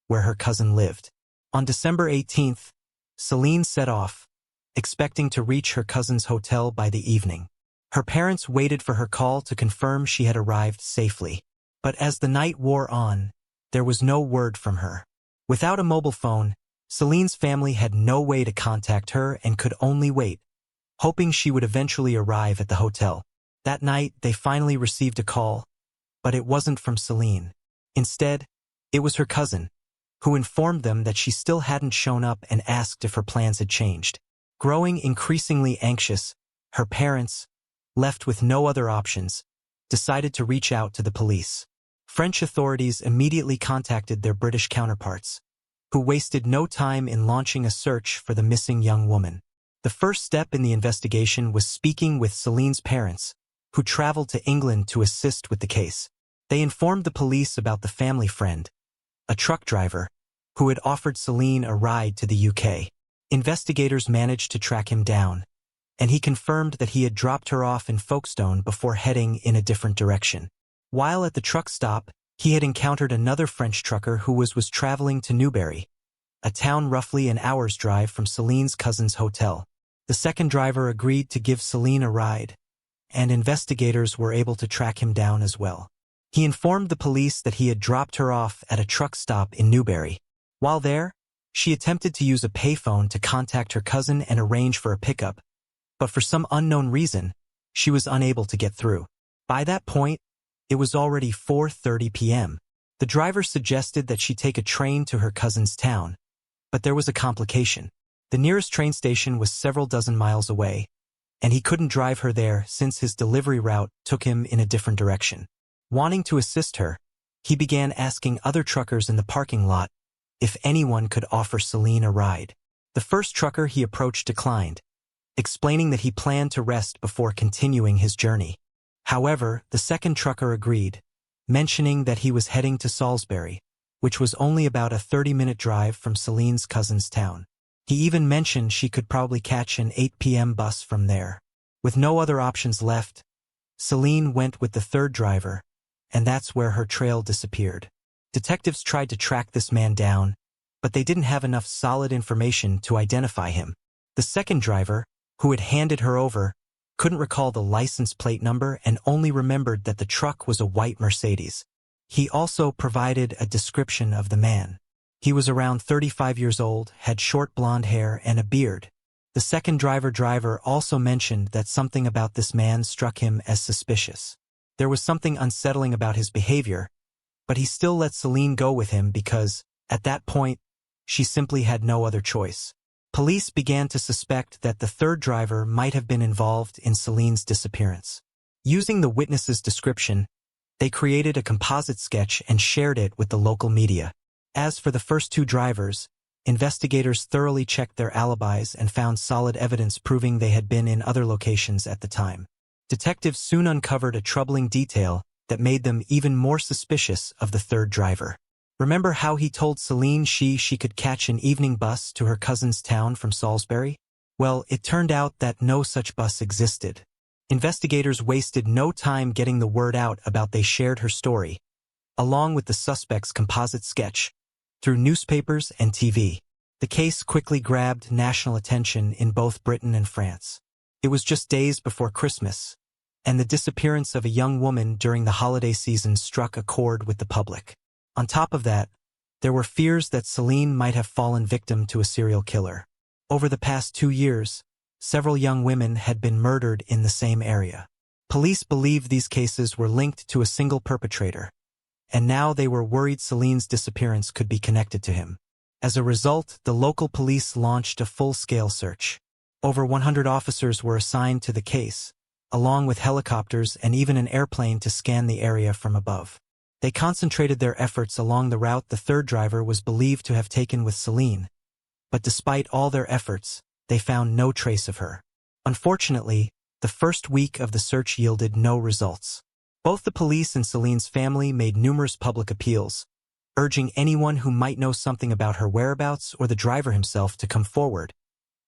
where her cousin lived. On December 18th, Selen set off, expecting to reach her cousin's hotel by the evening. Her parents waited for her call to confirm she had arrived safely. But as the night wore on, there was no word from her. Without a mobile phone, Selen's family had no way to contact her and could only wait, hoping she would eventually arrive at the hotel. That night, they finally received a call, but it wasn't from Selen. Instead, it was her cousin, who informed them that she still hadn't shown up and asked if her plans had changed. Growing increasingly anxious, her parents, left with no other options, decided to reach out to the police. French authorities immediately contacted their British counterparts, who wasted no time in launching a search for the missing young woman. The first step in the investigation was speaking with Selen's parents, who traveled to England to assist with the case. They informed the police about the family friend, a truck driver, who had offered Selen a ride to the UK. Investigators managed to track him down, and he confirmed that he had dropped her off in Folkestone before heading in a different direction. While at the truck stop, he had encountered another French trucker who was traveling to Newbury, a town roughly an hour's drive from Selen's cousin's hotel. The second driver agreed to give Selen a ride, and investigators were able to track him down as well. He informed the police that he had dropped her off at a truck stop in Newbury. While there, she attempted to use a payphone to contact her cousin and arrange for a pickup, but for some unknown reason, she was unable to get through. By that point, it was already 4:30 p.m. The driver suggested that she take a train to her cousin's town, but there was a complication. The nearest train station was several dozen miles away, and he couldn't drive her there since his delivery route took him in a different direction. Wanting to assist her, he began asking other truckers in the parking lot if anyone could offer Selen a ride. The first trucker he approached declined, explaining that he planned to rest before continuing his journey. However, the second trucker agreed, mentioning that he was heading to Salisbury, which was only about a 30-minute drive from Selen's cousin's town. He even mentioned she could probably catch an 8 p.m. bus from there. With no other options left, Selen went with the third driver, and that's where her trail disappeared. Detectives tried to track this man down, but they didn't have enough solid information to identify him. The second driver, who had handed her over, couldn't recall the license plate number and only remembered that the truck was a white Mercedes. He also provided a description of the man. He was around 35 years old, had short blonde hair and a beard. The second driver also mentioned that something about this man struck him as suspicious. There was something unsettling about his behavior, but he still let Selen go with him because, at that point, she simply had no other choice. Police began to suspect that the third driver might have been involved in Selen's disappearance. Using the witness's description, they created a composite sketch and shared it with the local media. As for the first two drivers, investigators thoroughly checked their alibis and found solid evidence proving they had been in other locations at the time. Detectives soon uncovered a troubling detail that made them even more suspicious of the third driver. Remember how he told Selen she could catch an evening bus to her cousin's town from Salisbury? Well, it turned out that no such bus existed. Investigators wasted no time getting the word out about they shared her story, along with the suspect's composite sketch, through newspapers and TV. The case quickly grabbed national attention in both Britain and France. It was just days before Christmas, and the disappearance of a young woman during the holiday season struck a chord with the public. On top of that, there were fears that Selen might have fallen victim to a serial killer. Over the past 2 years, several young women had been murdered in the same area. Police believed these cases were linked to a single perpetrator, and now they were worried Selen's disappearance could be connected to him. As a result, the local police launched a full-scale search. Over 100 officers were assigned to the case, along with helicopters and even an airplane to scan the area from above. They concentrated their efforts along the route the third driver was believed to have taken with Selen, but despite all their efforts, they found no trace of her. Unfortunately, the first week of the search yielded no results. Both the police and Selen's family made numerous public appeals, urging anyone who might know something about her whereabouts or the driver himself to come forward.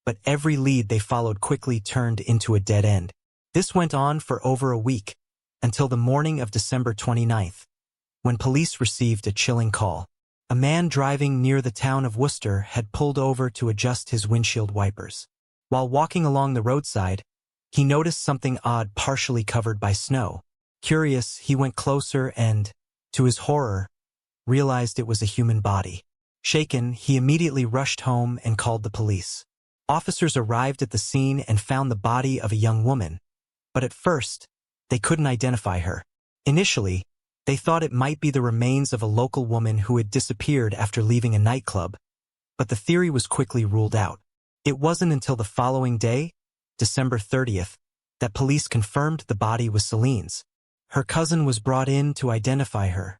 But every lead they followed quickly turned into a dead end. This went on for over a week, until the morning of December 29th, when police received a chilling call. A man driving near the town of Worcester had pulled over to adjust his windshield wipers. While walking along the roadside, he noticed something odd partially covered by snow. Curious, he went closer and, to his horror, realized it was a human body. Shaken, he immediately rushed home and called the police. Officers arrived at the scene and found the body of a young woman, but at first, they couldn't identify her. Initially, they thought it might be the remains of a local woman who had disappeared after leaving a nightclub, but the theory was quickly ruled out. It wasn't until the following day, December 30th, that police confirmed the body was Selen's. Her cousin was brought in to identify her,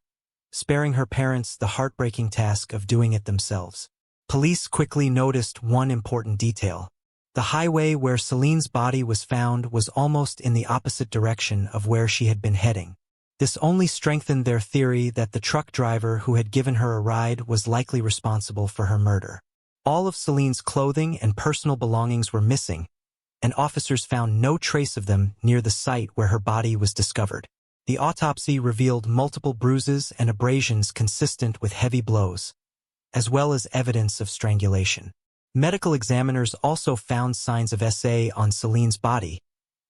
sparing her parents the heartbreaking task of doing it themselves. Police quickly noticed one important detail. The highway where Selen's body was found was almost in the opposite direction of where she had been heading. This only strengthened their theory that the truck driver who had given her a ride was likely responsible for her murder. All of Selen's clothing and personal belongings were missing, and officers found no trace of them near the site where her body was discovered. The autopsy revealed multiple bruises and abrasions consistent with heavy blows, as well as evidence of strangulation. Medical examiners also found signs of SA on Selen's body,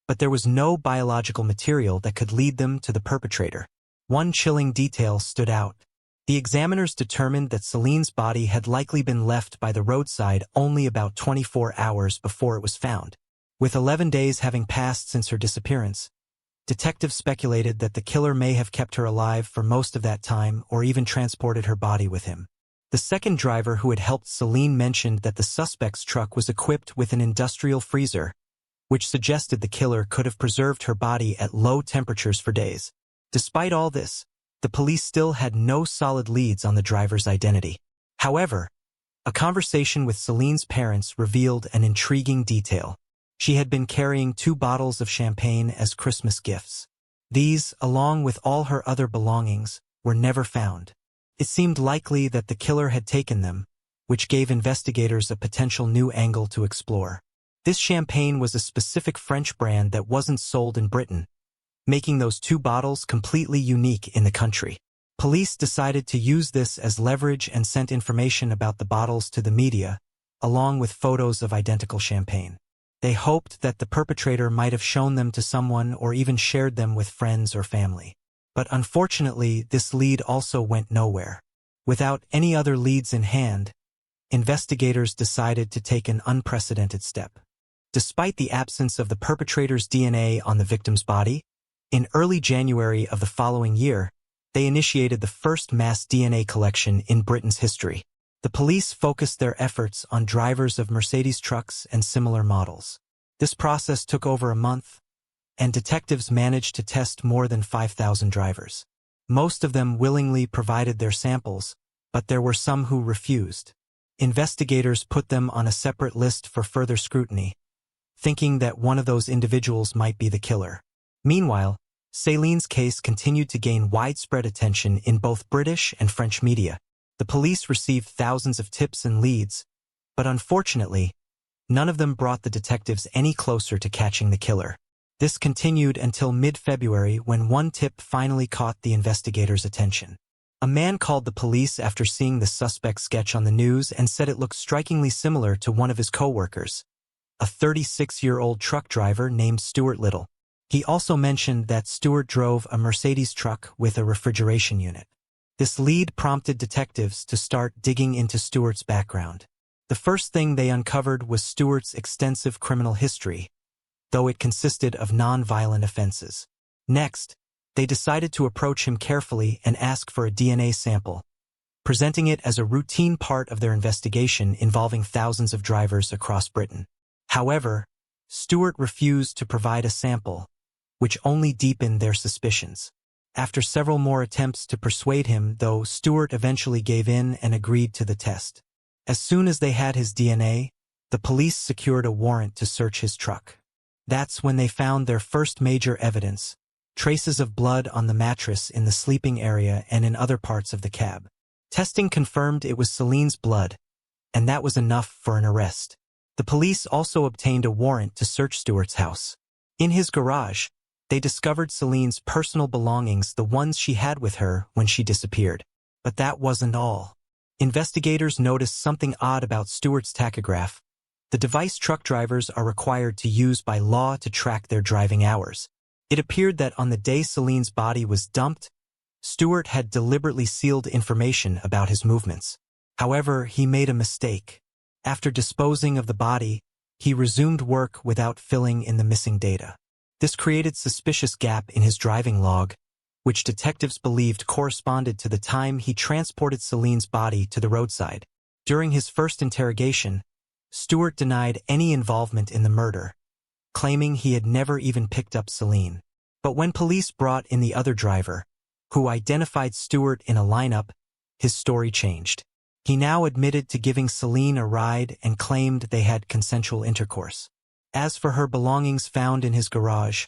but there was no biological material that could lead them to the perpetrator. One chilling detail stood out. The examiners determined that Selen's body had likely been left by the roadside only about 24 hours before it was found. With 11 days having passed since her disappearance, detectives speculated that the killer may have kept her alive for most of that time or even transported her body with him. The second driver who had helped Selen mentioned that the suspect's truck was equipped with an industrial freezer, which suggested the killer could have preserved her body at low temperatures for days. Despite all this, the police still had no solid leads on the driver's identity. However, a conversation with Selen's parents revealed an intriguing detail. She had been carrying 2 bottles of champagne as Christmas gifts. These, along with all her other belongings, were never found. It seemed likely that the killer had taken them, which gave investigators a potential new angle to explore. This champagne was a specific French brand that wasn't sold in Britain, making those 2 bottles completely unique in the country. Police decided to use this as leverage and sent information about the bottles to the media, along with photos of identical champagne. They hoped that the perpetrator might have shown them to someone or even shared them with friends or family. But unfortunately, this lead also went nowhere. Without any other leads in hand, investigators decided to take an unprecedented step. Despite the absence of the perpetrator's DNA on the victim's body, in early January of the following year, they initiated the first mass DNA collection in Britain's history. The police focused their efforts on drivers of Mercedes trucks and similar models. This process took over a month, and detectives managed to test more than 5,000 drivers. Most of them willingly provided their samples, but there were some who refused. Investigators put them on a separate list for further scrutiny, thinking that one of those individuals might be the killer. Meanwhile, Selen's case continued to gain widespread attention in both British and French media. The police received thousands of tips and leads, but unfortunately, none of them brought the detectives any closer to catching the killer. This continued until mid-February when one tip finally caught the investigators' attention. A man called the police after seeing the suspect's sketch on the news and said it looked strikingly similar to one of his co-workers, a 36-year-old truck driver named Stuart Little. He also mentioned that Stuart drove a Mercedes truck with a refrigeration unit. This lead prompted detectives to start digging into Stuart's background. The first thing they uncovered was Stuart's extensive criminal history, though it consisted of non-violent offenses. Next, they decided to approach him carefully and ask for a DNA sample, presenting it as a routine part of their investigation involving thousands of drivers across Britain. However, Stuart refused to provide a sample, which only deepened their suspicions. After several more attempts to persuade him, though, Stewart eventually gave in and agreed to the test. As soon as they had his DNA, the police secured a warrant to search his truck. That's when they found their first major evidence: traces of blood on the mattress in the sleeping area and in other parts of the cab. Testing confirmed it was Selen's blood, and that was enough for an arrest. The police also obtained a warrant to search Stewart's house. In his garage, they discovered Selen's personal belongings, the ones she had with her when she disappeared. But that wasn't all. Investigators noticed something odd about Stewart's tachograph, the device truck drivers are required to use by law to track their driving hours. It appeared that on the day Selen's body was dumped, Stewart had deliberately sealed information about his movements. However, he made a mistake. After disposing of the body, he resumed work without filling in the missing data. This created a suspicious gap in his driving log, which detectives believed corresponded to the time he transported Selen's body to the roadside. During his first interrogation, Stewart denied any involvement in the murder, claiming he had never even picked up Selen. But when police brought in the other driver, who identified Stewart in a lineup, his story changed. He now admitted to giving Selen a ride and claimed they had consensual intercourse. As for her belongings found in his garage,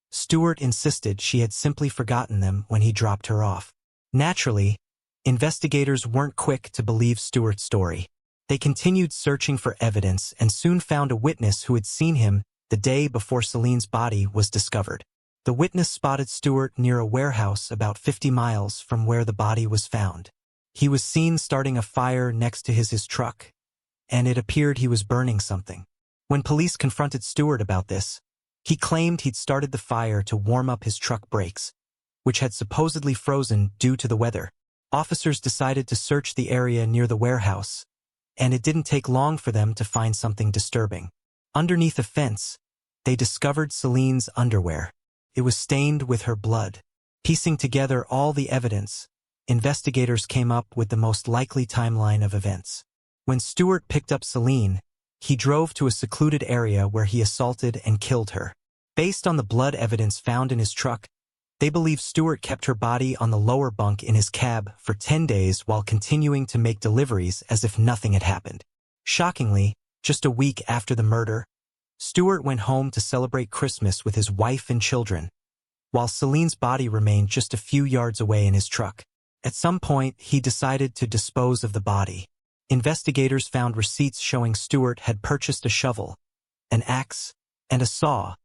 Stewart insisted she had simply forgotten them when he dropped her off. Naturally, investigators weren't quick to believe Stewart's story. They continued searching for evidence and soon found a witness who had seen him the day before Selen's body was discovered. The witness spotted Stewart near a warehouse about 50 miles from where the body was found. He was seen starting a fire next to his truck, and it appeared he was burning something. When police confronted Stewart about this, he claimed he'd started the fire to warm up his truck brakes, which had supposedly frozen due to the weather. Officers decided to search the area near the warehouse, and it didn't take long for them to find something disturbing. Underneath a fence, they discovered Selen's underwear. It was stained with her blood. Piecing together all the evidence, investigators came up with the most likely timeline of events. When Stewart picked up Selen, he drove to a secluded area where he assaulted and killed her. Based on the blood evidence found in his truck, they believe Stewart kept her body on the lower bunk in his cab for 10 days while continuing to make deliveries as if nothing had happened. Shockingly, just a week after the murder, Stewart went home to celebrate Christmas with his wife and children, while Selen's body remained just a few yards away in his truck. At some point, he decided to dispose of the body. Investigators found receipts showing Stewart had purchased a shovel, an axe, and a saw,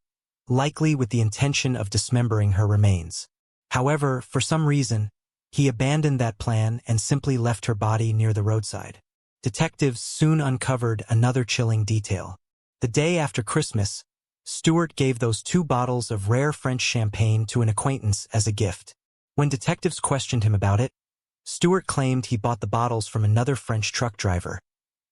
likely with the intention of dismembering her remains. However, for some reason, he abandoned that plan and simply left her body near the roadside. Detectives soon uncovered another chilling detail. The day after Christmas, Stewart gave those 2 bottles of rare French champagne to an acquaintance as a gift. When detectives questioned him about it, Stewart claimed he bought the bottles from another French truck driver,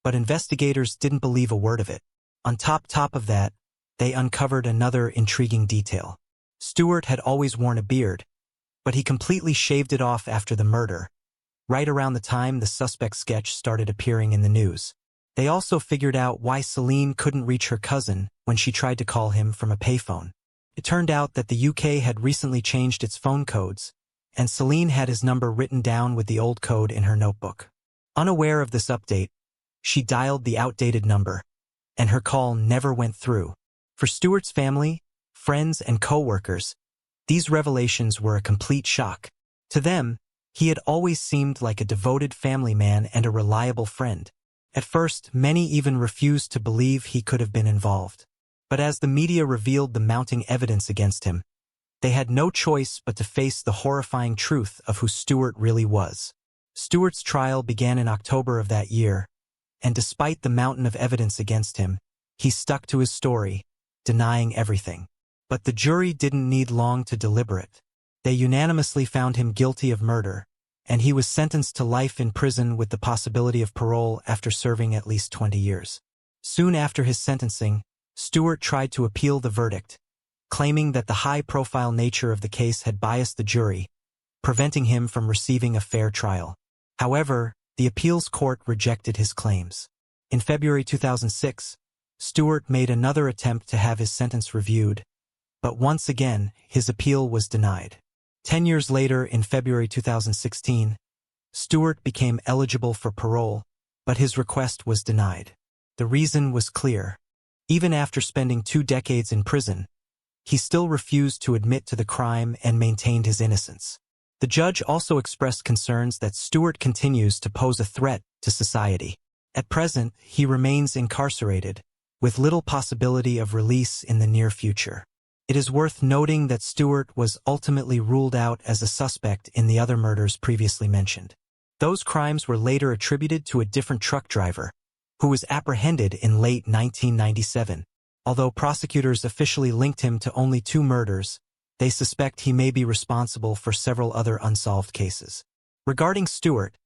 but investigators didn't believe a word of it. On top of that, they uncovered another intriguing detail. Stewart had always worn a beard, but he completely shaved it off after the murder, right around the time the suspect sketch started appearing in the news. They also figured out why Selen couldn't reach her cousin when she tried to call him from a payphone. It turned out that the UK had recently changed its phone codes, and Selen had his number written down with the old code in her notebook. Unaware of this update, she dialed the outdated number, and her call never went through. For Stewart's family, friends, and co-workers, these revelations were a complete shock. To them, he had always seemed like a devoted family man and a reliable friend. At first, many even refused to believe he could have been involved. But as the media revealed the mounting evidence against him, they had no choice but to face the horrifying truth of who Stewart really was. Stewart's trial began in October of that year, and despite the mountain of evidence against him, he stuck to his story, denying everything. But the jury didn't need long to deliberate. They unanimously found him guilty of murder, and he was sentenced to life in prison with the possibility of parole after serving at least 20 years. Soon after his sentencing, Stewart tried to appeal the verdict, claiming that the high-profile nature of the case had biased the jury, preventing him from receiving a fair trial. However, the appeals court rejected his claims. In February 2006, Stewart made another attempt to have his sentence reviewed, but once again, his appeal was denied. 10 years later, in February 2016, Stewart became eligible for parole, but his request was denied. The reason was clear. Even after spending 2 decades in prison, he still refused to admit to the crime and maintained his innocence. The judge also expressed concerns that Stewart continues to pose a threat to society. At present, he remains incarcerated, with little possibility of release in the near future. It is worth noting that Stewart was ultimately ruled out as a suspect in the other murders previously mentioned. Those crimes were later attributed to a different truck driver, who was apprehended in late 1997. Although prosecutors officially linked him to only 2 murders, they suspect he may be responsible for several other unsolved cases. Regarding Stewart,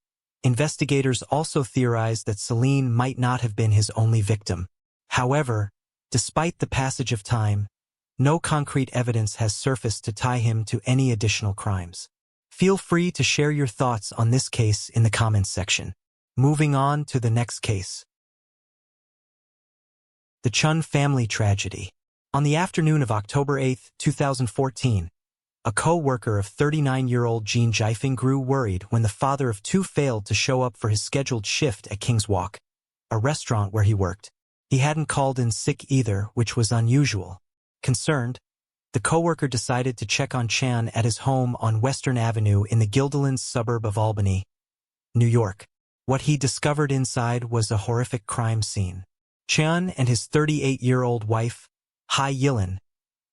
investigators also theorized that Selen might not have been his only victim. However, despite the passage of time, no concrete evidence has surfaced to tie him to any additional crimes. Feel free to share your thoughts on this case in the comments section. Moving on to the next case. The Chun family tragedy. On the afternoon of October 8, 2014, a co-worker of 39-year-old Jean Jifeng grew worried when the father of 2 failed to show up for his scheduled shift at King's Walk, a restaurant where he worked. He hadn't called in sick either, which was unusual. Concerned, the co-worker decided to check on Chan at his home on Western Avenue in the Guilderland suburb of Albany, New York. What he discovered inside was a horrific crime scene. Chan and his 38-year-old wife, Hai Yilin,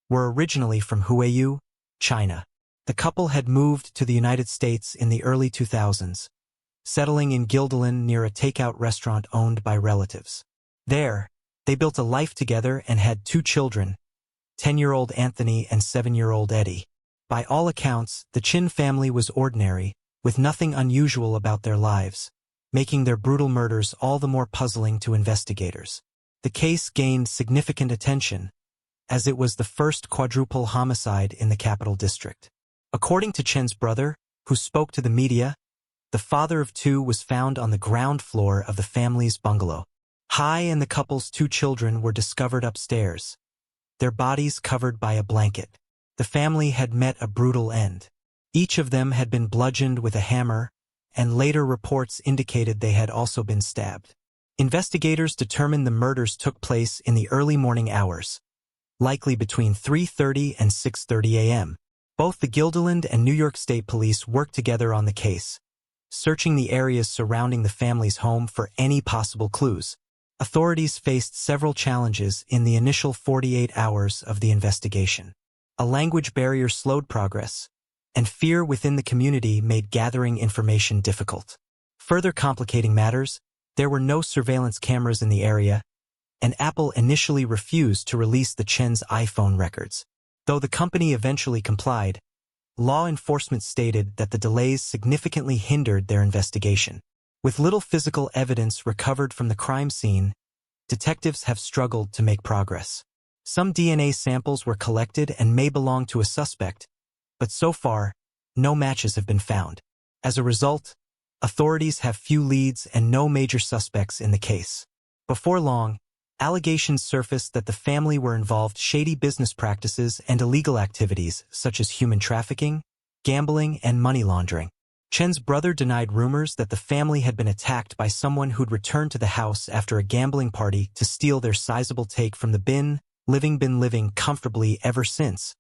were originally from Huaiyu, China. The couple had moved to the United States in the early 2000s, settling in Guilderland near a takeout restaurant owned by relatives. There, they built a life together and had 2 children, 10-year-old Anthony and 7-year-old Eddie. By all accounts, the Chin family was ordinary, with nothing unusual about their lives, making their brutal murders all the more puzzling to investigators. The case gained significant attention, as it was the first quadruple homicide in the Capital District. According to Chen's brother, who spoke to the media, the father of 2 was found on the ground floor of the family's bungalow. Hai and the couple's 2 children were discovered upstairs, their bodies covered by a blanket. The family had met a brutal end. Each of them had been bludgeoned with a hammer, and later reports indicated they had also been stabbed. Investigators determined the murders took place in the early morning hours, likely between 3:30 and 6:30 a.m. Both the Guilderland and New York State Police worked together on the case, searching the areas surrounding the family's home for any possible clues. Authorities faced several challenges in the initial 48 hours of the investigation. A language barrier slowed progress, and fear within the community made gathering information difficult. Further complicating matters, there were no surveillance cameras in the area, and Apple initially refused to release the Chen's iPhone records. Though the company eventually complied, law enforcement stated that the delays significantly hindered their investigation. With little physical evidence recovered from the crime scene, detectives have struggled to make progress. Some DNA samples were collected and may belong to a suspect, but so far, no matches have been found. As a result, authorities have few leads and no major suspects in the case. Before long, allegations surfaced that the family were involved in shady business practices and illegal activities such as human trafficking, gambling, and money laundering. Chen's brother denied rumors that the family had been attacked by someone who'd returned to the house after a gambling party to steal their sizable take from the been living comfortably ever since,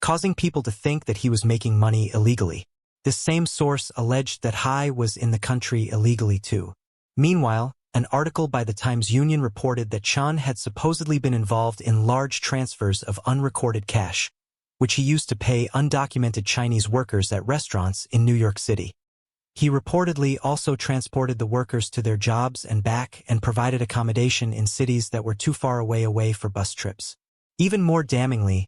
causing people to think that he was making money illegally. This same source alleged that Hai was in the country illegally too. Meanwhile, an article by the Times-Union reported that Chan had supposedly been involved in large transfers of unrecorded cash, which he used to pay undocumented Chinese workers at restaurants in New York City. He reportedly also transported the workers to their jobs and back and provided accommodation in cities that were too far away for bus trips. Even more damningly,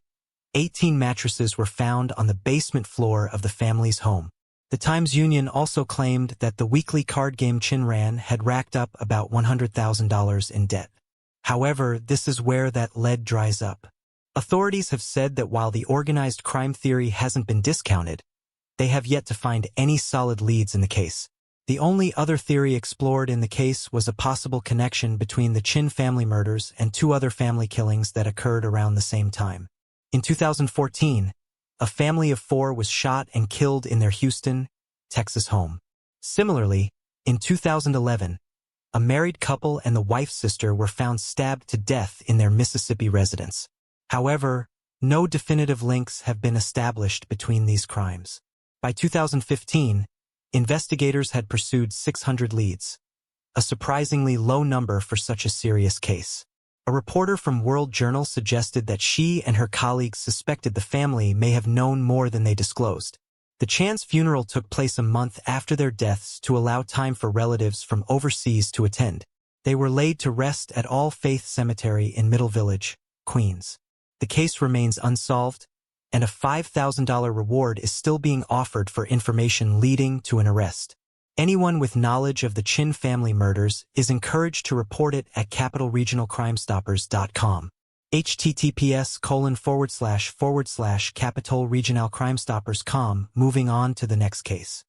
18 mattresses were found on the basement floor of the family's home. The Times-Union also claimed that the weekly card game Chin ran had racked up about $100,000 in debt. However, this is where that lead dries up. Authorities have said that while the organized crime theory hasn't been discounted, they have yet to find any solid leads in the case. The only other theory explored in the case was a possible connection between the Chin family murders and 2 other family killings that occurred around the same time. In 2014, a family of 4 was shot and killed in their Houston, Texas home. Similarly, in 2011, a married couple and the wife's sister were found stabbed to death in their Mississippi residence. However, no definitive links have been established between these crimes. By 2015, investigators had pursued 600 leads, a surprisingly low number for such a serious case. A reporter from World Journal suggested that she and her colleagues suspected the family may have known more than they disclosed. The Chan's funeral took place a month after their deaths to allow time for relatives from overseas to attend. They were laid to rest at All Faith Cemetery in Middle Village, Queens. The case remains unsolved, and a $5,000 reward is still being offered for information leading to an arrest. Anyone with knowledge of the Chin family murders is encouraged to report it at capitalregionalcrimestoppers.com. https://capitalregionalcrimestoppers.com. Moving on to the next case.